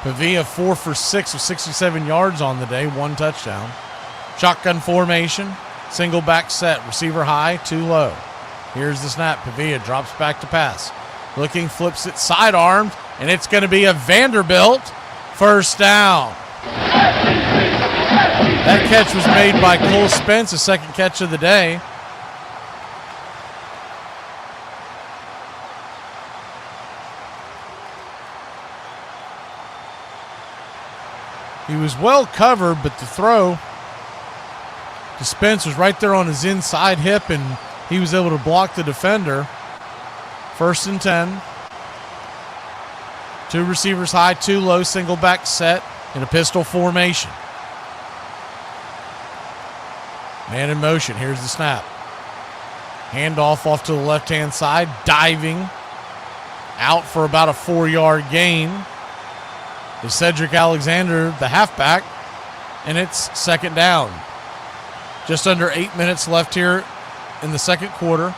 Pavia 4 for 6 with 67 yards on the day, 1 touchdown. Shotgun formation, single back set, receiver high, 2 low. Here's the snap. Pavia drops back to pass. Looking, flips it sidearmed, and it's going to be a Vanderbilt first down. That catch was made by Cole Spence, the second catch of the day. He was well covered, but the throw to Spence was right there on his inside hip, and he was able to block the defender. 1st and 10. 2 receivers high, 2 low, single back set in a pistol formation. Man in motion. Here's the snap. Handoff off to the left-hand side, diving out for about a 4-yard gain is Cedric Alexander, the halfback, and it's 2nd down. Just under 8 minutes left here in the second quarter.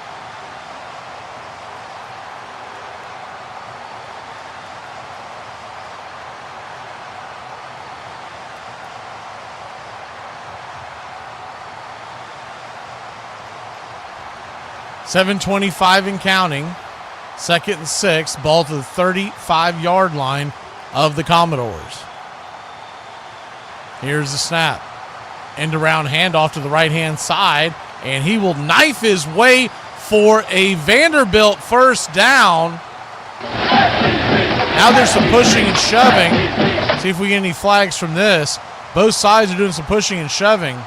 .725 and counting. 2nd and 6. Ball to the 35-yard line of the Commodores. Here's the snap. End around handoff to the right-hand side, and he will knife his way for a Vanderbilt first down. Now there's some pushing and shoving. See if we get any flags from this. Both sides are doing some pushing and shoving.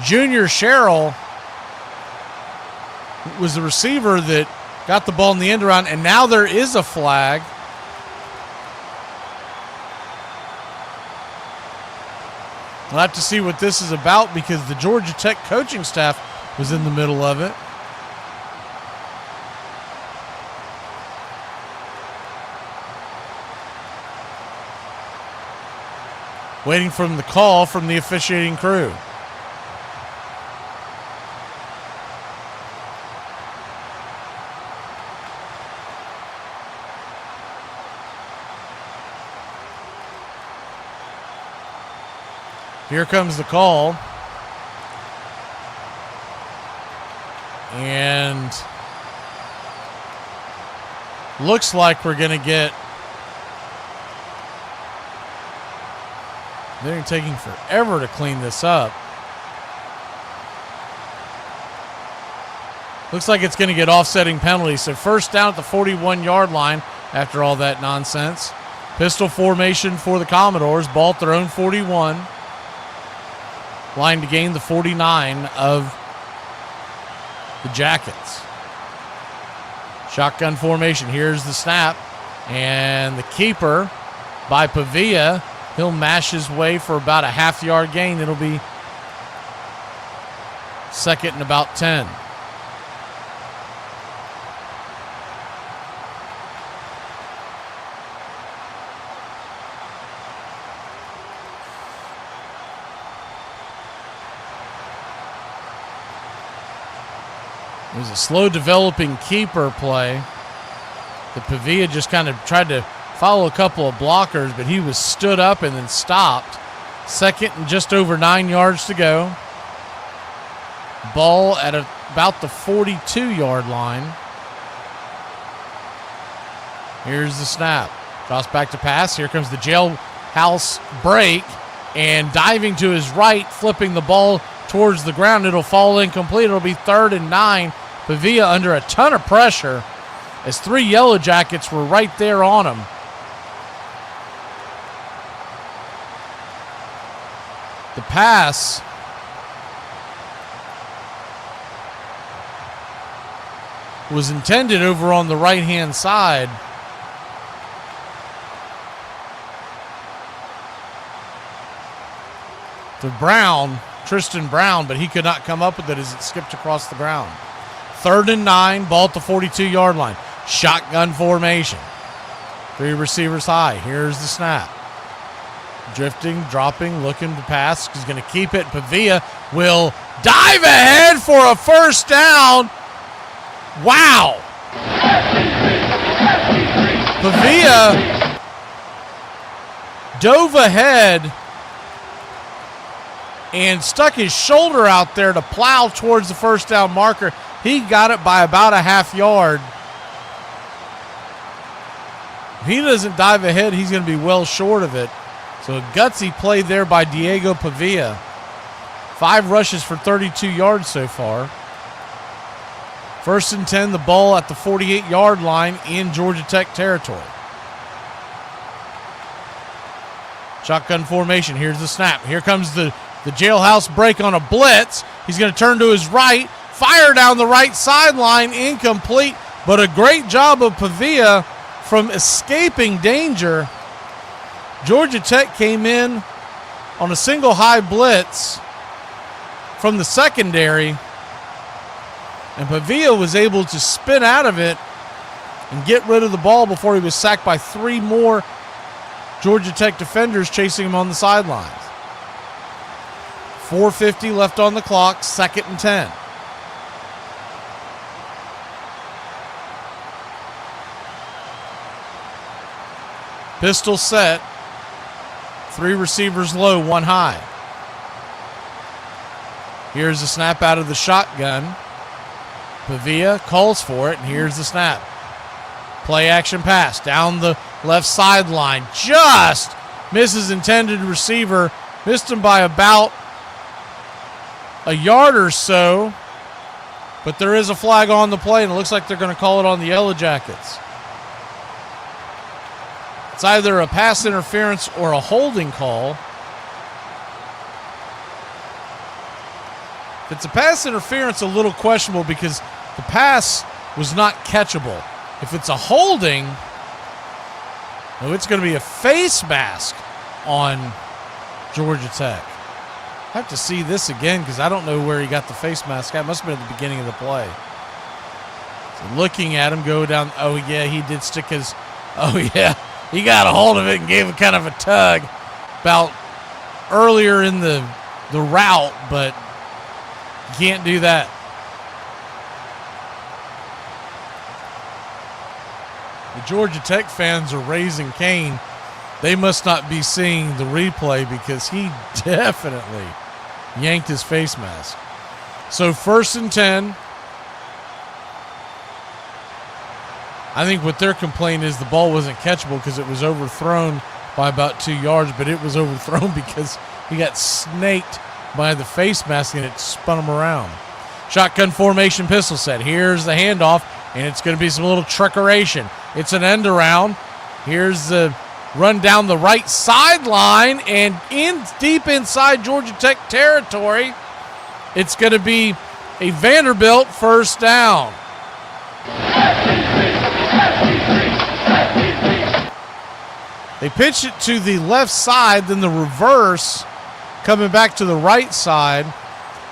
Junior Sherrill was the receiver that got the ball in the end around, and now there is a flag. We'll have to see what this is about because the Georgia Tech coaching staff was in the middle of it. Waiting for the call from the officiating crew. Here comes the call. And looks like we're going to get... They're taking forever to clean this up. Looks like it's going to get offsetting penalties. So first down at the 41-yard line after all that nonsense. Pistol formation for the Commodores. Ball at their own 41. Line to gain the 49 of the Jackets. Shotgun formation. Here's the snap. And the keeper by Pavia. He'll mash his way for about a half-yard gain. It'll be 2nd and about 10. It was a slow developing keeper play. The Pavia just kind of tried to follow a couple of blockers, but he was stood up and then stopped. 2nd and just over 9 yards to go. Ball at about the 42-yard line. Here's the snap. Cross back to pass. Here comes the jailhouse break. And diving to his right, flipping the ball towards the ground. It'll fall incomplete. It'll be 3rd and 9. Pavia under a ton of pressure as 3 Yellow Jackets were right there on him. The pass was intended over on the right-hand side. To Brown, Tristan Brown, but he could not come up with it as it skipped across the ground. 3rd and 9, ball at the 42-yard line. Shotgun formation. 3 receivers high. Here's the snap. Drifting, dropping, looking to pass. He's going to keep it. Pavia will dive ahead for a first down. Wow. Pavia dove ahead and stuck his shoulder out there to plow towards the first down marker. He got it by about a half yard. If he doesn't dive ahead, he's going to be well short of it. So a gutsy play there by Diego Pavia. 5 rushes for 32 yards so far. 1st and 10, the ball at the 48-yard line in Georgia Tech territory. Shotgun formation. Here's the snap. Here comes the jailhouse break on a blitz. He's going to turn to his right. Fire down the right sideline. Incomplete. But a great job of Pavia from escaping danger. Georgia Tech came in on a single high blitz from the secondary. And Pavia was able to spin out of it and get rid of the ball before he was sacked by 3 more Georgia Tech defenders chasing him on the sidelines. 4:50 left on the clock, 2nd and 10. Pistol set. 3 receivers low, 1 high. Here's the snap out of the shotgun. Pavia calls for it, and here's the snap. Play action pass down the left sideline. Just misses intended receiver. Missed him by about a yard or so. But there is a flag on the play, and it looks like they're going to call it on the Yellow Jackets. It's either a pass interference or a holding call. If it's a pass interference, a little questionable because the pass was not catchable. If it's a holding, it's going to be a face mask on Georgia Tech. I have to see this again because I don't know where he got the face mask at. It must have been at the beginning of the play. So looking at him go down. Oh, yeah, he did stick his. Oh, yeah. He got a hold of it and gave it kind of a tug about earlier in the route, but you can't do that. The Georgia Tech fans are raising Cain. They must not be seeing the replay because he definitely yanked his face mask. So 1st and 10. I think what their complaint is the ball wasn't catchable because it was overthrown by about 2 yards, but it was overthrown because he got snaked by the face mask and it spun him around. Shotgun formation, pistol set. Here's the handoff, and it's going to be some little trickeration. It's an end around. Here's the run down the right sideline and deep inside Georgia Tech territory. It's going to be a Vanderbilt first down. They pitch it to the left side, then the reverse coming back to the right side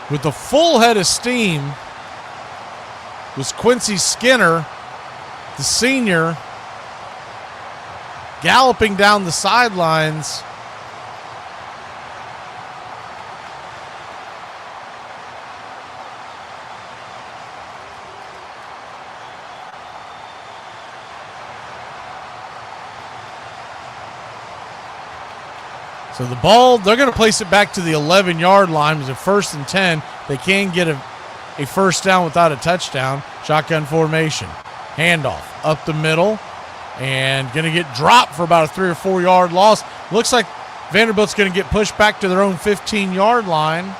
with the full head of steam was Quincy Skinner, the senior, galloping down the sidelines. So the ball, they're going to place it back to the 11-yard line. It was a 1st and 10. They can get a first down without a touchdown. Shotgun formation. Handoff up the middle and going to get dropped for about a 3 or 4 yard loss. Looks like Vanderbilt's going to get pushed back to their own 15-yard line.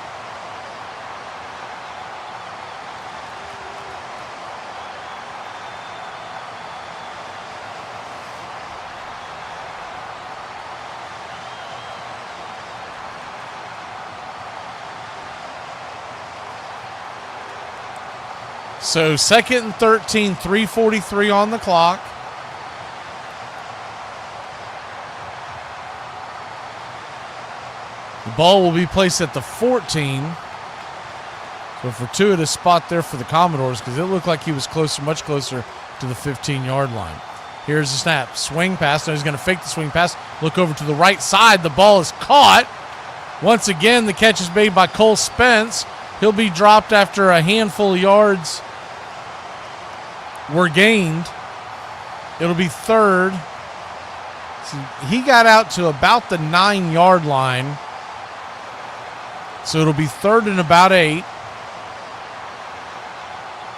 So 2nd and 13, 3:43 on the clock. The ball will be placed at the 14. So a fortuitous spot there for the Commodores because it looked like he was closer, much closer to the 15-yard line. Here's the snap. Swing pass. Now he's going to fake the swing pass. Look over to the right side. The ball is caught. Once again, the catch is made by Cole Spence. He'll be dropped after a handful of yards were gained. It'll be third. So he got out to about the 9-yard line. So it'll be third and about 8.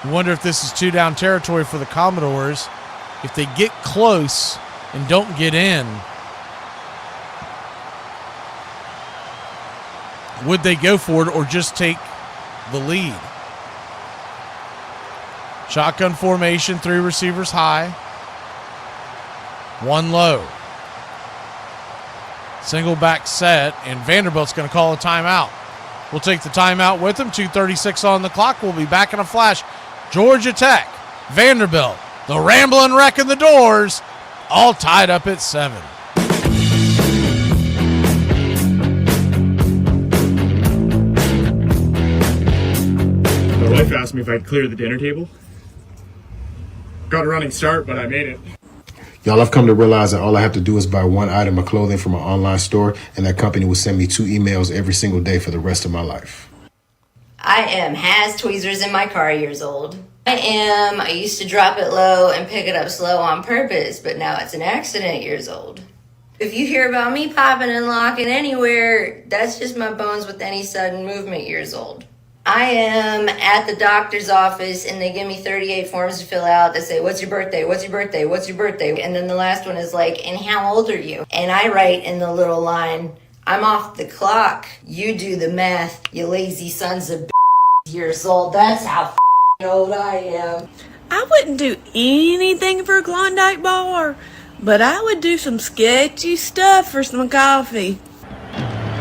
I wonder if this is 2-down territory for the Commodores. If they get close and don't get in, would they go for it or just take the lead? Shotgun formation, 3 receivers high, 1 low. Single back set, and Vanderbilt's going to call a timeout. We'll take the timeout with them. 2:36 on the clock. We'll be back in a flash. Georgia Tech, Vanderbilt, the Ramblin' Wreck in the Doors, all tied up at 7. My wife asked me if I'd clear the dinner table. Got a running start, but I made it. Y'all, I've come to realize that all I have to do is buy one item of clothing from an online store, and that company will send me 2 emails every single day for the rest of my life. I am has tweezers in my car years old. I used to drop it low and pick it up slow on purpose, but now it's an accident years old. If you hear about me popping and locking anywhere, that's just my bones with any sudden movement years old. I am at the doctor's office and they give me 38 forms to fill out that say, what's your birthday, what's your birthday, what's your birthday? And then the last one is like, and how old are you? And I write in the little line, I'm off the clock. You do the math, you lazy sons of years old. That's how old I am. I wouldn't do anything for a Klondike bar, but I would do some sketchy stuff for some coffee.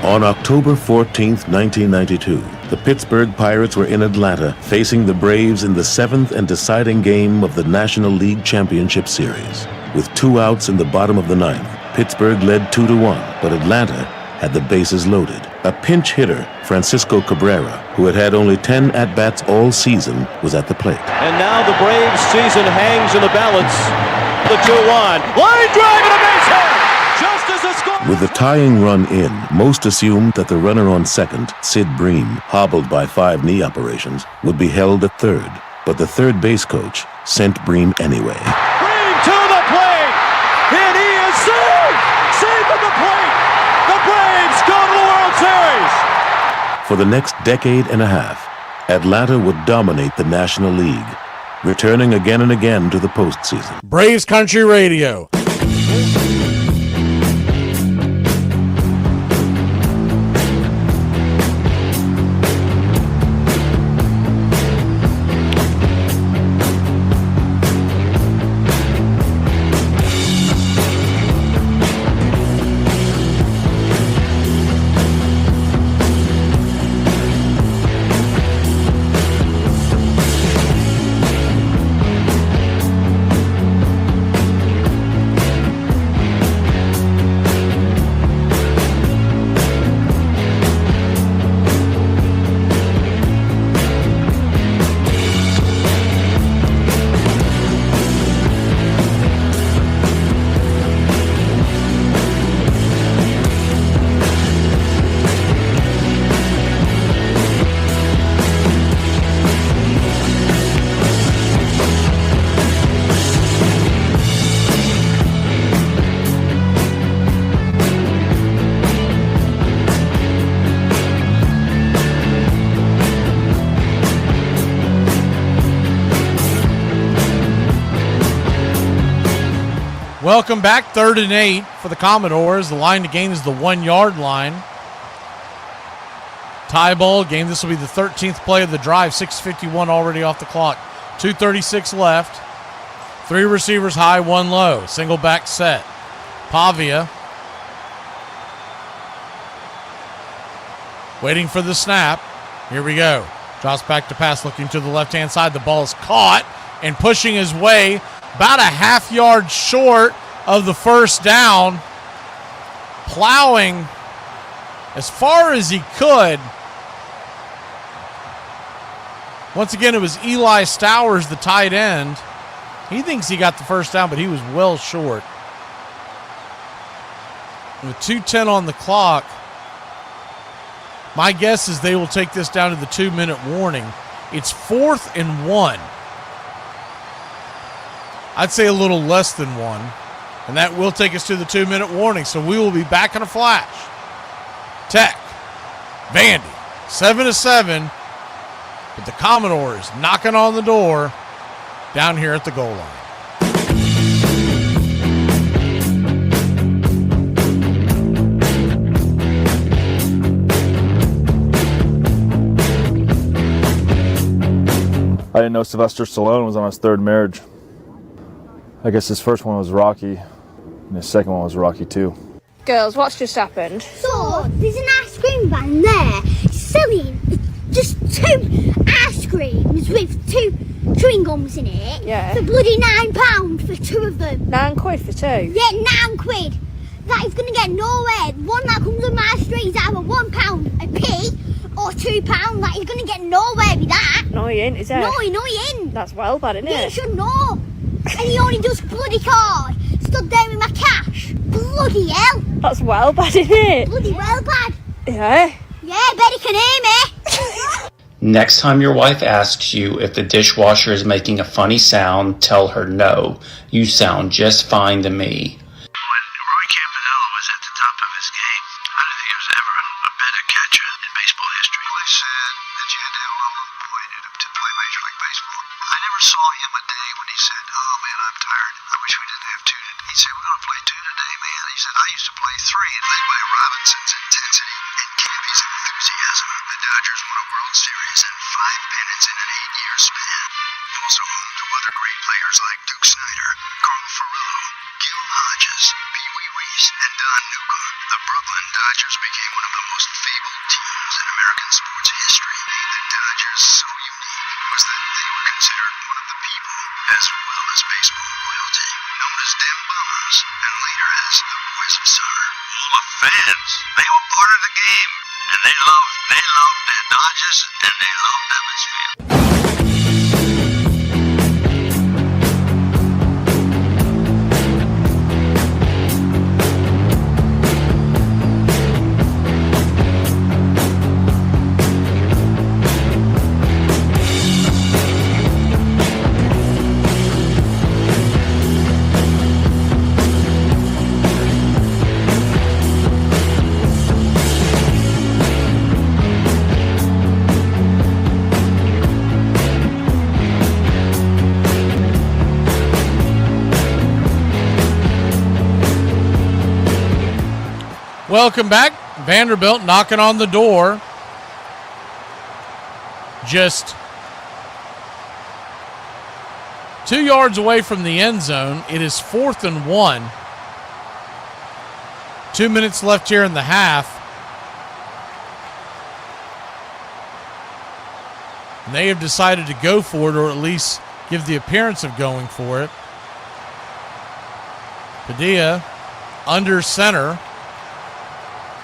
On October 14th, 1992, the Pittsburgh Pirates were in Atlanta facing the Braves in the 7th and deciding game of the National League Championship Series. With 2 outs in the bottom of the 9th, Pittsburgh led 2-1, but Atlanta had the bases loaded. A pinch hitter, Francisco Cabrera, who had had only 10 at-bats all season, was at the plate. And now the Braves season hangs in the balance. The 2-1. Line drive and a base hit! Just as the score... With the tying run in, most assumed that the runner on second, Sid Bream, hobbled by 5 knee operations, would be held at third. But the third base coach sent Bream anyway. Bream to the plate! And he is safe! Safe at the plate! The Braves go to the World Series! For the next decade and a half, Atlanta would dominate the National League, returning again and again to the postseason. Braves Country Radio. Welcome back. 3rd and 8 for the Commodores. The line to gain is the 1-yard line. Tie ball game. This will be the 13th play of the drive. 6:51 already off the clock. 2:36 left. 3 receivers high, 1 low. Single back set. Pavia waiting for the snap. Here we go. Drops back to pass, looking to the left-hand side. The ball is caught and pushing his way about a half-yard short of the first down. Plowing as far as he could. Once again, it was Eli Stowers, the tight end. He thinks he got the first down, but he was well short. With 2:10 on the clock, my guess is they will take this down to the 2-minute warning. It's 4th and 1. I'd say a little less than 1. And that will take us to the 2-minute warning. So we will be back in a flash. Tech, Vandy, 7-7. But the Commodores knocking on the door down here at the goal line. I didn't know Sylvester Stallone was on his 3rd marriage. I guess his first one was Rocky, and his second one was Rocky 2. Girls, what's just happened? So, there's an ice cream van there selling just 2 ice creams with 2 chewing gums in it. Yeah. For bloody £9 for 2 of them. £9 for 2? Yeah, £9. That is going to get nowhere. One that comes on my street is either £1 a pee or £2. Like, he's going to get nowhere with that. No, he ain't, is it? No, he ain't. That's well bad, isn't Yeah, it? you should know. And he only does bloody card. Stood there with my cash. Bloody hell. That's well bad, isn't it? Bloody well bad. Yeah. Yeah, bet he can hear me. Next time your wife asks you if the dishwasher is making a funny sound, tell her no. You sound just fine to me. Welcome back. Vanderbilt knocking on the door. Just 2 yards away from the end zone. It is 4th and 1. 2 minutes left here in the half. And they have decided to go for it, or at least give the appearance of going for it. Padilla under center.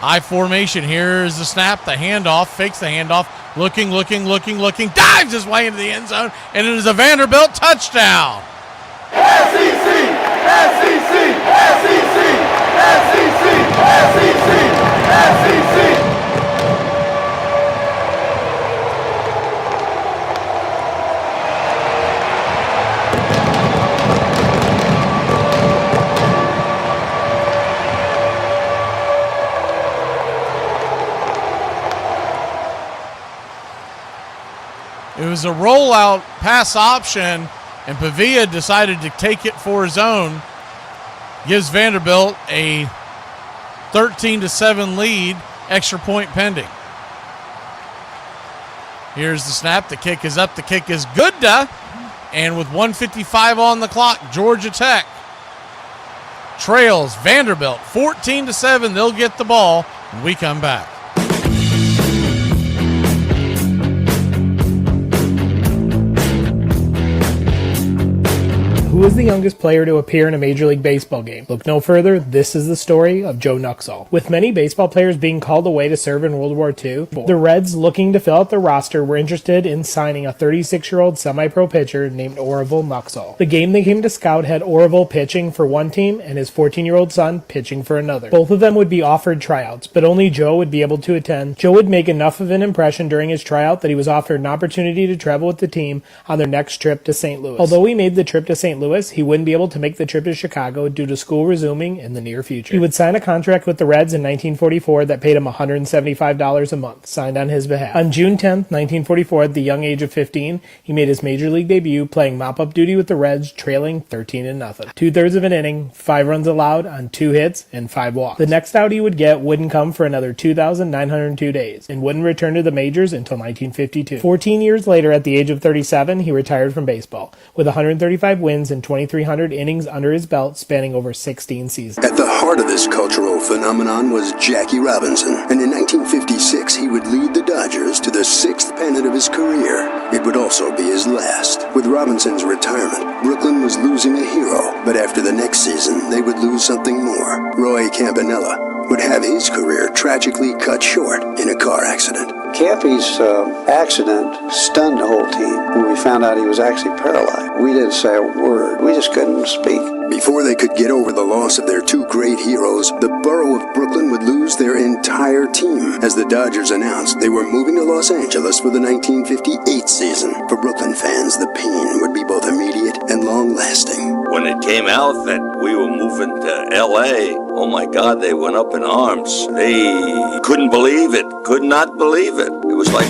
I formation. Here's the snap, the handoff, fakes the handoff, looking, dives his way into the end zone, and it is a Vanderbilt touchdown. SEC, SEC, SEC, SEC, SEC, SEC. It was a rollout pass option, and Pavia decided to take it for his own. Gives Vanderbilt a 13-7 lead, extra point pending. Here's the snap. The kick is up. The kick is good. And with 1:55 on the clock, Georgia Tech trails Vanderbilt 14-7. They'll get the ball, and we come back. Who was the youngest player to appear in a Major League Baseball game? Look no further, this is the story of Joe Nuxhall. With many baseball players being called away to serve in World War II, the Reds, looking to fill out their roster, were interested in signing a 36-year-old semi-pro pitcher named Orville Nuxhall. The game they came to scout had Orville pitching for one team and his 14-year-old son pitching for another. Both of them would be offered tryouts, but only Joe would be able to attend. Joe would make enough of an impression during his tryout that he was offered an opportunity to travel with the team on their next trip to St. Louis. Although he made the trip to St. Louis Lewis, he wouldn't be able to make the trip to Chicago due to school resuming in the near future. He would sign a contract with the Reds in 1944 that paid him $175 a month, signed on his behalf. On June 10, 1944, at the young age of 15, he made his major league debut playing mop-up duty with the Reds, trailing 13-0. 2/3 of an inning, 5 runs allowed on 2 hits, and 5 walks. The next out he would get wouldn't come for another 2,902 days, and wouldn't return to the majors until 1952. 14 years later, at the age of 37, he retired from baseball, with 135 wins and 2,300 innings under his belt, spanning over 16 seasons. At the heart of this cultural phenomenon was Jackie Robinson, and in 1956 he would lead the Dodgers to the 6th pennant of his career. It would also be his last. With Robinson's retirement, Brooklyn was losing a hero, but after the next season, they would lose something more. Roy Campanella would have his career tragically cut short in a car accident. Campy's accident stunned the whole team. When we found out he was actually paralyzed, we didn't say a word. We just couldn't speak. Before they could get over the loss of their 2 great heroes, the borough of Brooklyn would lose their entire team as the Dodgers announced they were moving to Los Angeles for the 1958 season. For Brooklyn fans, the pain would be both immediate and long-lasting. When it came out that we were moving to L.A., oh my God, they went up in arms. They couldn't believe it, could not believe it. It was like...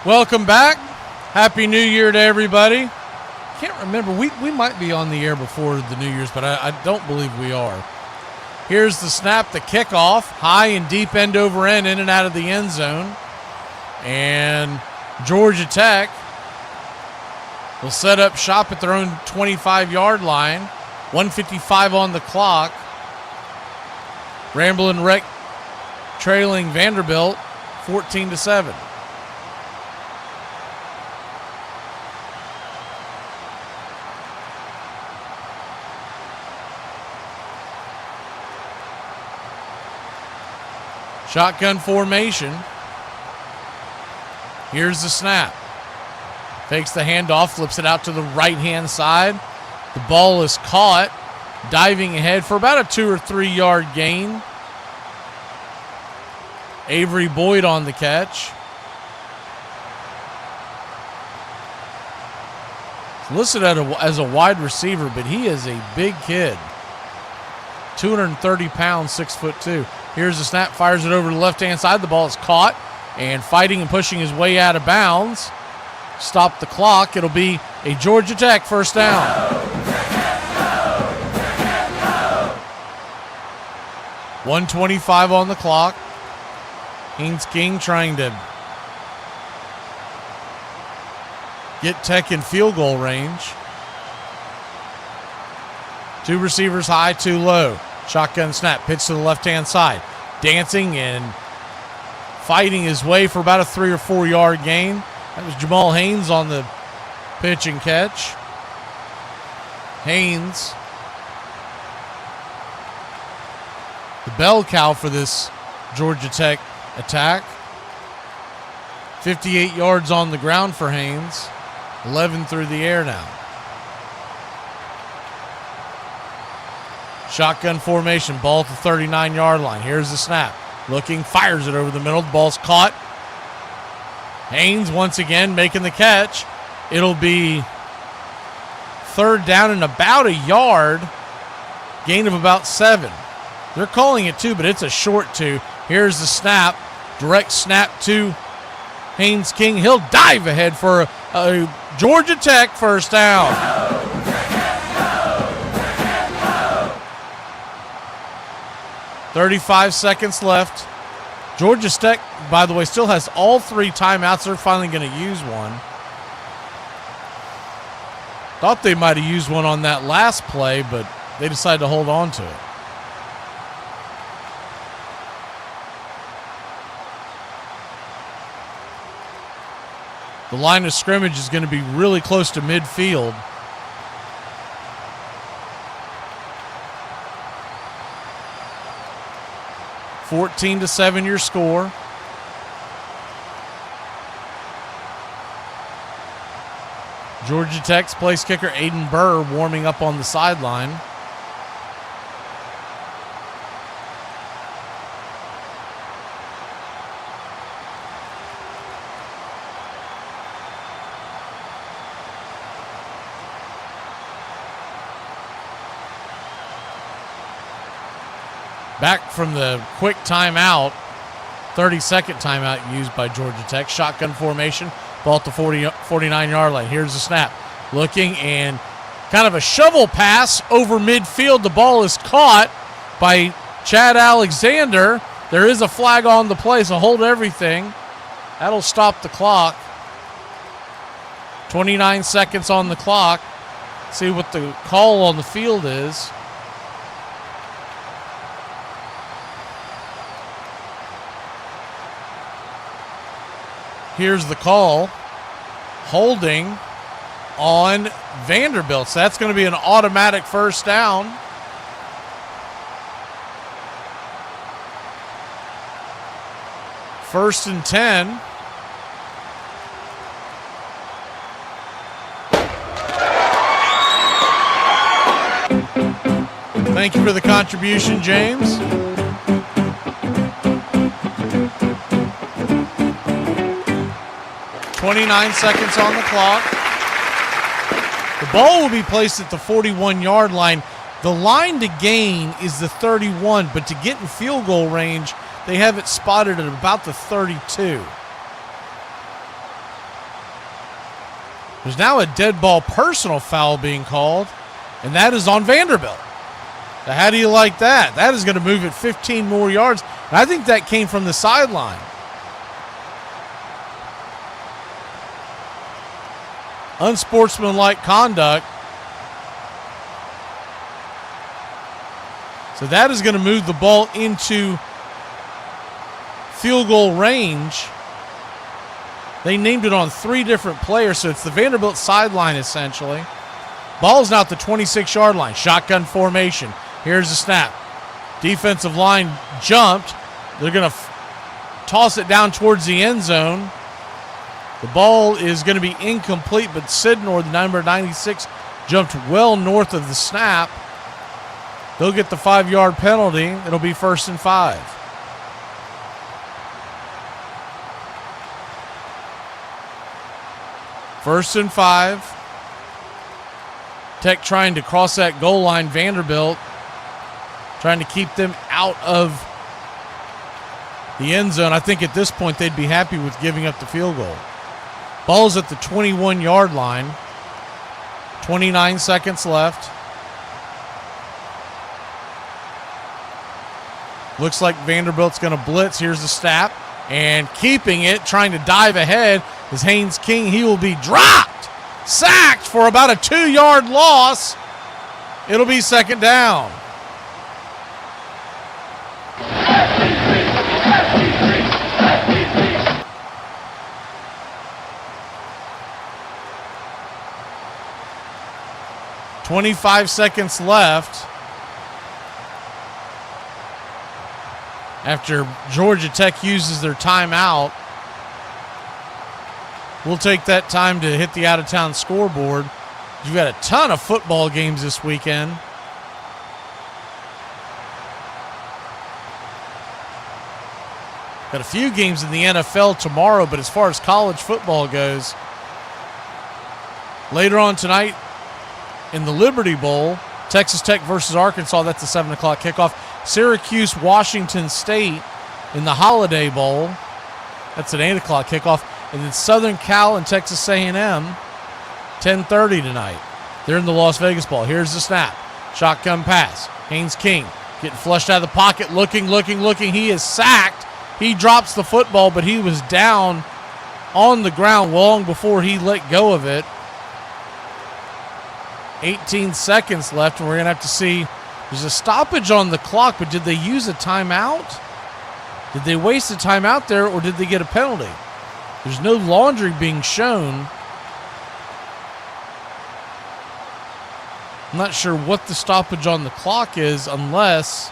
Welcome back. Happy New Year to everybody. Can't remember. We might be on the air before the New Year's, but I don't believe we are. Here's the snap, the kickoff. High and deep end over end, in and out of the end zone. And Georgia Tech will set up shop at their own 25-yard line. 1:55 on the clock. Ramblin' Wreck trailing Vanderbilt 14-7. Shotgun formation. Here's the snap. Takes the handoff, flips it out to the right-hand side. The ball is caught, diving ahead for about a 2 or 3 yard gain. Avery Boyd on the catch. Listed as a wide receiver, but he is a big kid. 230 pounds, 6'2". Here's the snap, fires it over to the left-hand side. The ball is caught and fighting and pushing his way out of bounds. Stop the clock. It'll be a Georgia Tech first down. 1:25 on the clock. Haynes King trying to get Tech in field goal range. 2 receivers high, 2 low. Shotgun snap, pitch to the left-hand side. Dancing and fighting his way for about a 3 or 4 yard gain. That was Jamal Haynes on the pitch and catch. Haynes, the bell cow for this Georgia Tech attack. 58 yards on the ground for Haynes. 11 through the air now. Shotgun formation, ball at the 39-yard line. Here's the snap. Looking, fires it over the middle. The ball's caught. Haynes once again making the catch. It'll be 3rd down and about a yard. Gain of about 7. They're calling it 2, but it's a short 2. Here's the snap. Direct snap to Haynes King, he'll dive ahead for a Georgia Tech first down. "35 seconds left. Georgia Tech, by the way, still has all 3 timeouts. They're finally going to use one. Thought they might have used one on that last play, but they decided to hold on to it. The line of scrimmage is going to be really close to midfield. "14-7 your score. Georgia Tech's place kicker Aiden Burr warming up on the sideline. Back from the quick timeout, 30-second timeout used by Georgia Tech. Shotgun formation, ball at the 49-yard line. Here's the snap. Looking and kind of a shovel pass over midfield. The ball is caught by Chad Alexander. There is a flag on the play, so hold everything. That'll stop the clock. 29 seconds on the clock. See what the call on the field is. Here's the call. Holding on Vanderbilt. So that's going to be an automatic first down. First and 10. Thank you for the contribution, James. .29 seconds on the clock. The ball will be placed at the 41-yard line. The line to gain is the 31, but to get in field goal range, they have it spotted at about the 32. There's now a dead ball personal foul being called, and that is on Vanderbilt. Now, how do you like that? That is going to move it 15 more yards, and I think that came from the sideline. Unsportsmanlike conduct. So that is going to move the ball into field goal range. They named it on 3 different players, so it's the Vanderbilt sideline essentially. Ball's now at the 26-yard line. Shotgun formation. Here's the snap. Defensive line jumped. They're going to toss it down towards the end zone. The ball is going to be incomplete, but Sidnor, the number 96, jumped well north of the snap. They'll get the 5-yard penalty. It'll be 1st and 5. First and 5. Tech trying to cross that goal line. Vanderbilt trying to keep them out of the end zone. I think at this point they'd be happy with giving up the field goal. Ball's at the 21-yard line. 29 seconds left. Looks like Vanderbilt's going to blitz. Here's the snap. And keeping it, trying to dive ahead, is Haynes King. He will be dropped. Sacked for about a 2-yard loss. It'll be 2nd down. .25 seconds left after Georgia Tech uses their timeout. We'll take that time to hit the out-of-town scoreboard. You've got a ton of football games this weekend. Got a few games in the NFL tomorrow, but as far as college football goes, later on tonight, in the Liberty Bowl, Texas Tech versus Arkansas, that's a 7 o'clock kickoff. Syracuse, Washington State in the Holiday Bowl, that's an 8 o'clock kickoff. And then Southern Cal and Texas A&M, 10:30 tonight. They're in the Las Vegas Bowl. Here's the snap. Shotgun pass. Haynes King getting flushed out of the pocket, looking. He is sacked. He drops the football, but he was down on the ground long before he let go of it. 18 seconds left, and we're going to have to see. There's a stoppage on the clock, but did they use a timeout? Did they waste a timeout there, or did they get a penalty? There's no laundry being shown. I'm not sure what the stoppage on the clock is, unless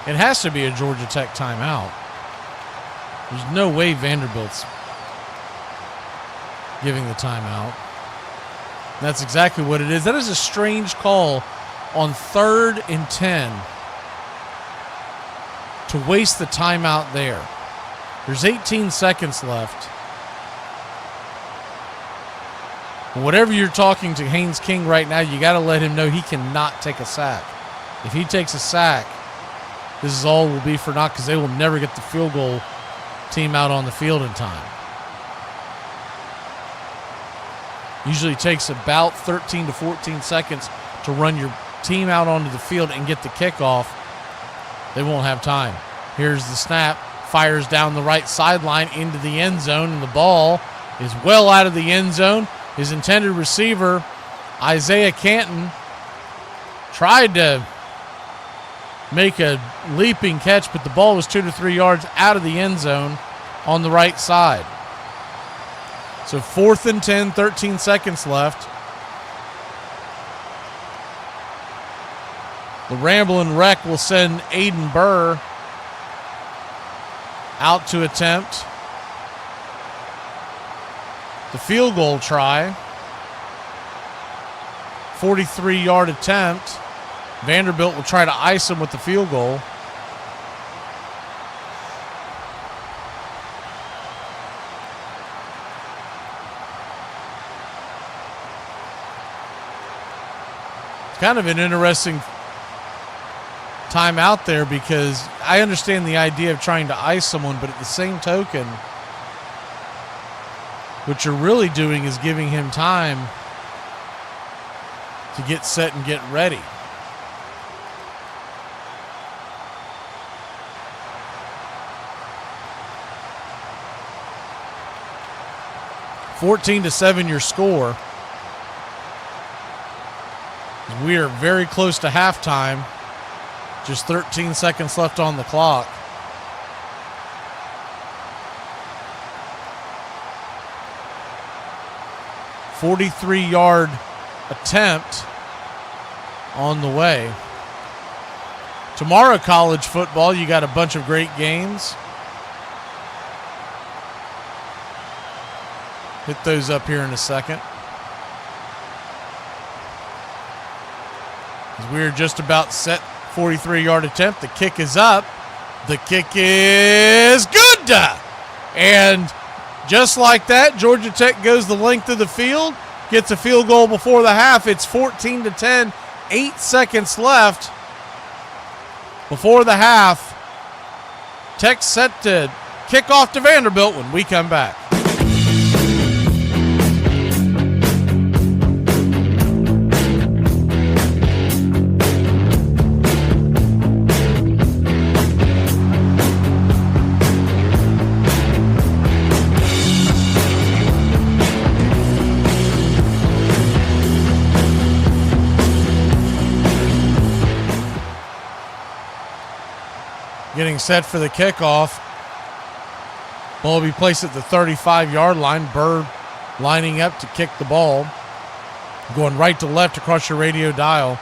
it has to be a Georgia Tech timeout. There's no way Vanderbilt's giving the timeout. That's exactly what it is. That is a strange call on 3rd and 10 to waste the timeout there. There's 18 seconds left. Whatever you're talking to Haynes King right now, you got to let him know he cannot take a sack. If he takes a sack, this is all will be for naught, because they will never get the field goal team out on the field in time. Usually takes about 13 to 14 seconds to run your team out onto the field and get the kickoff. They won't have time. Here's the snap. Fires down the right sideline into the end zone, and the ball is well out of the end zone. His intended receiver, Isaiah Canton, tried to make a leaping catch, but the ball was 2 to 3 yards out of the end zone on the right side. So 4th and 10, 13 seconds left. The Ramblin' Wreck will send Aiden Burr out to attempt the field goal try. 43-yard attempt. Vanderbilt will try to ice him with the field goal. Kind of an interesting time out there, because I understand the idea of trying to ice someone, but at the same token, what you're really doing is giving him time to get set and get ready. (14-7) your score. We are very close to halftime. Just 13 seconds left on the clock. (43-yard attempt on the way. Tomorrow, college football, you got a bunch of great games. Hit those up here in a second. We're just about set. 43-yard attempt. The kick is up. The kick is good. And just like that, Georgia Tech goes the length of the field, gets a field goal before the half. It's 14-10. 8 seconds left before the half. Tech set to kick off to Vanderbilt when we come back. Getting set for the kickoff. Ball will be placed at the 35-yard line. Bird lining up to kick the ball. Going right to left across your radio dial.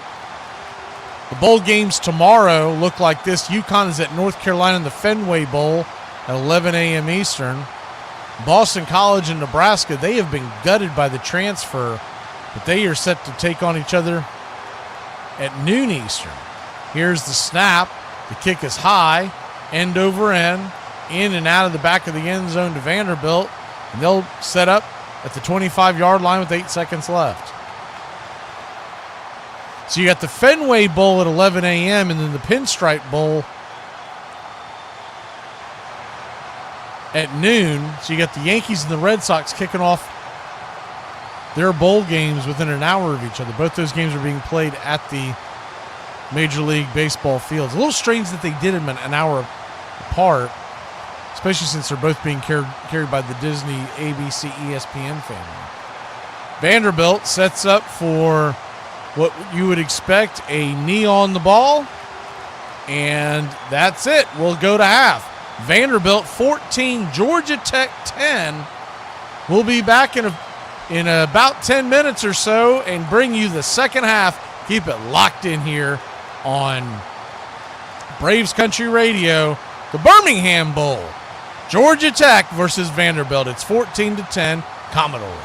The bowl games tomorrow look like this. UConn is at North Carolina in the Fenway Bowl at 11 a.m. Eastern. Boston College and Nebraska, they have been gutted by the transfer, but they are set to take on each other at noon Eastern. Here's the snap. The kick is high, end over end, in and out of the back of the end zone to Vanderbilt. And they'll set up at the 25-yard line with 8 seconds left. So you got the Fenway Bowl at 11 a.m. and then the Pinstripe Bowl at noon. So you got the Yankees and the Red Sox kicking off their bowl games within an hour of each other. Both those games are being played at the Major League Baseball fields. A little strange that they did them an hour apart, especially since they're both being carried by the Disney, ABC, ESPN family. Vanderbilt sets up for what you would expect, a knee on the ball, and that's it. We'll go to half. Vanderbilt 14, Georgia Tech 10. We'll be back in about 10 minutes or so and bring you the second half. Keep it locked in here on Braves Country Radio, the Birmingham Bowl. Georgia Tech versus Vanderbilt. It's 14-10, Commodores.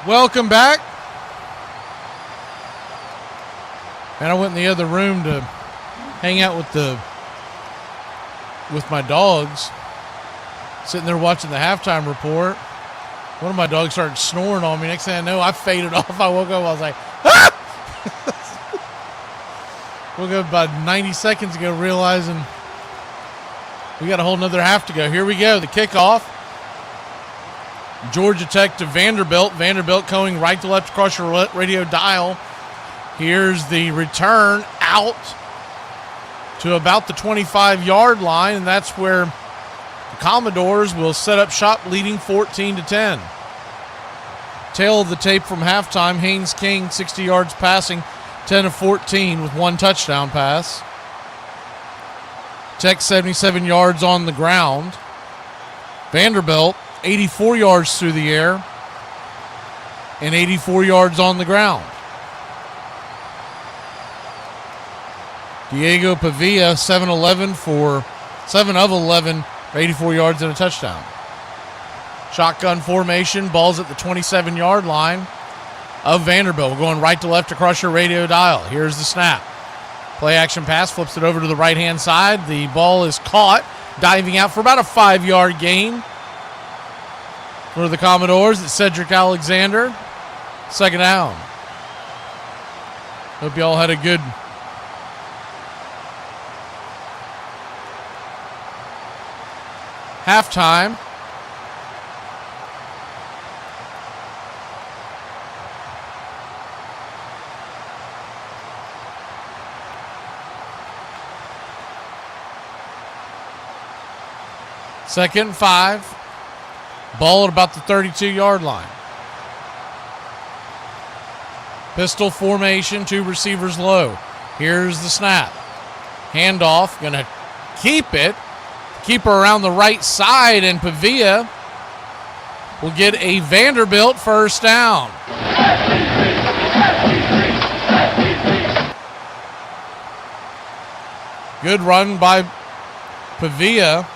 Welcome back. And I went in the other room to hang out with my dogs. Sitting there watching the halftime report. One of my dogs started snoring on me. Next thing I know, I faded off. I woke up. I was like, ah! Woke up about 90 seconds ago realizing we got a whole nother half to go. Here we go. The kickoff. Georgia Tech to Vanderbilt. Vanderbilt going right to left across your radio dial. Here's the return out to about the 25-yard line, and that's where the Commodores will set up shop, leading 14-10. Tail of the tape from halftime, Haynes King, 60 yards passing, 10 of 14 with one touchdown pass. Tech 77 yards on the ground. Vanderbilt 84 yards through the air and 84 yards on the ground. Diego Pavia 7 of 11 for 84 yards and a touchdown. Shotgun formation, balls at the 27-yard line of Vanderbilt. We're going right to left across your radio dial. Here's the snap. Play action pass, flips it over to the right-hand side. The ball is caught, diving out for about a 5-yard gain. For the Commodores, it's Cedric Alexander. Second down. Hope you all had a good halftime. Second and 5. Ball at about the 32-yard line. Pistol formation, 2 receivers low. Here's the snap. Handoff, going to keep it. Keeper around the right side, and Pavia will get a Vanderbilt first down. Good run by Pavia.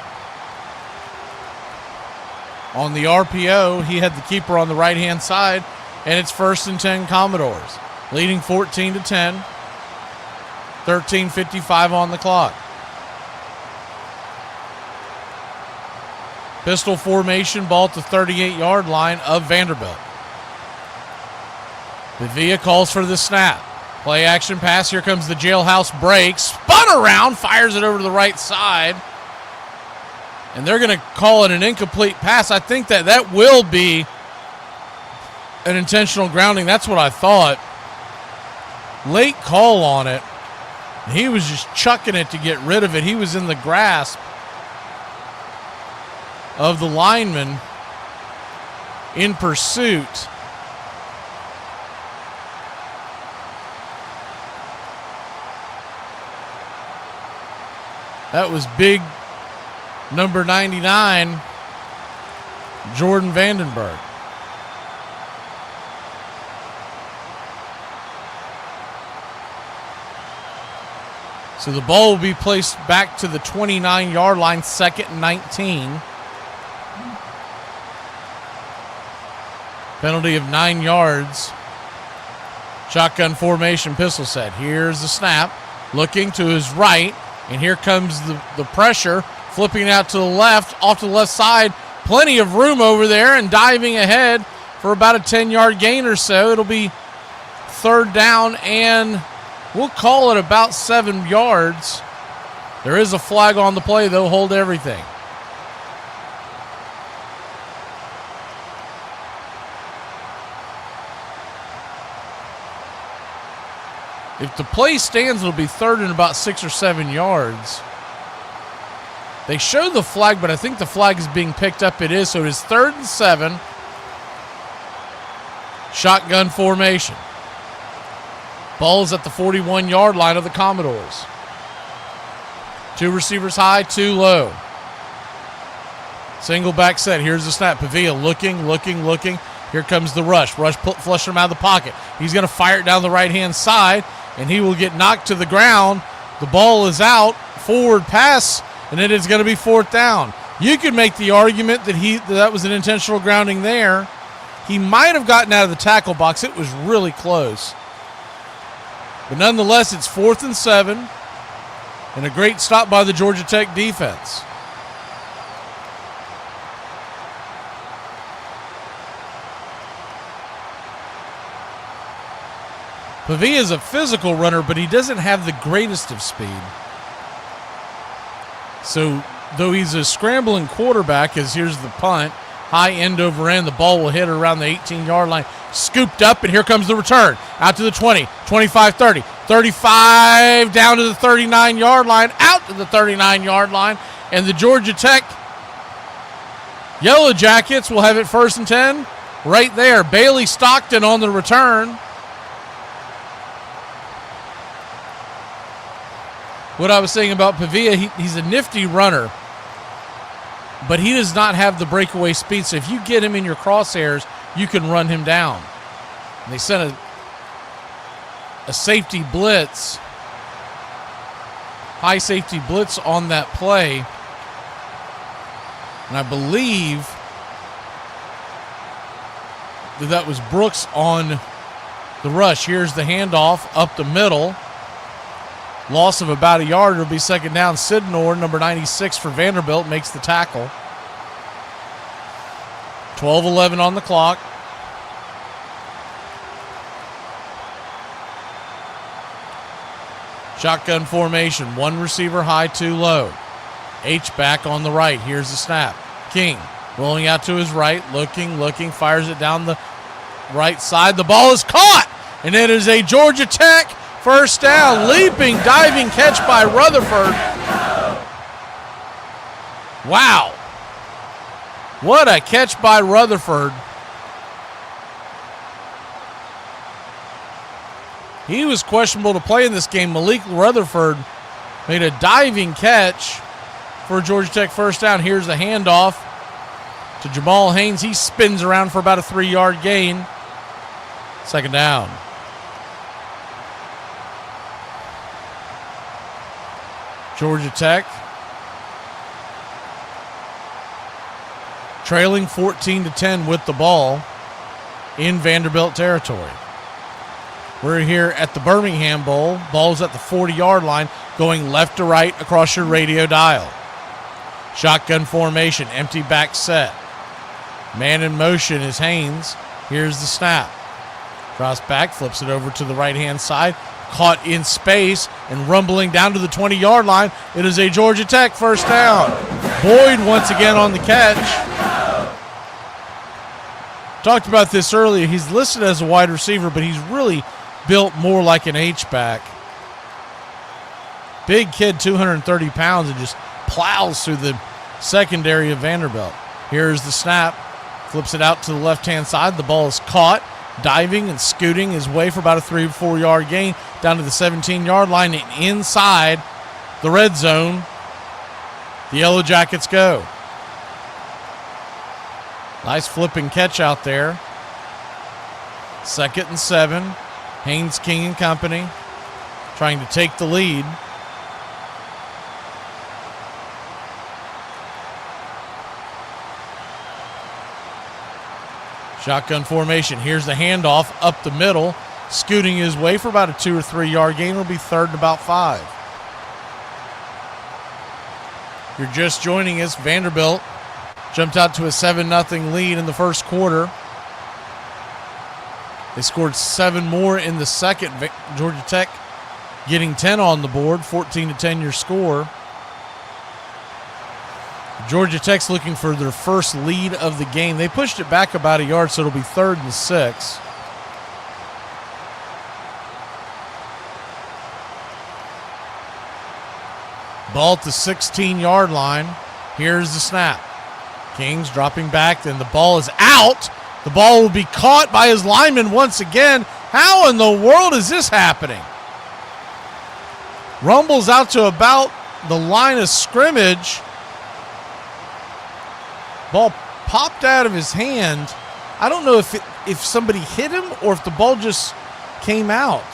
On the RPO, he had the keeper on the right-hand side, and it's 1st and 10 Commodores, leading 14-10, 13:55 on the clock. Pistol formation, ball at the 38-yard line of Vanderbilt. Pavia calls for the snap. Play action pass, here comes the jailhouse break, spun around, fires it over to the right side. And they're going to call it an incomplete pass. I think that will be an intentional grounding. That's what I thought. Late call on it. He was just chucking it to get rid of it. He was in the grasp of the lineman in pursuit. That was big. Number 99, Jordan Vandenberg. So the ball will be placed back to the 29-yard line, 2nd and 19. Penalty of 9 yards. Shotgun formation, pistol set. Here's the snap. Looking to his right, and here comes the pressure. Flipping out to the left, off to the left side. Plenty of room over there and diving ahead for about a 10-yard gain or so. It'll be 3rd down, and we'll call it about 7 yards. There is a flag on the play, though. Hold everything. If the play stands, it'll be 3rd and about 6 or 7 yards. They show the flag, but I think the flag is being picked up. It is, so it is 3rd and 7. Shotgun formation. Ball is at the 41-yard line of the Commodores. 2 receivers high, 2 low. Single back set. Here's the snap. Pavia looking. Here comes the rush. Rush flushing him out of the pocket. He's going to fire it down the right-hand side, and he will get knocked to the ground. The ball is out. Forward pass. And it is going to be 4th down. You could make the argument that that was an intentional grounding there. He might have gotten out of the tackle box. It was really close. But nonetheless, it's 4th and 7, and a great stop by the Georgia Tech defense. Pavia is a physical runner, but he doesn't have the greatest of speed. So, though he's a scrambling quarterback, as here's the punt, high end over end, the ball will hit around the 18-yard line, scooped up, and here comes the return. Out to the 20, 25, 30, 35, down to the 39-yard line, out to the 39-yard line, and the Georgia Tech Yellow Jackets will have it 1st and 10 right there. Bailey Stockton on the return. What I was saying about Pavia, he's a nifty runner, but he does not have the breakaway speed. So if you get him in your crosshairs, you can run him down. And they sent a safety blitz, high safety blitz on that play. And I believe that was Brooks on the rush. Here's the handoff up the middle. Loss of about a yard. It'll be 2nd down. Sidnor, number 96 for Vanderbilt, makes the tackle. 12-11 on the clock. Shotgun formation. 1 receiver high, 2 low. H-back on the right. Here's the snap. King rolling out to his right. Looking. Fires it down the right side. The ball is caught. And it is a Georgia Tech first down. Leaping, diving catch by Rutherford. Wow. What a catch by Rutherford. He was questionable to play in this game. Malik Rutherford made a diving catch for Georgia Tech first down. Here's the handoff to Jamal Haynes. He spins around for about a 3-yard gain. 2nd down. Georgia Tech trailing 14-10 with the ball in Vanderbilt territory. We're here at the Birmingham Bowl. Ball's at the 40-yard line, going left to right across your radio dial. Shotgun formation, empty back set. Man in motion is Haynes. Here's the snap. Cross back, flips it over to the right-hand side. Caught in space and rumbling down to the 20-yard line. It is a Georgia Tech first down. Boyd once again on the catch. Talked about this earlier. He's listed as a wide receiver, but he's really built more like an H-back. Big kid, 230 pounds, and just plows through the secondary of Vanderbilt. Here's the snap. Flips it out to the left-hand side. The ball is caught. Diving and scooting his way for about a 3 or 4 yard gain down to the 17-yard line and inside the red zone. The Yellow Jackets go. Nice flipping catch out there. 2nd and 7. Haynes, King, and company trying to take the lead. Shotgun formation. Here's the handoff up the middle. Scooting his way for about a 2 or 3 yard gain. It'll be 3rd and about 5. If you're just joining us, Vanderbilt jumped out to a 7-0 lead in the first quarter. They scored 7 more in the second. Georgia Tech getting 10 on the board. 14-10 your score. Georgia Tech's looking for their first lead of the game. They pushed it back about a yard, so it'll be 3rd and 6. Ball at the 16-yard line. Here's the snap. Kings dropping back, then the ball is out. The ball will be caught by his lineman once again. How in the world is this happening? Rumbles out to about the line of scrimmage. Ball popped out of his hand. I don't know if somebody hit him or if the ball just came out.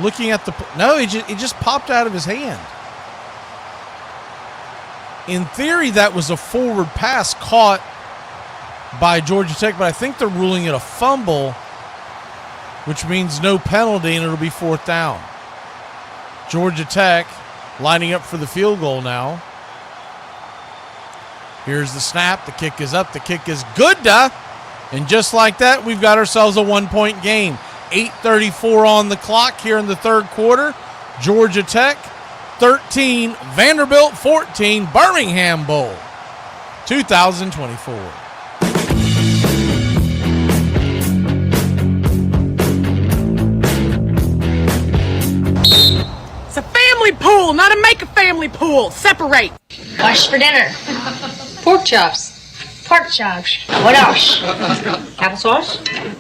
Looking at no, it just popped out of his hand. In theory, that was a forward pass caught by Georgia Tech, but I think they're ruling it a fumble, which means no penalty, and it'll be 4th down. Georgia Tech lining up for the field goal now. Here's the snap. The kick is up. The kick is good. And just like that, we've got ourselves a 1-point game. 8:34 on the clock here in the third quarter. Georgia Tech 13, Vanderbilt 14, Birmingham Bowl 2024. It's a family pool, not a make-a-family pool. Separate. What's for dinner? Pork chops. Pork chops. What else? Applesauce?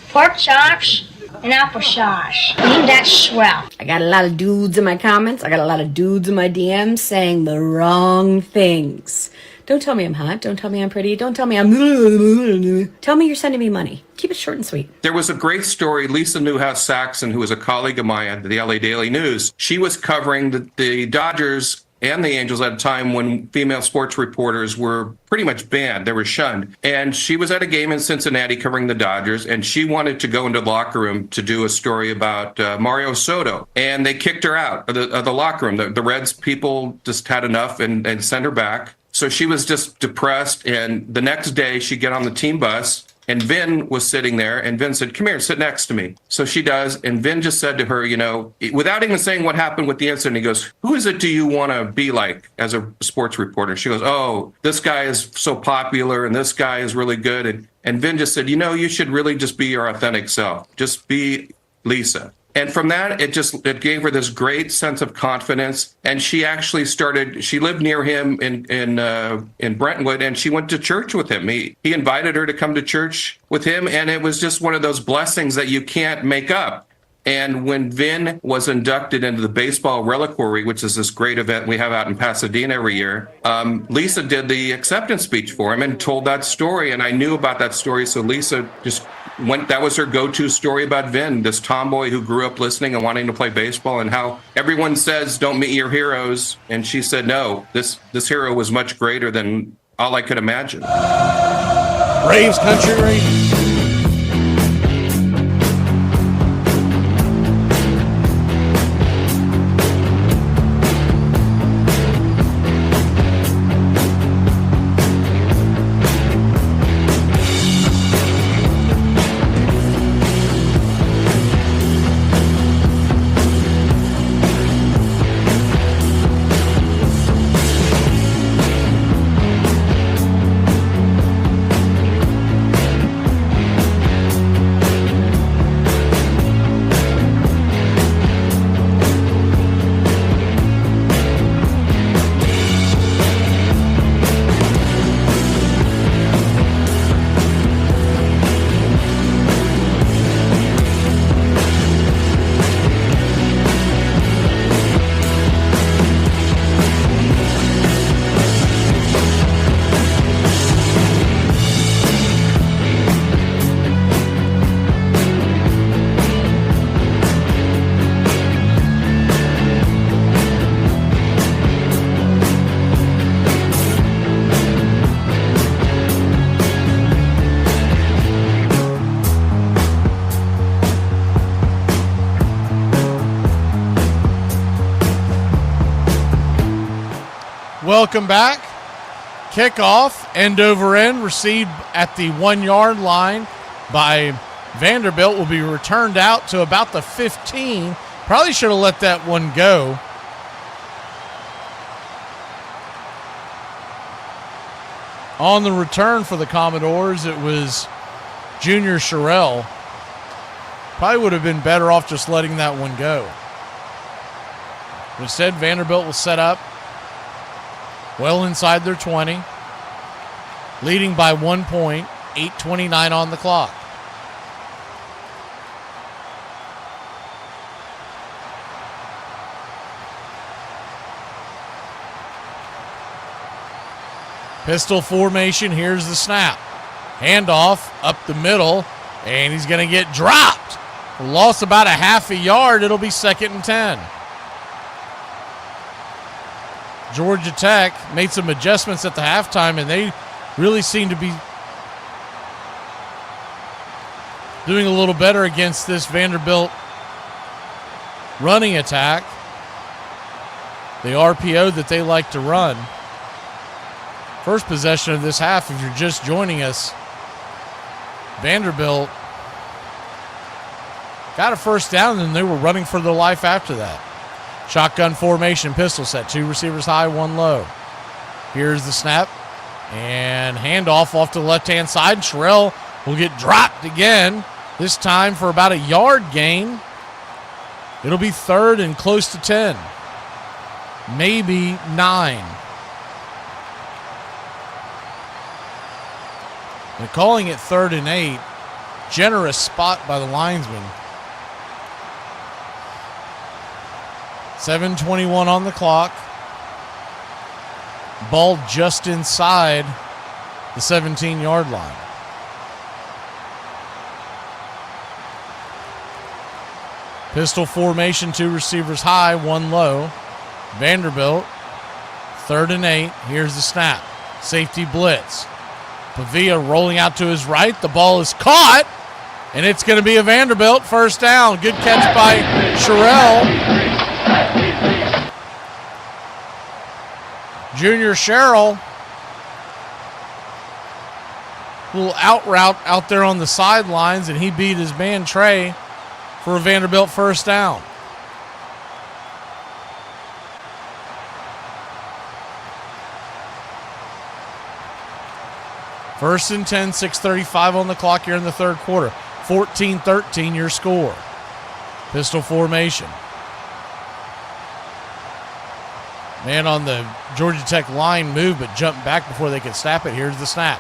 Pork chops and applesauce. That's swell. I got a lot of dudes in my comments. I got a lot of dudes in my DMs saying the wrong things. Don't tell me I'm hot. Don't tell me I'm pretty. Don't tell me I'm... Tell me you're sending me money. Keep it short and sweet. There was a great story. Lisa Newhouse-Saxon, who was a colleague of mine at the LA Daily News, she was covering the Dodgers and the Angels at a time when female sports reporters were pretty much banned. They were shunned. And she was at a game in Cincinnati covering the Dodgers, and she wanted to go into the locker room to do a story about Mario Soto. And they kicked her out of the locker room. The Reds people just had enough and sent her back. So she was just depressed. And the next day, she'd get on the team bus, and Vin was sitting there, and Vin said, "Come here, sit next to me." So she does, and Vin just said to her, without even saying what happened with the incident, he goes, "Who is it do you want to be like as a sports reporter?" She goes, "Oh, this guy is so popular, and this guy is really good." And Vin just said, "You should really just be your authentic self. Just be Lisa." And from that, it gave her this great sense of confidence. And she actually she lived near him in Brentwood, and she went to church with him. He invited her to come to church with him, and it was just one of those blessings that you can't make up. And when Vin was inducted into the Baseball Reliquary, which is this great event we have out in Pasadena every year, Lisa did the acceptance speech for him and told that story. And I knew about that story, so Lisa just that was her go-to story about Vin, this tomboy who grew up listening and wanting to play baseball, and how everyone says don't meet your heroes. And she said, no, this hero was much greater than all I could imagine. Braves country radio. Welcome back. Kickoff, end over end, received at the 1-yard line by Vanderbilt, will be returned out to about the 15. Probably should have let that one go. On the return for the Commodores, it was Junior Sherrill. Probably would have been better off just letting that one go. Instead, Vanderbilt will set up well inside their 20, leading by 1 point, 8:29 on the clock. Pistol formation, here's the snap. Handoff up the middle, and he's going to get dropped. Lost about a half a yard. It'll be 2nd and 10. Georgia Tech made some adjustments at the halftime, and they really seem to be doing a little better against this Vanderbilt running attack. The RPO that they like to run. First possession of this half, if you're just joining us, Vanderbilt got a first down, and they were running for their life after that. Shotgun formation, pistol set. 2 receivers high, 1 low. Here's the snap. And handoff off to the left-hand side. Sherrill will get dropped again, this time for about a yard gain. It'll be 3rd and close to 10. Maybe 9. They're calling it 3rd and 8. Generous spot by the linesman. 7:21 on the clock. Ball just inside the 17-yard line. Pistol formation, 2 receivers high, 1 low. Vanderbilt, 3rd and 8. Here's the snap. Safety blitz. Pavia rolling out to his right. The ball is caught, and it's going to be a Vanderbilt first down. Good catch by Sherrill. Junior Sherrill. Little out route out there on the sidelines, and he beat his man Trey for a Vanderbilt first down. First and 10, 6:35 on the clock here in the third quarter. 14-13 your score. Pistol formation. Man on the Georgia Tech line moved, but jumped back before they could snap it. Here's the snap.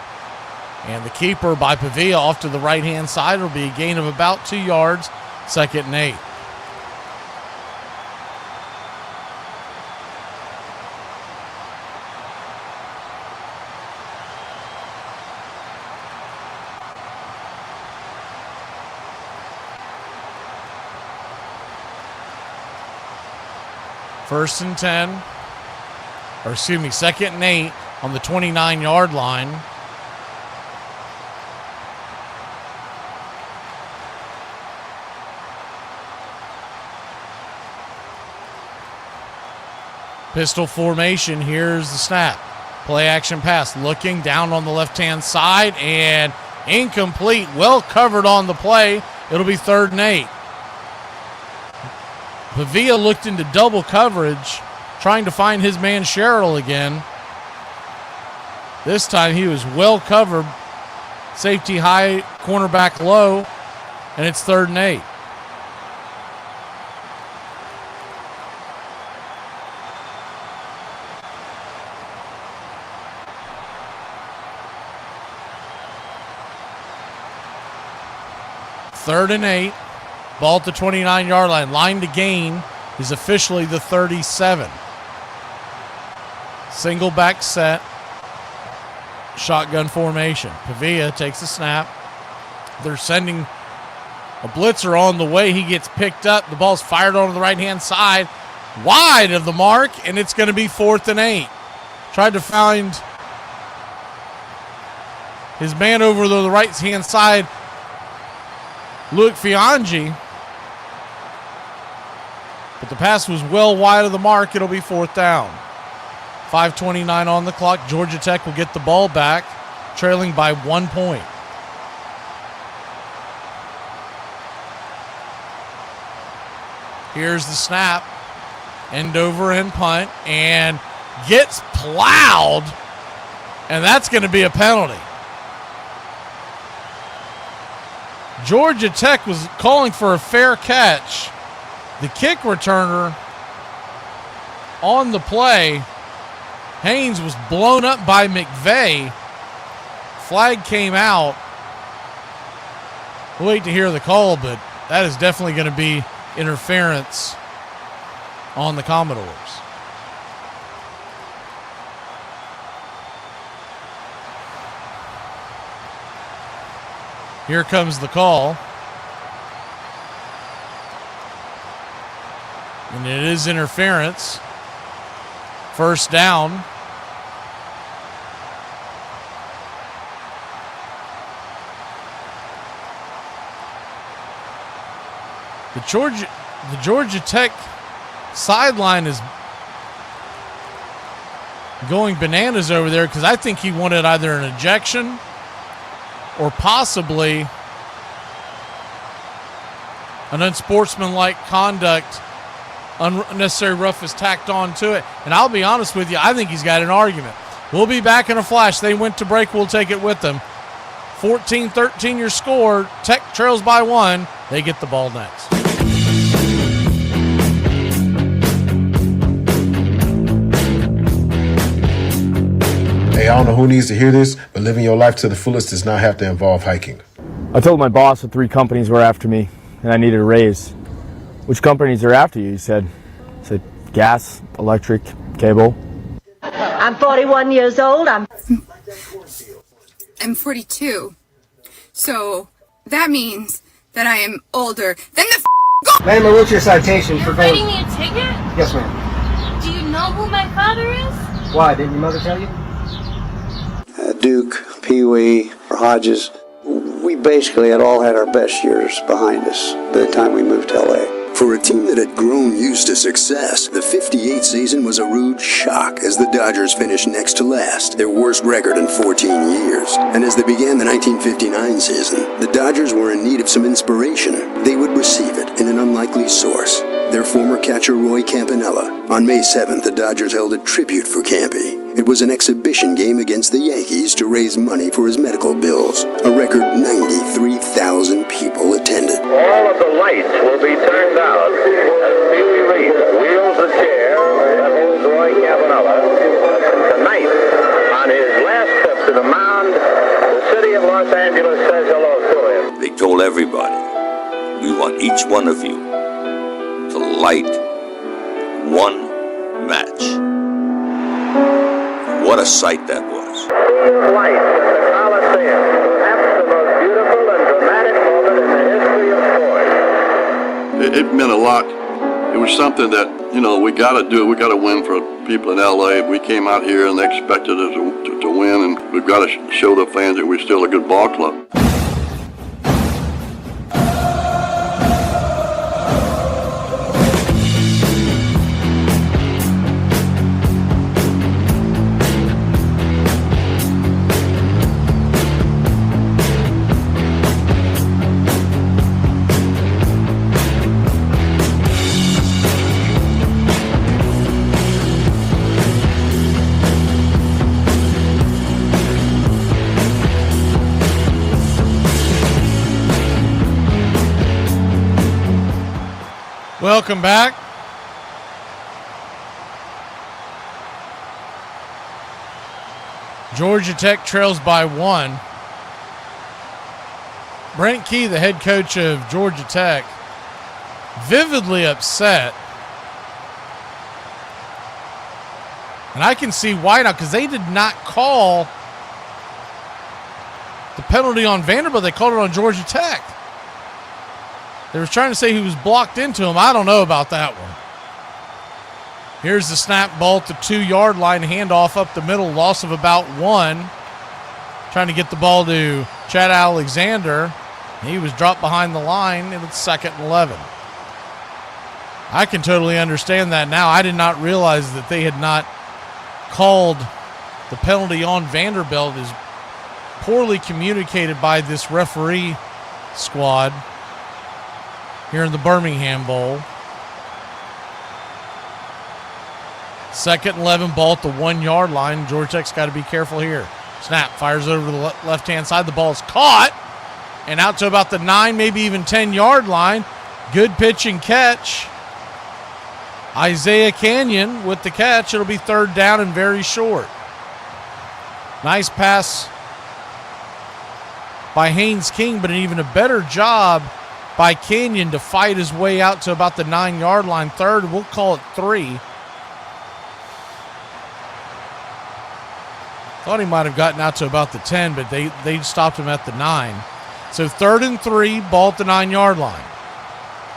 And the keeper by Pavia off to the right-hand side. It'll be a gain of about 2 yards. 2nd and 8. First and 10, or excuse me, 2nd and 8 on the 29-yard line. Pistol formation, here's the snap. Play action pass, looking down on the left-hand side, and incomplete, well covered on the play. It'll be 3rd and 8. Pavia looked into double coverage, trying to find his man Sherrill again. This time he was well covered. Safety high, cornerback low, and it's 3rd and 8. Third and 8. Ball at the 29-yard line. Line to gain is officially the 37. Single back set. Shotgun formation. Pavia takes a snap. They're sending a blitzer on the way. He gets picked up. The ball's fired onto the right-hand side. Wide of the mark, and it's going to be 4th and 8. Tried to find his man over to the right-hand side, Luke Fiangi. But the pass was well wide of the mark. It'll be 4th down. 5:29 on the clock. Georgia Tech will get the ball back, trailing by 1 point. Here's the snap. End over and punt, and gets plowed, and that's going to be a penalty. Georgia Tech was calling for a fair catch. The kick returner on the play, Haynes, was blown up by McVeigh. Flag came out. We'll wait to hear the call, but that is definitely going to be interference on the Commodores. Here comes the call. And it is interference. First down. The Georgia Tech sideline is going bananas over there because I think he wanted either an ejection or possibly an unsportsmanlike conduct, unnecessary roughness tacked on to it. And I'll be honest with you, I think he's got an argument. We'll be back in a flash. They went to break. We'll take it with them. 14-13 your score. Tech trails by 1. They get the ball next. Hey, I don't know who needs to hear this, but living your life to the fullest does not have to involve hiking. I told my boss that 3 companies were after me, and I needed a raise. Which companies are after you? He said gas, electric, cable. I'm 41 years old. I'm 42. So that means that I am older than the Ma'am, I wrote you a citation for going. Writing me a ticket? Yes, ma'am. Do you know who my father is? Why? Didn't your mother tell you? Duke, Pee Wee, or Hodges, we basically had all had our best years behind us by the time we moved to LA. For a team that had grown used to success, the '58 season was a rude shock as the Dodgers finished next to last, their worst record in 14 years. And as they began the 1959 season, the Dodgers were in need of some inspiration. They would receive it in an unlikely source, their former catcher Roy Campanella. On May 7th, the Dodgers held a tribute for Campy. It was an exhibition game against the Yankees to raise money for his medical bills. A record 93,000 people attended. All of the lights will be turned out as Pee-wee Reese wheels the chair that holds Roy Campanella. Tonight, on his last trip to the mound, the city of Los Angeles says hello to him. They told everybody, we want each one of you to light one match. What a sight that was. Lights at the Coliseum, perhaps the most beautiful and dramatic moment in the history of sports. It meant a lot. It was something that, we got to do. We got to win for people in LA. We came out here and they expected us to win, and we've got to show the fans that we're still a good ball club. Welcome back. Georgia Tech trails by 1. Brent Key, the head coach of Georgia Tech, vividly upset. And I can see why now, because they did not call the penalty on Vanderbilt. They called it on Georgia Tech. They were trying to say he was blocked into him. I don't know about that one. Here's the snap ball at the 2-yard line, handoff up the middle, loss of about 1. Trying to get the ball to Chad Alexander. He was dropped behind the line, and it's 2nd and 11. I can totally understand that now. I did not realize that they had not called the penalty on Vanderbilt. Is poorly communicated by this referee squad here in the Birmingham Bowl. 2nd and 11, ball at the 1-yard line. Georgia Tech's got to be careful here. Snap, fires over to the left-hand side. The ball is caught and out to about the 9, maybe even 10-yard line. Good pitch and catch. Isaiah Canyon with the catch. It'll be 3rd down and very short. Nice pass by Haynes King, but an even a better job by Canyon to fight his way out to about the 9-yard line. 3rd, we'll call it 3. Thought he might have gotten out to about the 10, but they stopped him at the 9. So 3rd and 3, ball at the 9-yard line.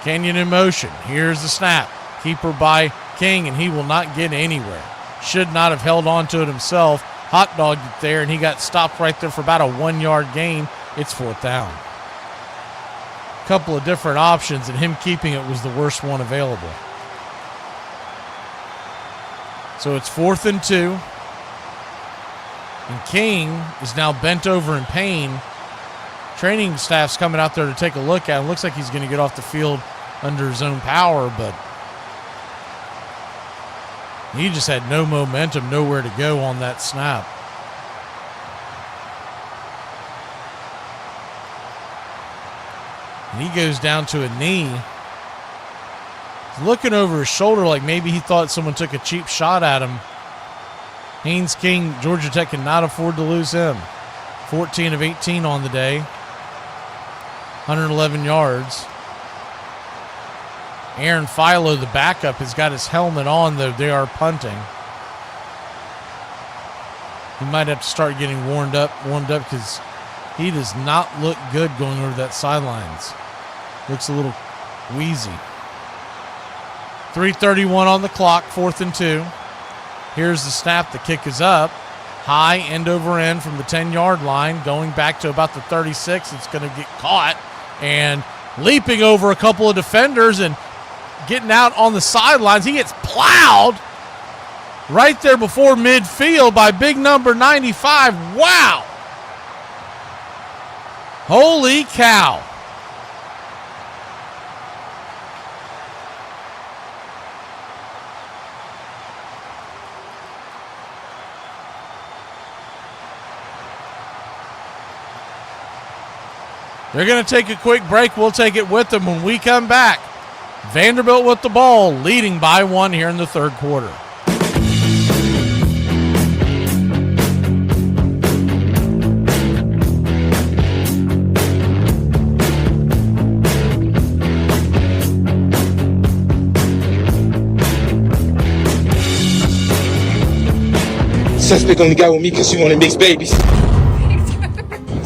Canyon in motion. Here's the snap. Keeper by King, and he will not get anywhere. Should not have held on to it himself. Hot dogged it there, and he got stopped right there for about a 1-yard gain. It's 4th down. couple of different options, and him keeping it was the worst one available. So it's 4th and 2. And King is now bent over in pain. Training staff's coming out there to take a look at him. Looks like he's going to get off the field under his own power, but he just had no momentum, nowhere to go on that snap. And he goes down to a knee. He's looking over his shoulder like maybe he thought someone took a cheap shot at him. Haynes King, Georgia Tech cannot afford to lose him. 14 of 18 on the day. 111 yards. Aaron Philo, the backup, has got his helmet on, though they are punting. He might have to start getting warmed up because he does not look good going over that sidelines. Looks a little wheezy. 3:31 on the clock, 4th and 2. Here's the snap. The kick is up. High, end over end from the 10-yard line, going back to about the 36. It's going to get caught and leaping over a couple of defenders and getting out on the sidelines. He gets plowed right there before midfield by big number 95. Wow. Holy cow. They're going to take a quick break. We'll take it with them when we come back. Vanderbilt with the ball, leading by 1 here in the third quarter. Suspect only got with me because she wanted mixed babies.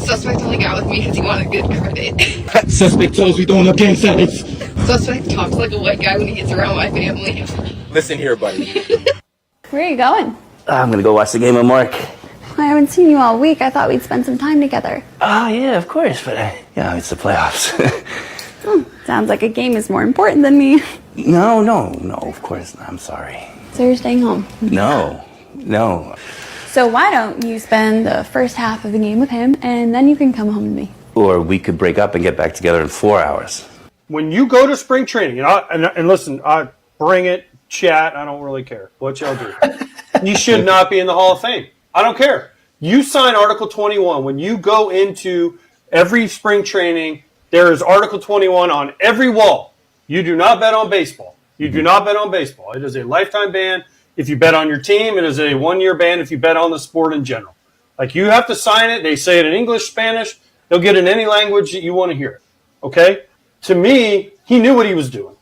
Suspect only got with me because he wanted good credit. Suspect tells we throwing up gang signs. Suspect talks like a white guy when he gets around my family. Listen here, buddy. Where are you going? I'm gonna go watch the game with Mark. I haven't seen you all week. I thought we'd spend some time together. Oh, yeah, of course, but it's the playoffs. Sounds like a game is more important than me. No, of course not. I'm sorry. So you're staying home? No. So why don't you spend the first half of the game with him, and then you can come home with me? Or we could break up and get back together in 4 hours. When you go to spring training, and listen, I bring it, chat, I don't really care what y'all do. You should not be in the Hall of Fame. I don't care. You sign Article 21. When you go into every spring training, there is Article 21 on every wall. You do not bet on baseball. You do not bet on baseball. It is a lifetime ban. If you bet on your team, it is a 1-year ban if you bet on the sport in general. Like, you have to sign it. They say it in English, Spanish. They'll get it in any language that you want to hear it. Okay? To me, he knew what he was doing.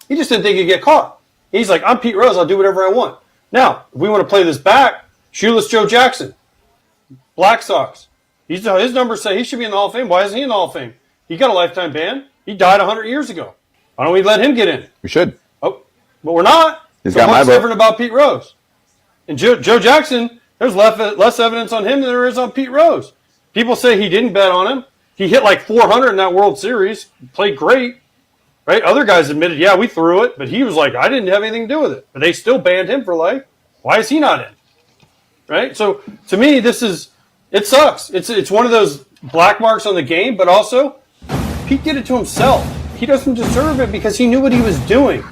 He just didn't think he'd get caught. He's like, I'm Pete Rose. I'll do whatever I want. Now, if we want to play this back, Shoeless Joe Jackson, Black Sox. His numbers say he should be in the Hall of Fame. Why isn't he in the Hall of Fame? He got a lifetime ban. He died 100 years ago. Why don't we let him get in? We should. Oh, but we're not. He's so got what's my vote. different about Pete Rose? And Joe Jackson, there's less evidence on him than there is on Pete Rose. People say he didn't bet on him. He hit like 400 in that World Series. Played great. Right? Other guys admitted, yeah, we threw it. But he was like, I didn't have anything to do with it. But they still banned him for life. Why is he not in? Right? So, to me, it sucks. It's one of those black marks on the game. But also, Pete did it to himself. He doesn't deserve it because he knew what he was doing.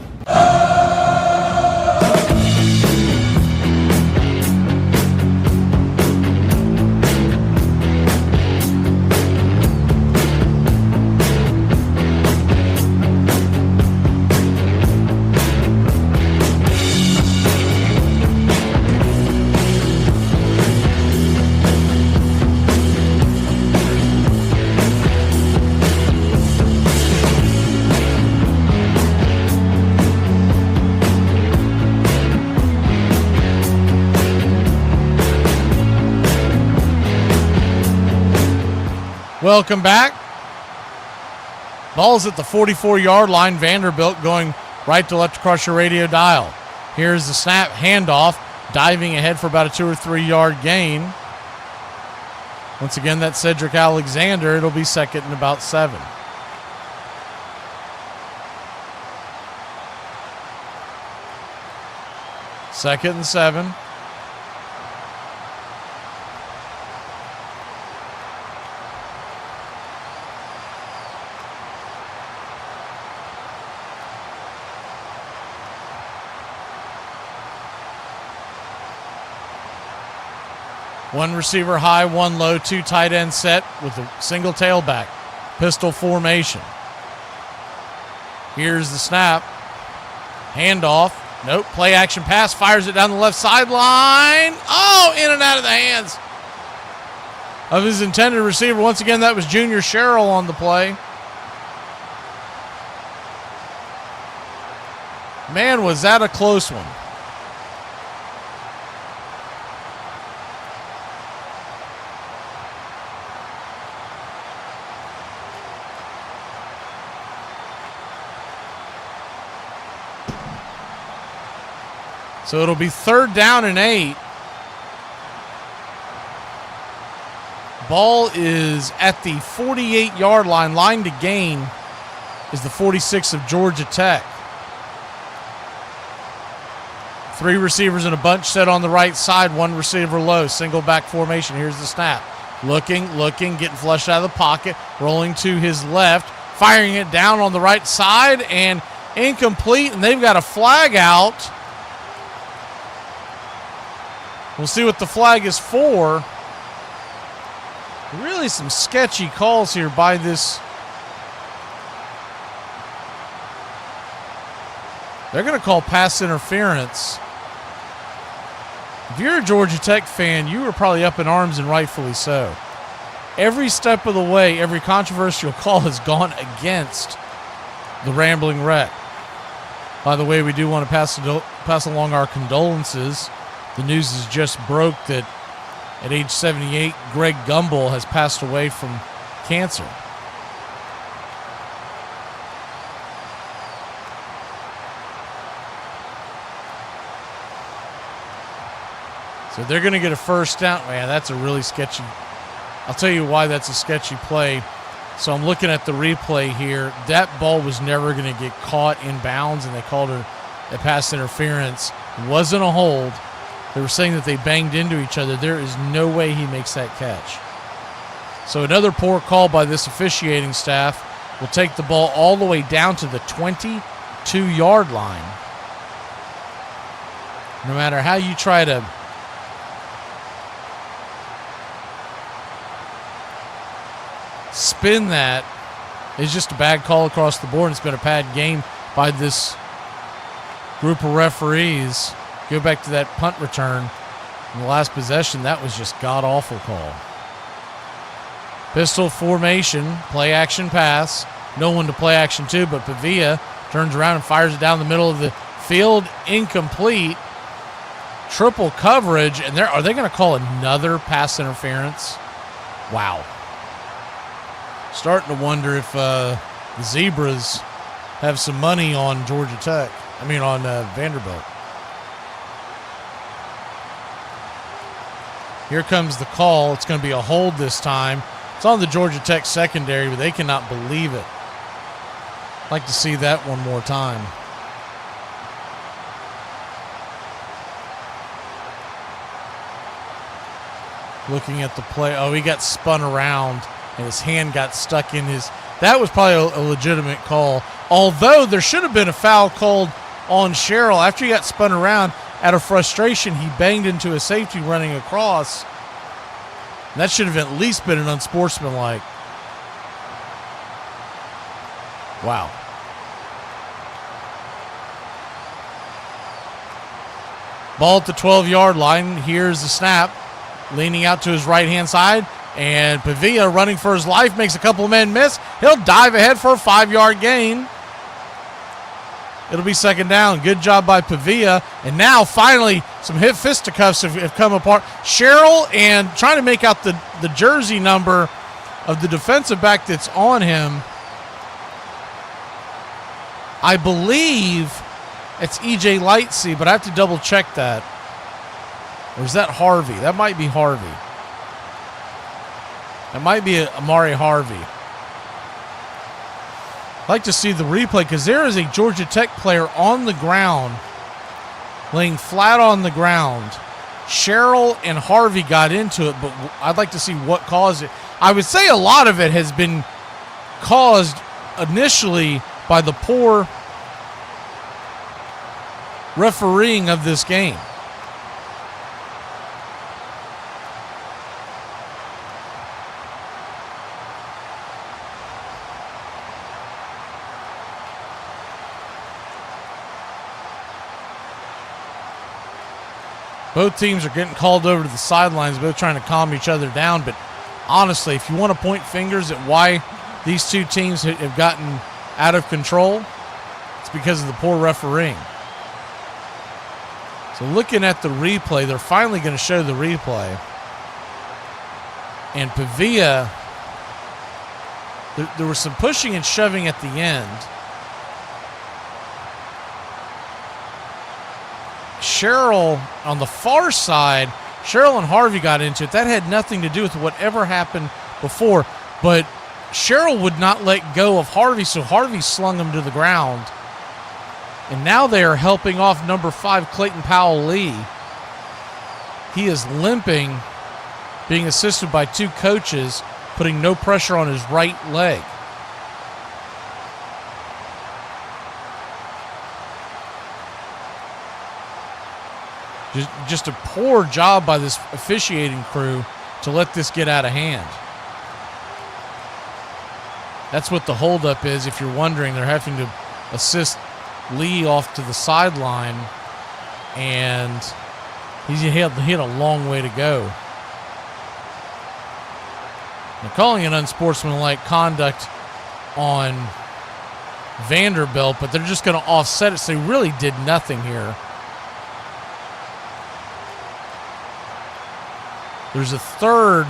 Welcome back. Ball's at the 44-yard line. Vanderbilt going right to left across your radio dial. Here's the snap, handoff, diving ahead for about a 2 or 3 yard gain. Once again, that's Cedric Alexander. It'll be second and about 7. 2nd and 7. One receiver high, one low, two tight end set with a single tailback. Pistol formation. Here's the snap. Handoff. Nope. Play action pass. Fires it down the left sideline. Oh, in and out of the hands of his intended receiver. Once again, that was Junior Sherrill on the play. Man, was that a close one. So it'll be 3rd down and 8. Ball is at the 48-yard line. Line to gain is the 46 of Georgia Tech. 3 receivers in a bunch set on the right side. 1 receiver low. Single back formation. Here's the snap. Looking, getting flushed out of the pocket. Rolling to his left. Firing it down on the right side and incomplete. And they've got a flag out. We'll see what the flag is for. Really some sketchy calls here by this. They're going to call pass interference. If you're a Georgia Tech fan, you were probably up in arms, and rightfully so. Every step of the way, every controversial call has gone against the Rambling Wreck. By the way, we do want to pass along our condolences. The news is just broke that at age 78, Greg Gumbel has passed away from cancer. So they're going to get a first down. Man, that's a really sketchy. I'll tell you why that's a sketchy play. So I'm looking at the replay here. That ball was never going to get caught in bounds, and they called it a pass interference. It wasn't a hold. They were saying that they banged into each other. There is no way he makes that catch. So another poor call by this officiating staff will take the ball all the way down to the 22-yard line. No matter how you try to spin that, it's just a bad call across the board. It's been a bad game by this group of referees. Go back to that punt return in the last possession. That was just god-awful call. Pistol formation, play action pass. No one to play action to, but Pavia turns around and fires it down the middle of the field. Incomplete. Triple coverage. And are they going to call another pass interference? Wow. Starting to wonder if the Zebras have some money on Georgia Tech. On Vanderbilt. Here comes the call. It's going to be a hold this time. It's on the Georgia Tech secondary, but they cannot believe it. I'd like to see that one more time. Looking at the play. Oh, he got spun around, and his hand got stuck in his... That was probably a legitimate call. Although there should have been a foul called on Sherrill. After he got spun around, out of frustration, he banged into a safety running across. And that should have at least been an unsportsmanlike. Wow. Ball at the 12-yard line. Here's the snap. Leaning out to his right-hand side. And Pavia, running for his life, makes a couple of men miss. He'll dive ahead for a 5-yard gain. It'll be second down. Good job by Pavia. And now, finally, some hip fisticuffs have come apart. Sherrill and trying to make out the jersey number of the defensive back that's on him. I believe it's E.J. Lightsey, but I have to double-check that. Or is that Harvey? That might be Harvey. That might be Amari Harvey. I'd like to see the replay because there is a Georgia Tech player on the ground laying flat on the ground. Sherrill and Harvey got into it, but I'd like to see what caused it. I would say a lot of it has been caused initially by the poor refereeing of this game. Both teams are getting called over to the sidelines, both trying to calm each other down. But honestly, if you want to point fingers at why these two teams have gotten out of control, it's because of the poor refereeing. So looking at the replay, they're finally going to show the replay. And Pavia, there was some pushing and shoving at the end. Sherrill on the far side, Sherrill and Harvey got into it. That had nothing to do with whatever happened before, but Sherrill would not let go of Harvey, so Harvey slung him to the ground. And now they are helping off number 5, Clayton Powell-Lee. He is limping, being assisted by 2 coaches, putting no pressure on his right leg. Just a poor job by this officiating crew to let this get out of hand. That's what the holdup is. If you're wondering, they're having to assist Lee off to the sideline, and he had a long way to go. They're calling it unsportsmanlike conduct on Vanderbilt, but they're just going to offset it, so they really did nothing here. There's a third.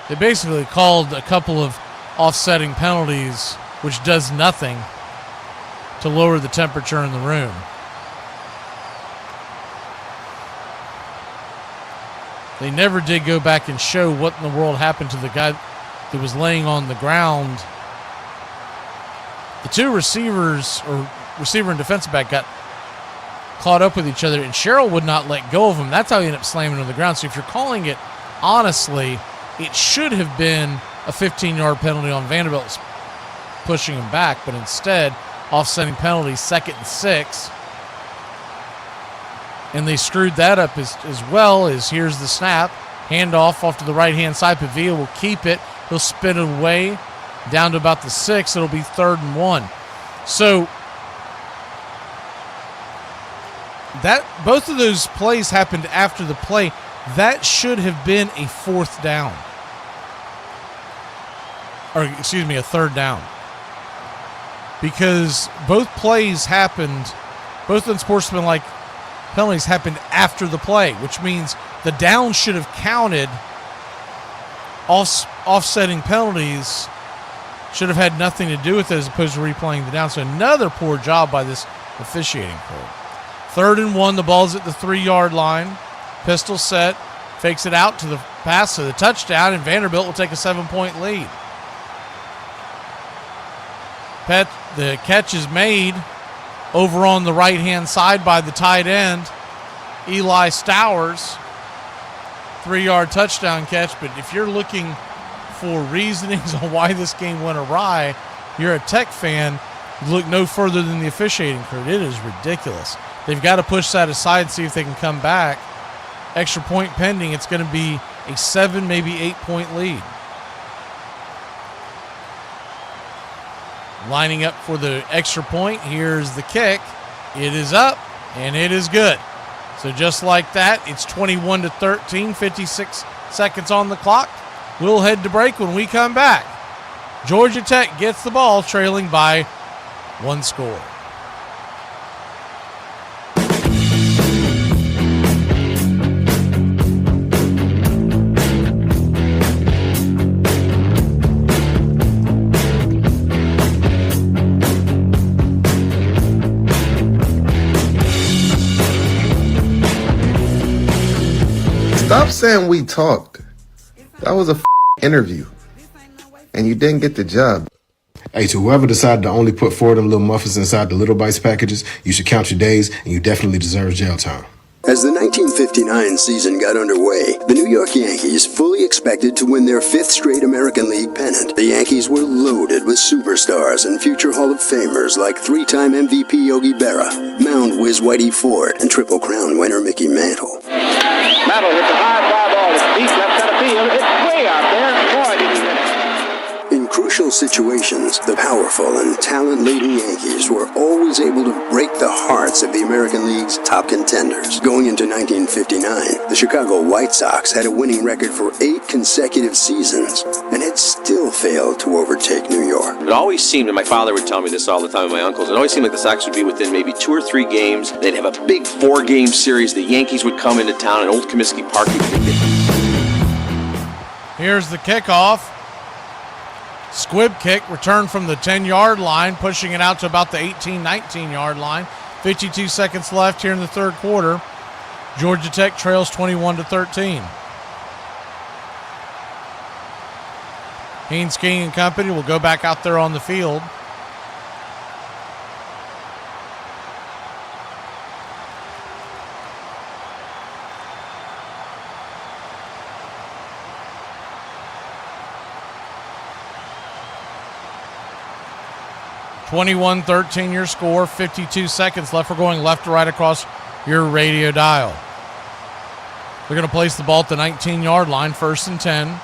They basically called a couple of offsetting penalties, which does nothing to lower the temperature in the room. They never did go back and show what in the world happened to the guy that was laying on the ground. The 2 receivers, or receiver and defensive back, got caught up with each other, and Sherrill would not let go of him. That's how he ended up slamming on the ground. So if you're calling it honestly, it should have been a 15-yard penalty on Vanderbilt pushing him back, but instead, offsetting penalty, 2nd and 6. And they screwed that up as well. As here's the snap. Handoff off to the right-hand side. Pavia will keep it. He'll spin it away down to about the 6. It'll be 3rd and 1. So that both of those plays happened after the play. That should have been a 4th down. Or, excuse me, a 3rd down. Because both plays happened, both unsportsmanlike penalties happened after the play, which means the down should have counted. Offsetting penalties should have had nothing to do with it as opposed to replaying the down. So another poor job by this officiating crew. 3rd and 1, the ball's at the 3-yard line. Pistol set, fakes it out to the pass to the touchdown, and Vanderbilt will take a 7-point lead. The catch is made over on the right-hand side by the tight end, Eli Stowers. 3-yard touchdown catch, but if you're looking for reasonings on why this game went awry, you're a Tech fan, look no further than the officiating crew. It is ridiculous. They've got to push that aside and see if they can come back. Extra point pending. It's going to be a 7, maybe 8-point lead. Lining up for the extra point. Here's the kick. It is up, and it is good. So just like that, it's 21-13, 56 seconds on the clock. We'll head to break. When we come back, Georgia Tech gets the ball, trailing by 1 score. Stop saying we talked. That was a interview. And you didn't get the job. Hey, to whoever decided to only put 4 of them little muffins inside the Little Bites packages, you should count your days, and you definitely deserve jail time. As the 1959 season got underway, the New York Yankees fully expected to win their 5th straight American League pennant. The Yankees were loaded with superstars and future Hall of Famers like 3-time MVP Yogi Berra, Mound whiz Whitey Ford, and Triple Crown winner Mickey Mantle. Mantle hits a high fly ball. It's deep left center field. It's way out there. Boy, did he hit it. In crucial situations, the powerful and talent-laden Yankees were always able to break the hearts of the American League's top contenders. Going into 1959, the Chicago White Sox had a winning record for 8 consecutive seasons and had still failed to overtake New York. It always seemed, and my father would tell me this all the time, and my uncles, it always seemed like the Sox would be within maybe 2 or 3 games. They'd have a big 4-game series. The Yankees would come into town, and Old Comiskey Park would be big. Here's the kickoff. Squib kick, return from the 10-yard line, pushing it out to about the 18, 19-yard line. 52 seconds left here in the third quarter. Georgia Tech trails 21-13. Haynes King and company will go back out there on the field. (21-13) your score, 52 seconds left. We're going left to right across your radio dial. They're going to place the ball at the 19-yard line, 1st and 10.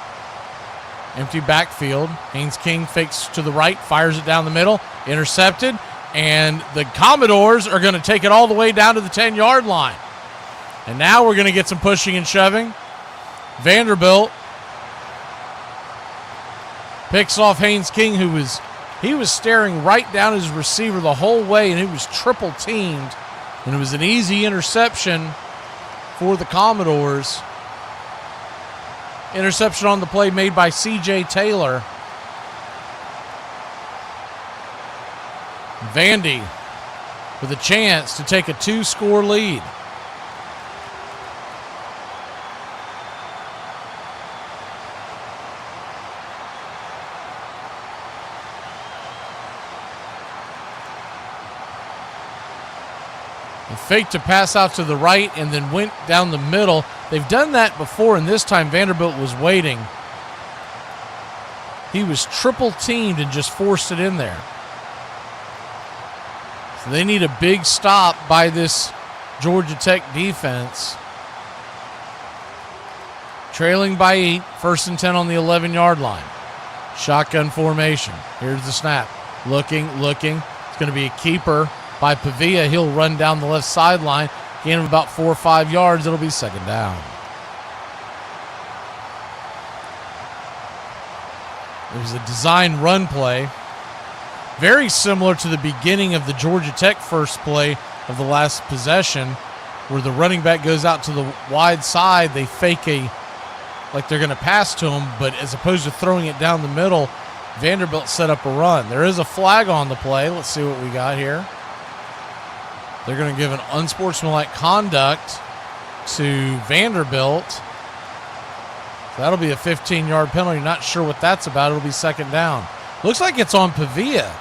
Empty backfield. Haynes King fakes to the right, fires it down the middle, intercepted, and the Commodores are going to take it all the way down to the 10-yard line. And now we're going to get some pushing and shoving. Vanderbilt picks off Haynes King, who was staring right down his receiver the whole way, and he was triple teamed, and it was an easy interception for the Commodores. Interception on the play made by C.J. Taylor. Vandy with a chance to take a 2-score lead. Faked to pass out to the right and then went down the middle. They've done that before, and this time Vanderbilt was waiting. He was triple teamed and just forced it in there. So they need a big stop by this Georgia Tech defense. Trailing by 8, 1st and 10 on the 11-yard line. Shotgun formation. Here's the snap. Looking. It's going to be a keeper by Pavia. He'll run down the left sideline. Gain of about 4 or 5 yards. It'll be 2nd down. It was a design run play. Very similar to the beginning of the Georgia Tech first play of the last possession, where the running back goes out to the wide side. They fake like they're going to pass to him, but as opposed to throwing it down the middle, Vanderbilt set up a run. There is a flag on the play. Let's see what we got here. They're going to give an unsportsmanlike conduct to Vanderbilt. So that'll be a 15-yard penalty. Not sure what that's about. It'll be 2nd down. Looks like it's on Pavia.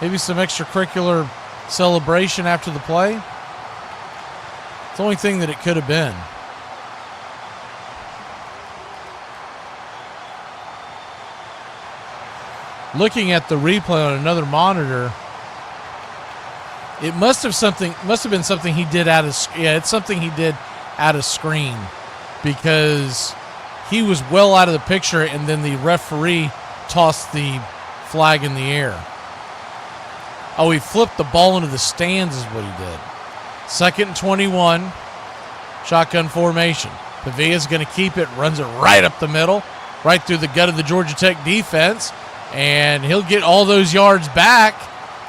Maybe some extracurricular celebration after the play. It's the only thing that it could have been. Looking at the replay on another monitor, it must have been something he did it's something he did out of screen, because he was well out of the picture, and then the referee tossed the flag in the air. Oh, he flipped the ball into the stands is what he did. 2nd and 21. Shotgun formation. Pavia's going to keep it, runs it right up the middle, right through the gut of the Georgia Tech defense, and he'll get all those yards back.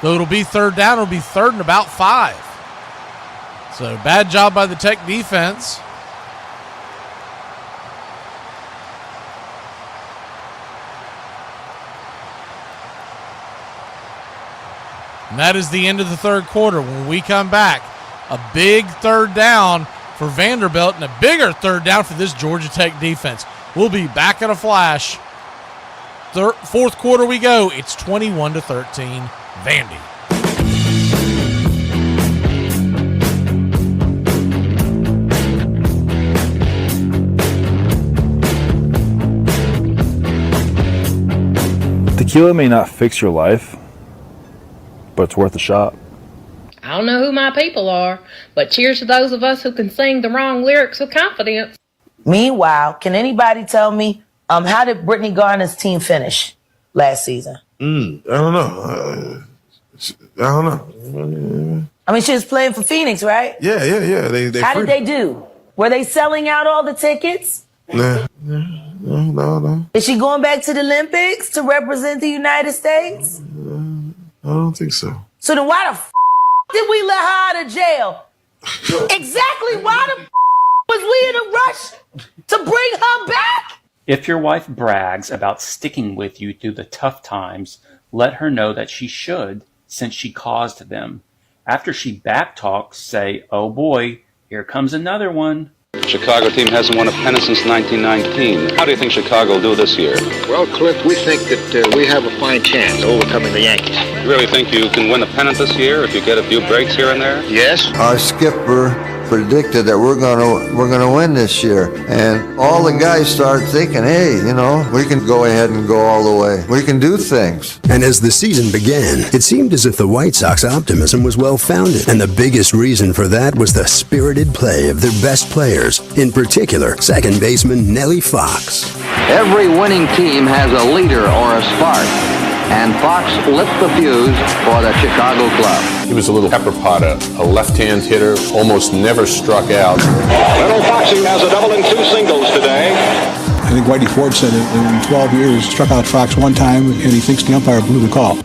Though it'll be 3rd down, it'll be 3rd and about 5. So bad job by the Tech defense. And that is the end of the third quarter. When we come back, a big 3rd down for Vanderbilt and a bigger 3rd down for this Georgia Tech defense. We'll be back in a flash. Fourth quarter we go. It's 21-13, Vandy. Tequila may not fix your life, but it's worth a shot. I don't know who my people are, but cheers to those of us who can sing the wrong lyrics with confidence. Meanwhile, can anybody tell me how did Brittany Garner's team finish last season? I don't know. I mean, she was playing for Phoenix, right? Yeah. They How did they do? Were they selling out all the tickets? No. Is she going back to the Olympics to represent the United States? I don't think so. So then why the did we let her out of jail? Exactly why the was we in a rush to bring her back? If your wife brags about sticking with you through the tough times, let her know that she should, since she caused them. After she backtalks, say, oh boy, here comes another one. Chicago team hasn't won a pennant since 1919. How do you think Chicago will do this year? Well, Cliff, we think that we have a fine chance of overcoming the Yankees. You really think you can win a pennant this year if you get a few breaks here and there? Yes. Our skipper predicted that we're gonna win this year, and all the guys start thinking, hey, we can go ahead and go all the way. We can do things. And as the season began, it seemed as if the White Sox optimism was well-founded, and the biggest reason for that was the spirited play of their best players, in particular, second baseman Nellie Fox. Every winning team has a leader or a spark, and Fox lit the fuse for the Chicago club. He was a little pepper potter, a left-hand hitter, almost never struck out. Little Foxy has a double and two singles today. I think Whitey Ford said it in 12 years, struck out Fox one time, and he thinks the umpire blew the call.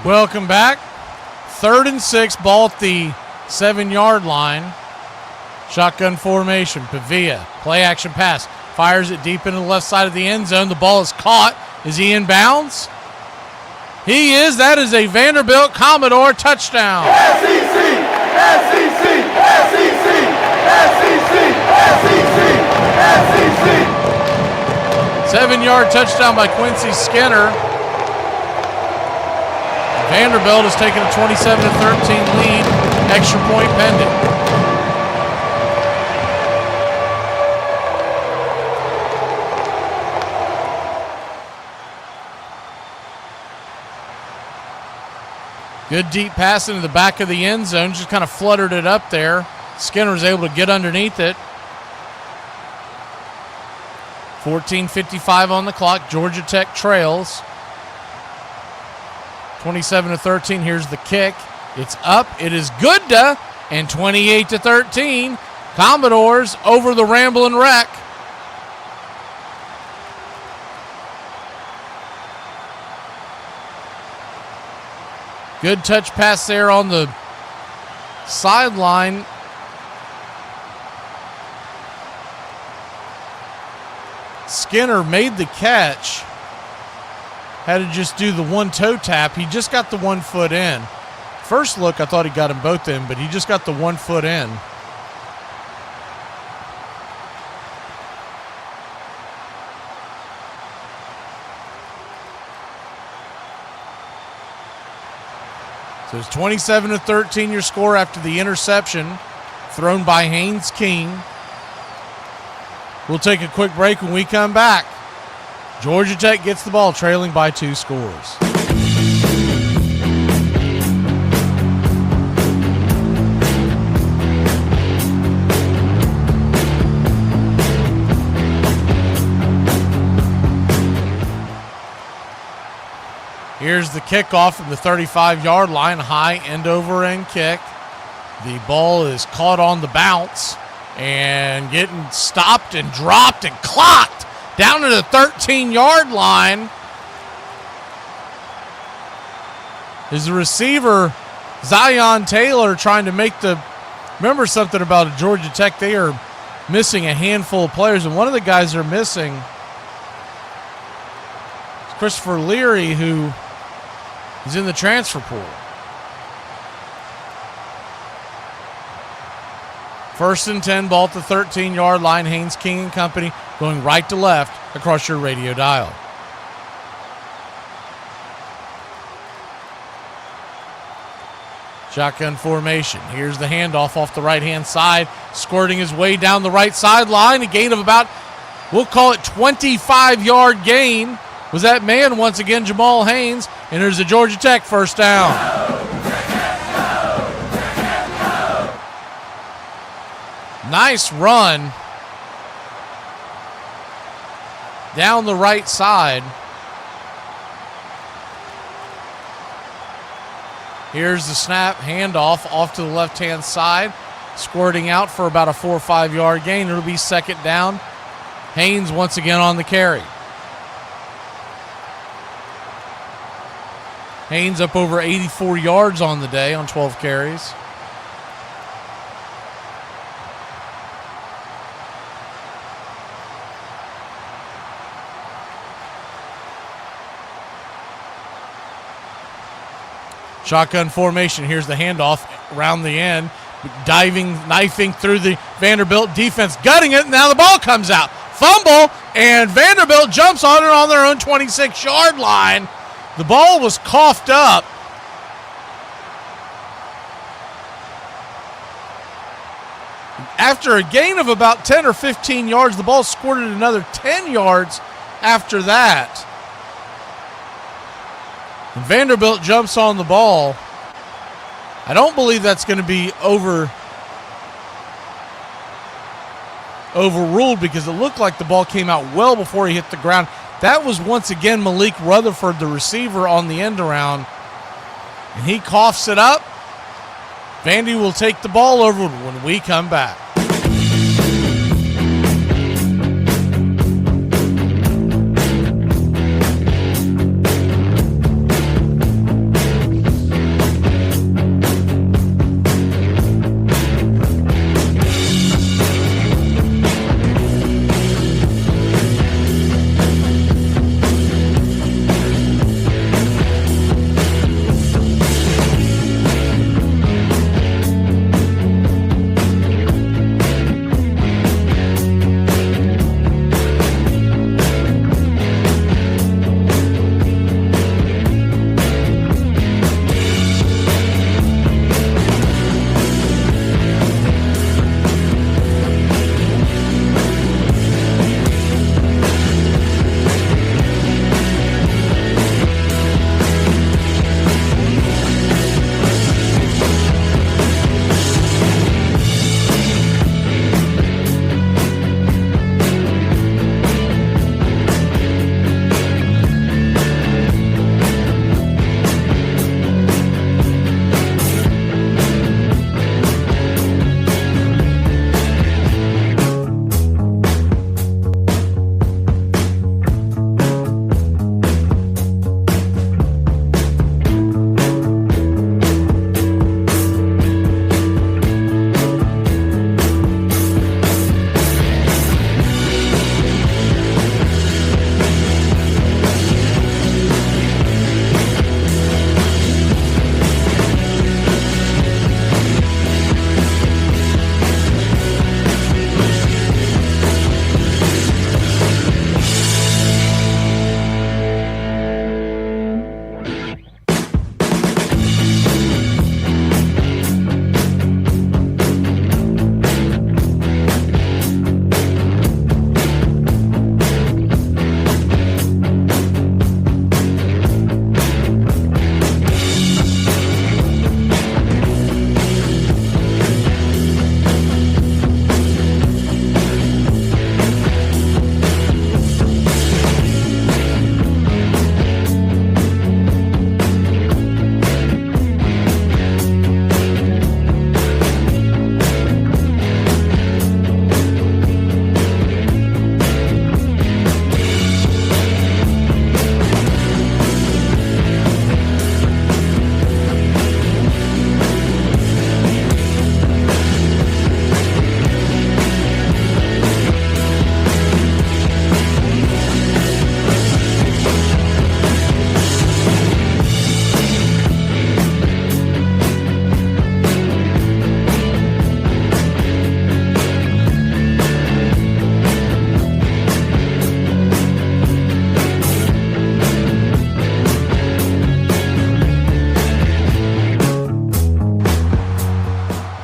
Welcome back. 3rd and 6, ball at the 7-yard line. Shotgun formation. Pavia, play action pass. Fires it deep into the left side of the end zone. The ball is caught. Is he in bounds? He is. That is a Vanderbilt Commodore touchdown. SEC, SEC, SEC, SEC, SEC, SEC. 7-yard touchdown by Quincy Skinner. Vanderbilt has taken a 27-13 lead. Extra point pending. Good deep pass into the back of the end zone. Just kind of fluttered it up there. Skinner was able to get underneath it. 14:55 on the clock. Georgia Tech trails. 27-13. Here's the kick. It's up. It is good to, and 28-13. Commodores over the Ramblin' Wreck. Good touch pass there on the sideline. Skinner made the catch. Had to just do the one toe tap. He just got the 1 foot in. first look, I thought he got them both in, but he just got the 1 foot in. So it's 27-13 your score after the interception thrown by Haynes King. We'll take a quick break. When we come back, Georgia Tech gets the ball trailing by 2 scores. Here's the kickoff from the 35-yard line, high end-over-end kick. The ball is caught on the bounce and getting stopped and dropped and clocked down to the 13-yard line. Is the receiver, Zion Taylor, trying to make the... Remember something about Georgia Tech, they are missing a handful of players, and one of the guys they're missing is Christopher Leary, who is in the transfer pool. First and 10, ball at the 13-yard line. Haynes King and company going right to left across your radio dial. Shotgun formation. Here's the handoff off the right-hand side, squirting his way down the right sideline. A gain of about, we'll call it 25-yard gain. Was that man once again, Jamal Haynes, and there's a Georgia Tech first down. Nice run down the right side. Here's the snap, handoff off to the left-hand side, squirting out for about a 4 or 5 yard gain. It'll be second down. Haynes once again on the carry. Haynes up over 84 yards on the day on 12 carries. Shotgun formation. Here's the handoff around the end. Knifing through the Vanderbilt defense, gutting it. Now the ball comes out. Fumble, and Vanderbilt jumps on it on their own 26-yard line. The ball was coughed up. After a gain of about 10 or 15 yards, the ball squirted another 10 yards after that. And Vanderbilt jumps on the ball. I don't believe that's going to be overruled because it looked like the ball came out well before he hit the ground. That was once again Malik Rutherford, the receiver, on the end around. And he coughs it up. Vandy will take the ball over when we come back.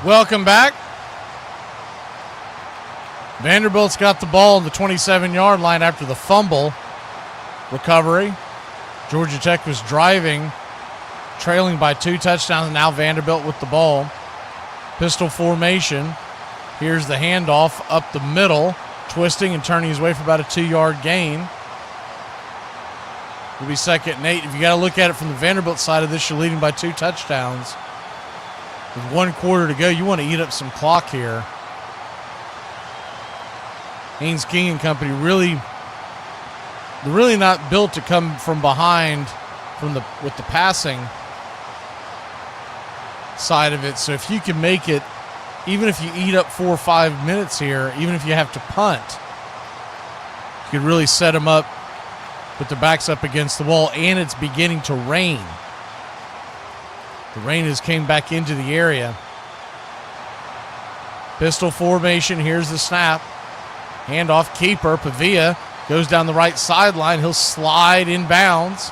Welcome back. Vanderbilt's got the ball on the 27-yard line after the fumble recovery. Georgia Tech was driving, trailing by 2 touchdowns, and now Vanderbilt with the ball. Pistol formation. Here's the handoff up the middle, twisting and turning his way for about a 2-yard gain. It'll be 2nd and 8. If you got to look at it from the Vanderbilt side of this, you're leading by 2 touchdowns. With 1 quarter to go, you want to eat up some clock here. Haynes King and company they're really not built to come from behind with the passing side of it. So if you can make it, even if you eat up 4 or 5 minutes here, even if you have to punt, you could really set them up with their backs up against the wall, and it's beginning to rain. The rain has came back into the area. Pistol formation. Here's the snap. Handoff, keeper. Pavia goes down the right sideline. He'll slide inbounds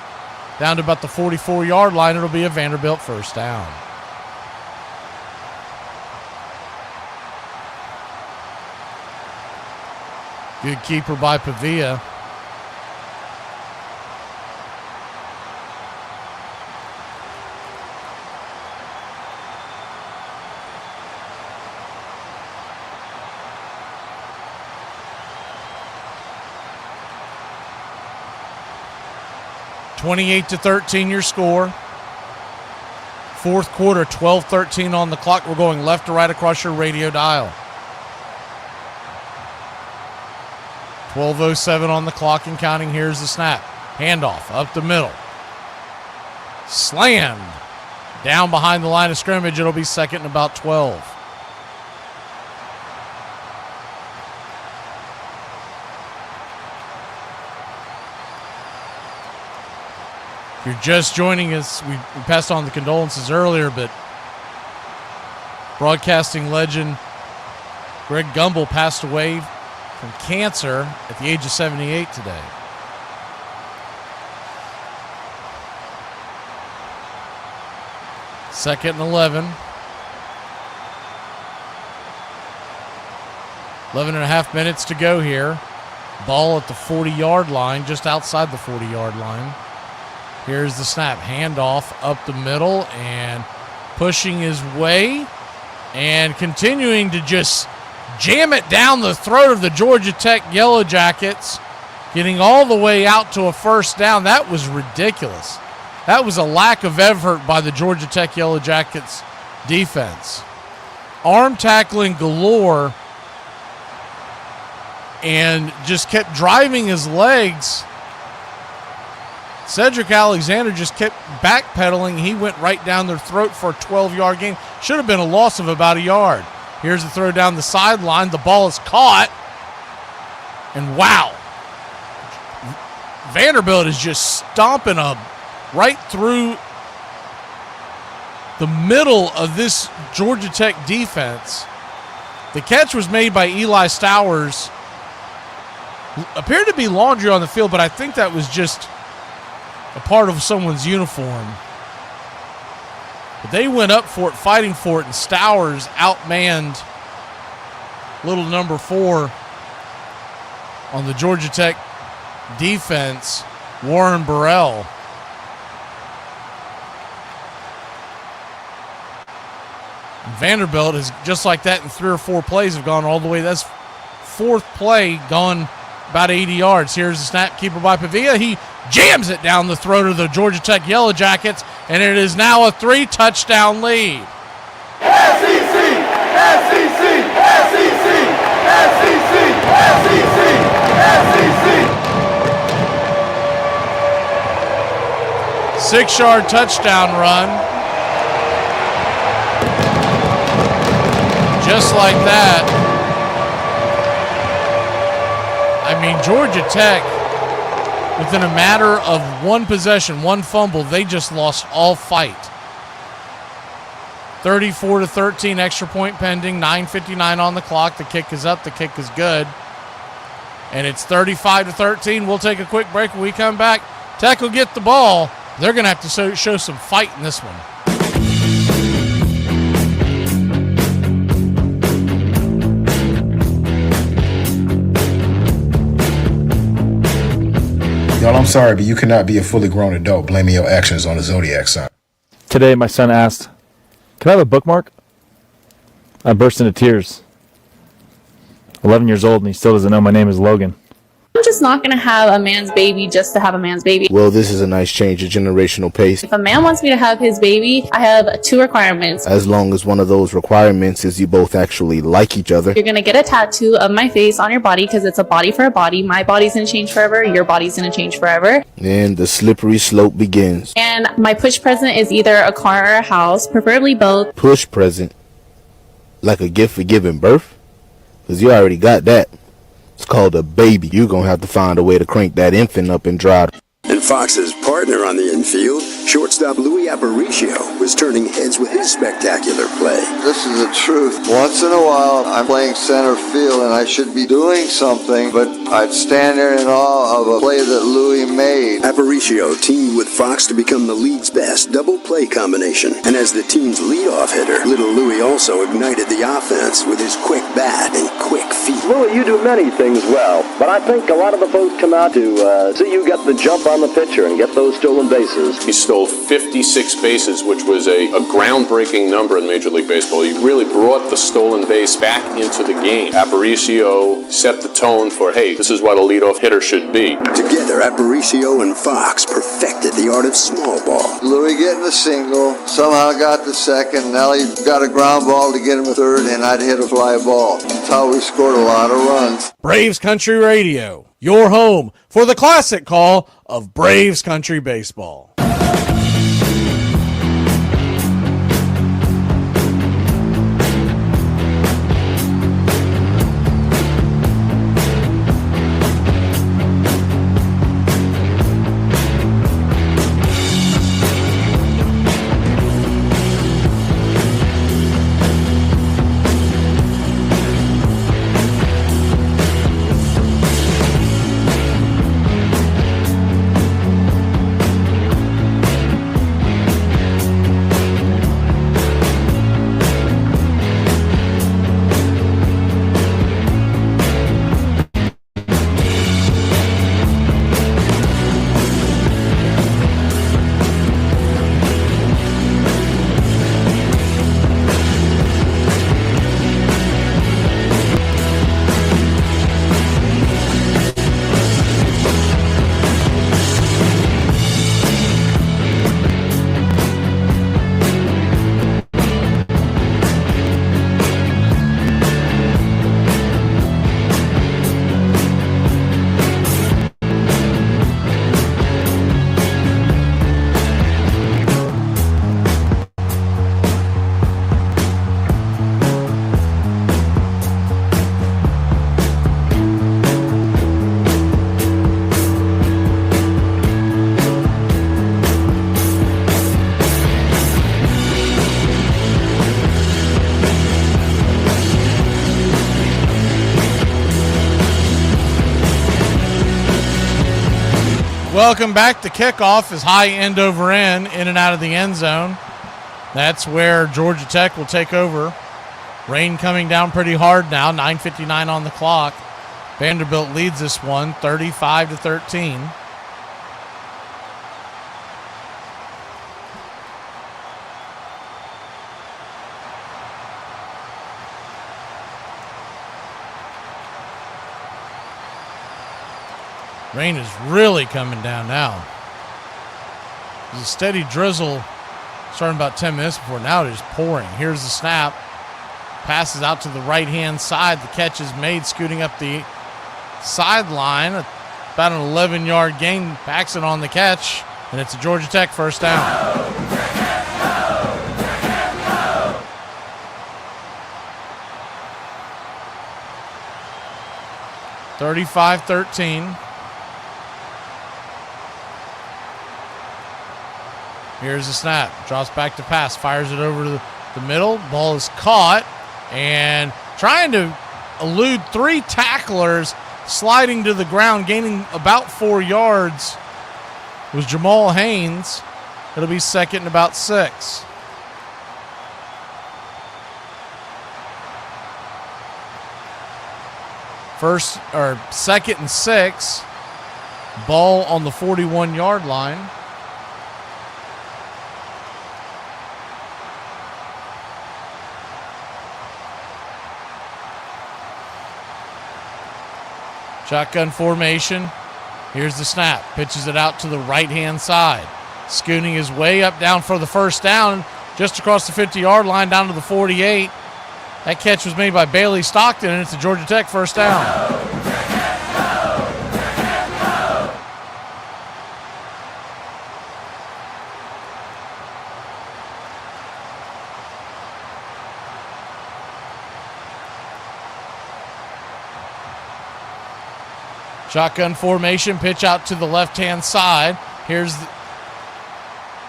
down to about the 44-yard line. It'll be a Vanderbilt first down. Good keeper by Pavia. (28-13) your score. 4th quarter, 12-13 on the clock. We're going left to right across your radio dial. 12:07 on the clock and counting. Here's the snap. Handoff up the middle. Slammed down behind the line of scrimmage. It'll be 2nd and about 12. If you're just joining us, we passed on the condolences earlier, but broadcasting legend Greg Gumbel passed away from cancer at the age of 78 today. Second and 11. 11 and a half minutes to go here. Ball at the 40-yard line, just outside the 40-yard line. Here's the snap. Handoff up the middle and pushing his way and continuing to just jam it down the throat of the Georgia Tech Yellow Jackets, getting all the way out to a first down. That was ridiculous. That was a lack of effort by the Georgia Tech Yellow Jackets defense. Arm tackling galore and just kept driving his legs. Cedric Alexander just kept backpedaling. He went right down their throat for a 12-yard gain. Should have been a loss of about a yard. Here's the throw down the sideline. The ball is caught. And wow. Vanderbilt is just stomping right through the middle of this Georgia Tech defense. The catch was made by Eli Stowers. Appeared to be laundry on the field, but I think that was just a part of someone's uniform. But they went up for it, fighting for it, and Stowers outmanned little number 4 on the Georgia Tech defense, Warren Burrell. And Vanderbilt is just like that in 3 or 4 plays have gone all the way. That's 4th play, gone about 80 yards. Here's the snap, keeper by Pavia. He jams it down the throat of the Georgia Tech Yellow Jackets, and it is now a 3-touchdown lead. SEC, SEC, SEC, SEC, SEC, SEC. 6-yard touchdown run. Just like that. I mean, Georgia Tech, within a matter of 1 possession, 1 fumble, they just lost all fight. 34-13, extra point pending, 9:59 on the clock. The kick is up, the kick is good. And it's 35-13. We'll take a quick break. When we come back, Tech will get the ball. They're going to have to show some fight in this one. Y'all, I'm sorry, but you cannot be a fully grown adult blaming your actions on the zodiac sign. Today, my son asked, "Can I have a bookmark?" I burst into tears. 11 years old, and he still doesn't know my name is Logan. I'm just not going to have a man's baby just to have a man's baby. Well, this is a nice change, a generational pace. If a man wants me to have his baby, I have 2 requirements. As long as one of those requirements is you both actually like each other. You're going to get a tattoo of my face on your body because it's a body for a body. My body's going to change forever. Your body's going to change forever. And the slippery slope begins. And my push present is either a car or a house, preferably both. Push present? Like a gift for giving birth? Because you already got that. It's called a baby. You're going to have to find a way to crank that infant up and drive. And Fox's partner on the infield, shortstop Louis Aparicio, was turning heads with his spectacular play. This is the truth. Once in a while, I'm playing center field and I should be doing something, but I'd stand there in awe of a play that Louis made. Aparicio teamed with Fox to become the league's best double play combination. And as the team's leadoff hitter, little Louis also ignited the offense with his quick bat and quick feet. Louis, you do many things well, but I think a lot of the folks come out to see you get the jump on the pitcher and get those stolen bases. He stole 56 bases, which was a groundbreaking number in Major League Baseball. He really brought the stolen base back into the game. Aparicio set the tone for, hey, this is what a leadoff hitter should be. Together, Aparicio and Fox perfected the art of small ball. Louis getting a single, somehow got the second, Nelly got a ground ball to get him a third, and I'd hit a fly ball. That's how we scored a lot of runs. Braves Country Radio, your home for the classic call of Braves Country Baseball. Welcome back. The kickoff is high end over end, in and out of the end zone. That's where Georgia Tech will take over. Rain coming down pretty hard now, 9:59 on the clock. Vanderbilt leads this one, 35-13. Rain is really coming down now. There's a steady drizzle starting about 10 minutes before. Now it is pouring. Here's the snap. Passes out to the right-hand side. The catch is made, scooting up the sideline. About an 11-yard gain. Paxson on the catch, and it's a Georgia Tech first down. 35-13. Here's the snap. Drops back to pass. Fires it over to the middle. Ball is caught. And trying to elude three tacklers, sliding to the ground, gaining about 4 yards, was Jamal Haynes. It'll be second and about 6. Second and 6. Ball on the 41-yard line. Shotgun formation. Here's the snap. Pitches it out to the right-hand side. Scooting his way up down for the first down, just across the 50-yard line down to the 48. That catch was made by Bailey Stockton, and it's a Georgia Tech first down. Shotgun formation, pitch out to the left-hand side. Here's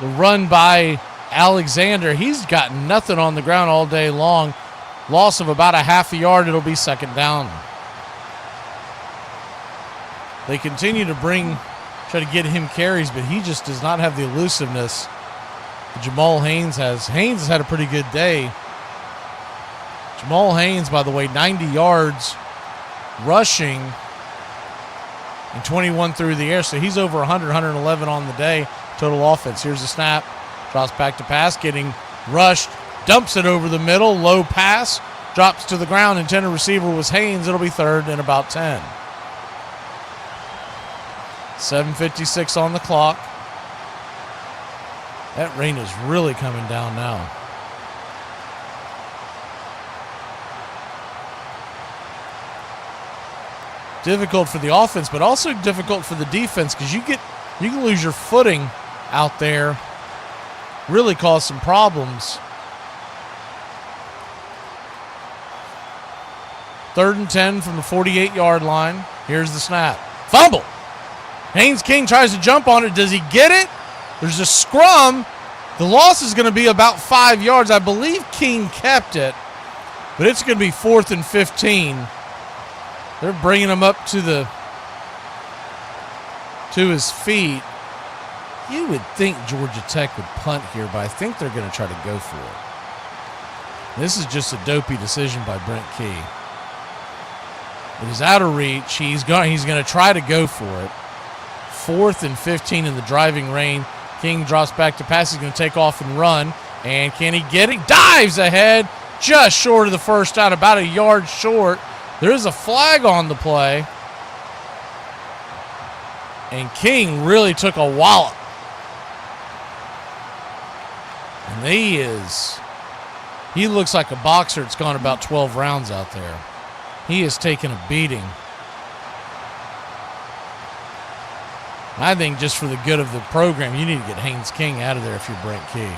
the run by Alexander. He's got nothing on the ground all day long. Loss of about a half a yard. It'll be second down. They continue to try to get him carries, but he just does not have the elusiveness that Jamal Haynes has. Haynes has had a pretty good day. Jamal Haynes, by the way, 90 yards rushing and 21 through the air, so he's over 100, 111 on the day. Total offense. Here's the snap. Drops back to pass, getting rushed. Dumps it over the middle. Low pass. Drops to the ground. Intended receiver was Haynes. It'll be third and about 10. 7:56 on the clock. That rain is really coming down now. Difficult for the offense, but also difficult for the defense because you can lose your footing out there, really cause some problems. 3rd and 10 from the 48-yard line. Here's the snap. Fumble. Haynes King tries to jump on it. Does he get it? There's a scrum. The loss is going to be about 5 yards. I believe King kept it, but it's going to be 4th and 15. They're bringing him up to his feet. You would think Georgia Tech would punt here, but I think they're going to try to go for it. This is just a dopey decision by Brent Key. It is out of reach. He's going to try to go for it. 4th and 15 in the driving rain. King drops back to pass. He's going to take off and run. And can he get it? Dives ahead, just short of the first down, about a yard short. There is a flag on the play. And King really took a wallop. And he looks like a boxer that's gone about 12 rounds out there. He has taken a beating. I think just for the good of the program, you need to get Haynes King out of there if you're Brent Key.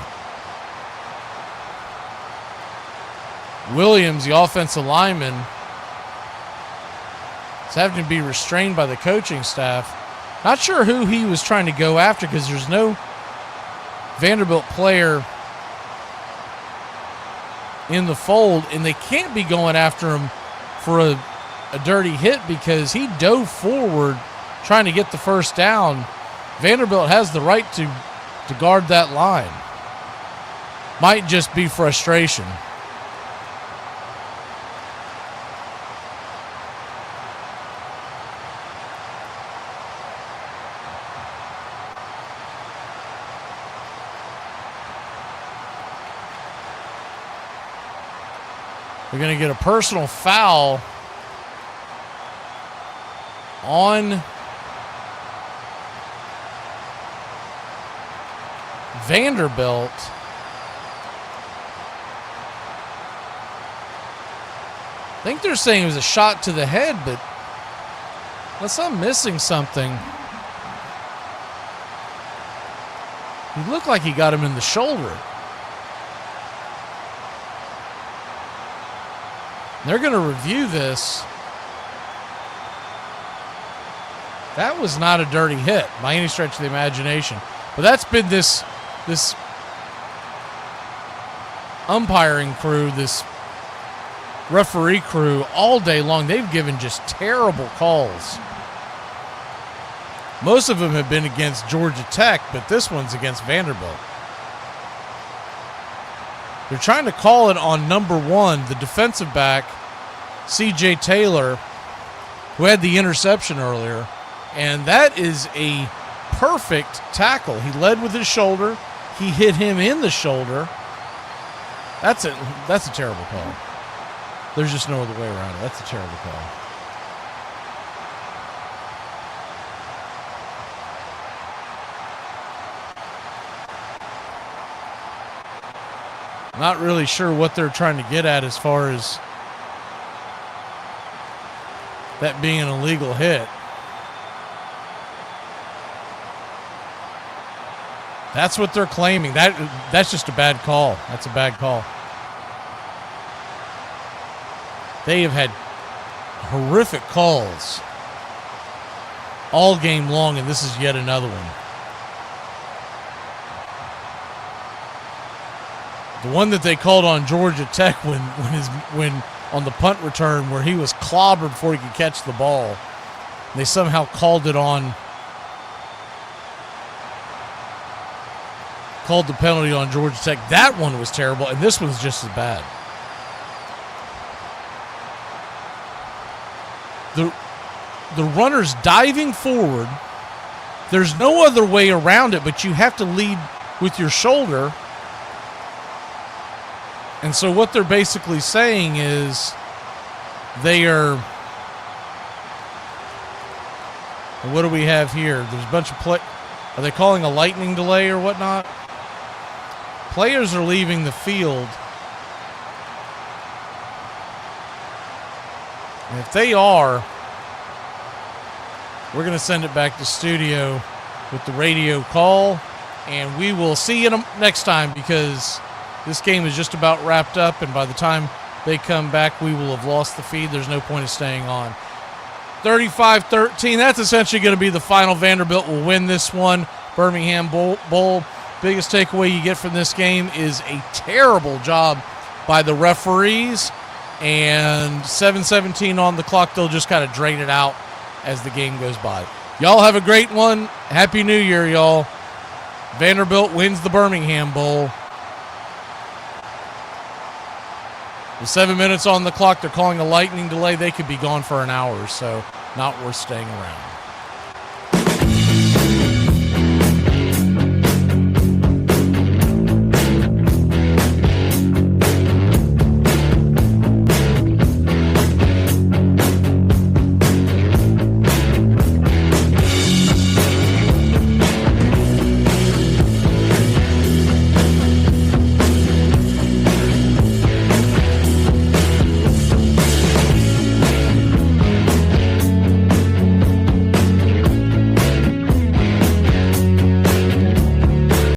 Williams, the offensive lineman, is having to be restrained by the coaching staff. Not sure who he was trying to go after because there's no Vanderbilt player in the fold, and they can't be going after him for a dirty hit because he dove forward trying to get the first down. Vanderbilt has the right to guard that line. Might just be frustration. We're going to get a personal foul on Vanderbilt. I think they're saying it was a shot to the head, but unless I'm missing something, he looked like he got him in the shoulder. They're going to review this. That was not a dirty hit by any stretch of the imagination. But that's been this umpiring crew, this referee crew all day long. They've given just terrible calls. Most of them have been against Georgia Tech, but this one's against Vanderbilt. They're trying to call it on number 1, the defensive back, C.J. Taylor, who had the interception earlier, And that is a perfect tackle. He led with his shoulder. He hit him in the shoulder. That's a terrible call. There's just no other way around it. That's a terrible call. Not really sure what they're trying to get at as far as that being an illegal hit. That's what they're claiming. That's just a bad call. That's a bad call. They have had horrific calls all game long, and this is yet another one. The one that they called on Georgia Tech when on the punt return where he was clobbered before he could catch the ball. They somehow called the penalty on Georgia Tech. That one was terrible, and this one's just as bad. The runner's diving forward. There's no other way around it, but you have to lead with your shoulder. And so what they're basically saying is they are... What do we have here? There's a bunch of play... Are they calling a lightning delay or whatnot? Players are leaving the field. And if they are, we're going to send it back to studio with the radio call. And we will see you next time, because this game is just about wrapped up, and by the time they come back, we will have lost the feed. There's no point of staying on. 35-13, that's essentially going to be the final. Vanderbilt will win this one. Birmingham Bowl. Biggest takeaway you get from this game is a terrible job by the referees, and 7:17 on the clock. They'll just kind of drain it out as the game goes by. Y'all have a great one. Happy New Year, y'all. Vanderbilt wins the Birmingham Bowl. With 7 minutes on the clock, they're calling a lightning delay. They could be gone for an hour, so not worth staying around.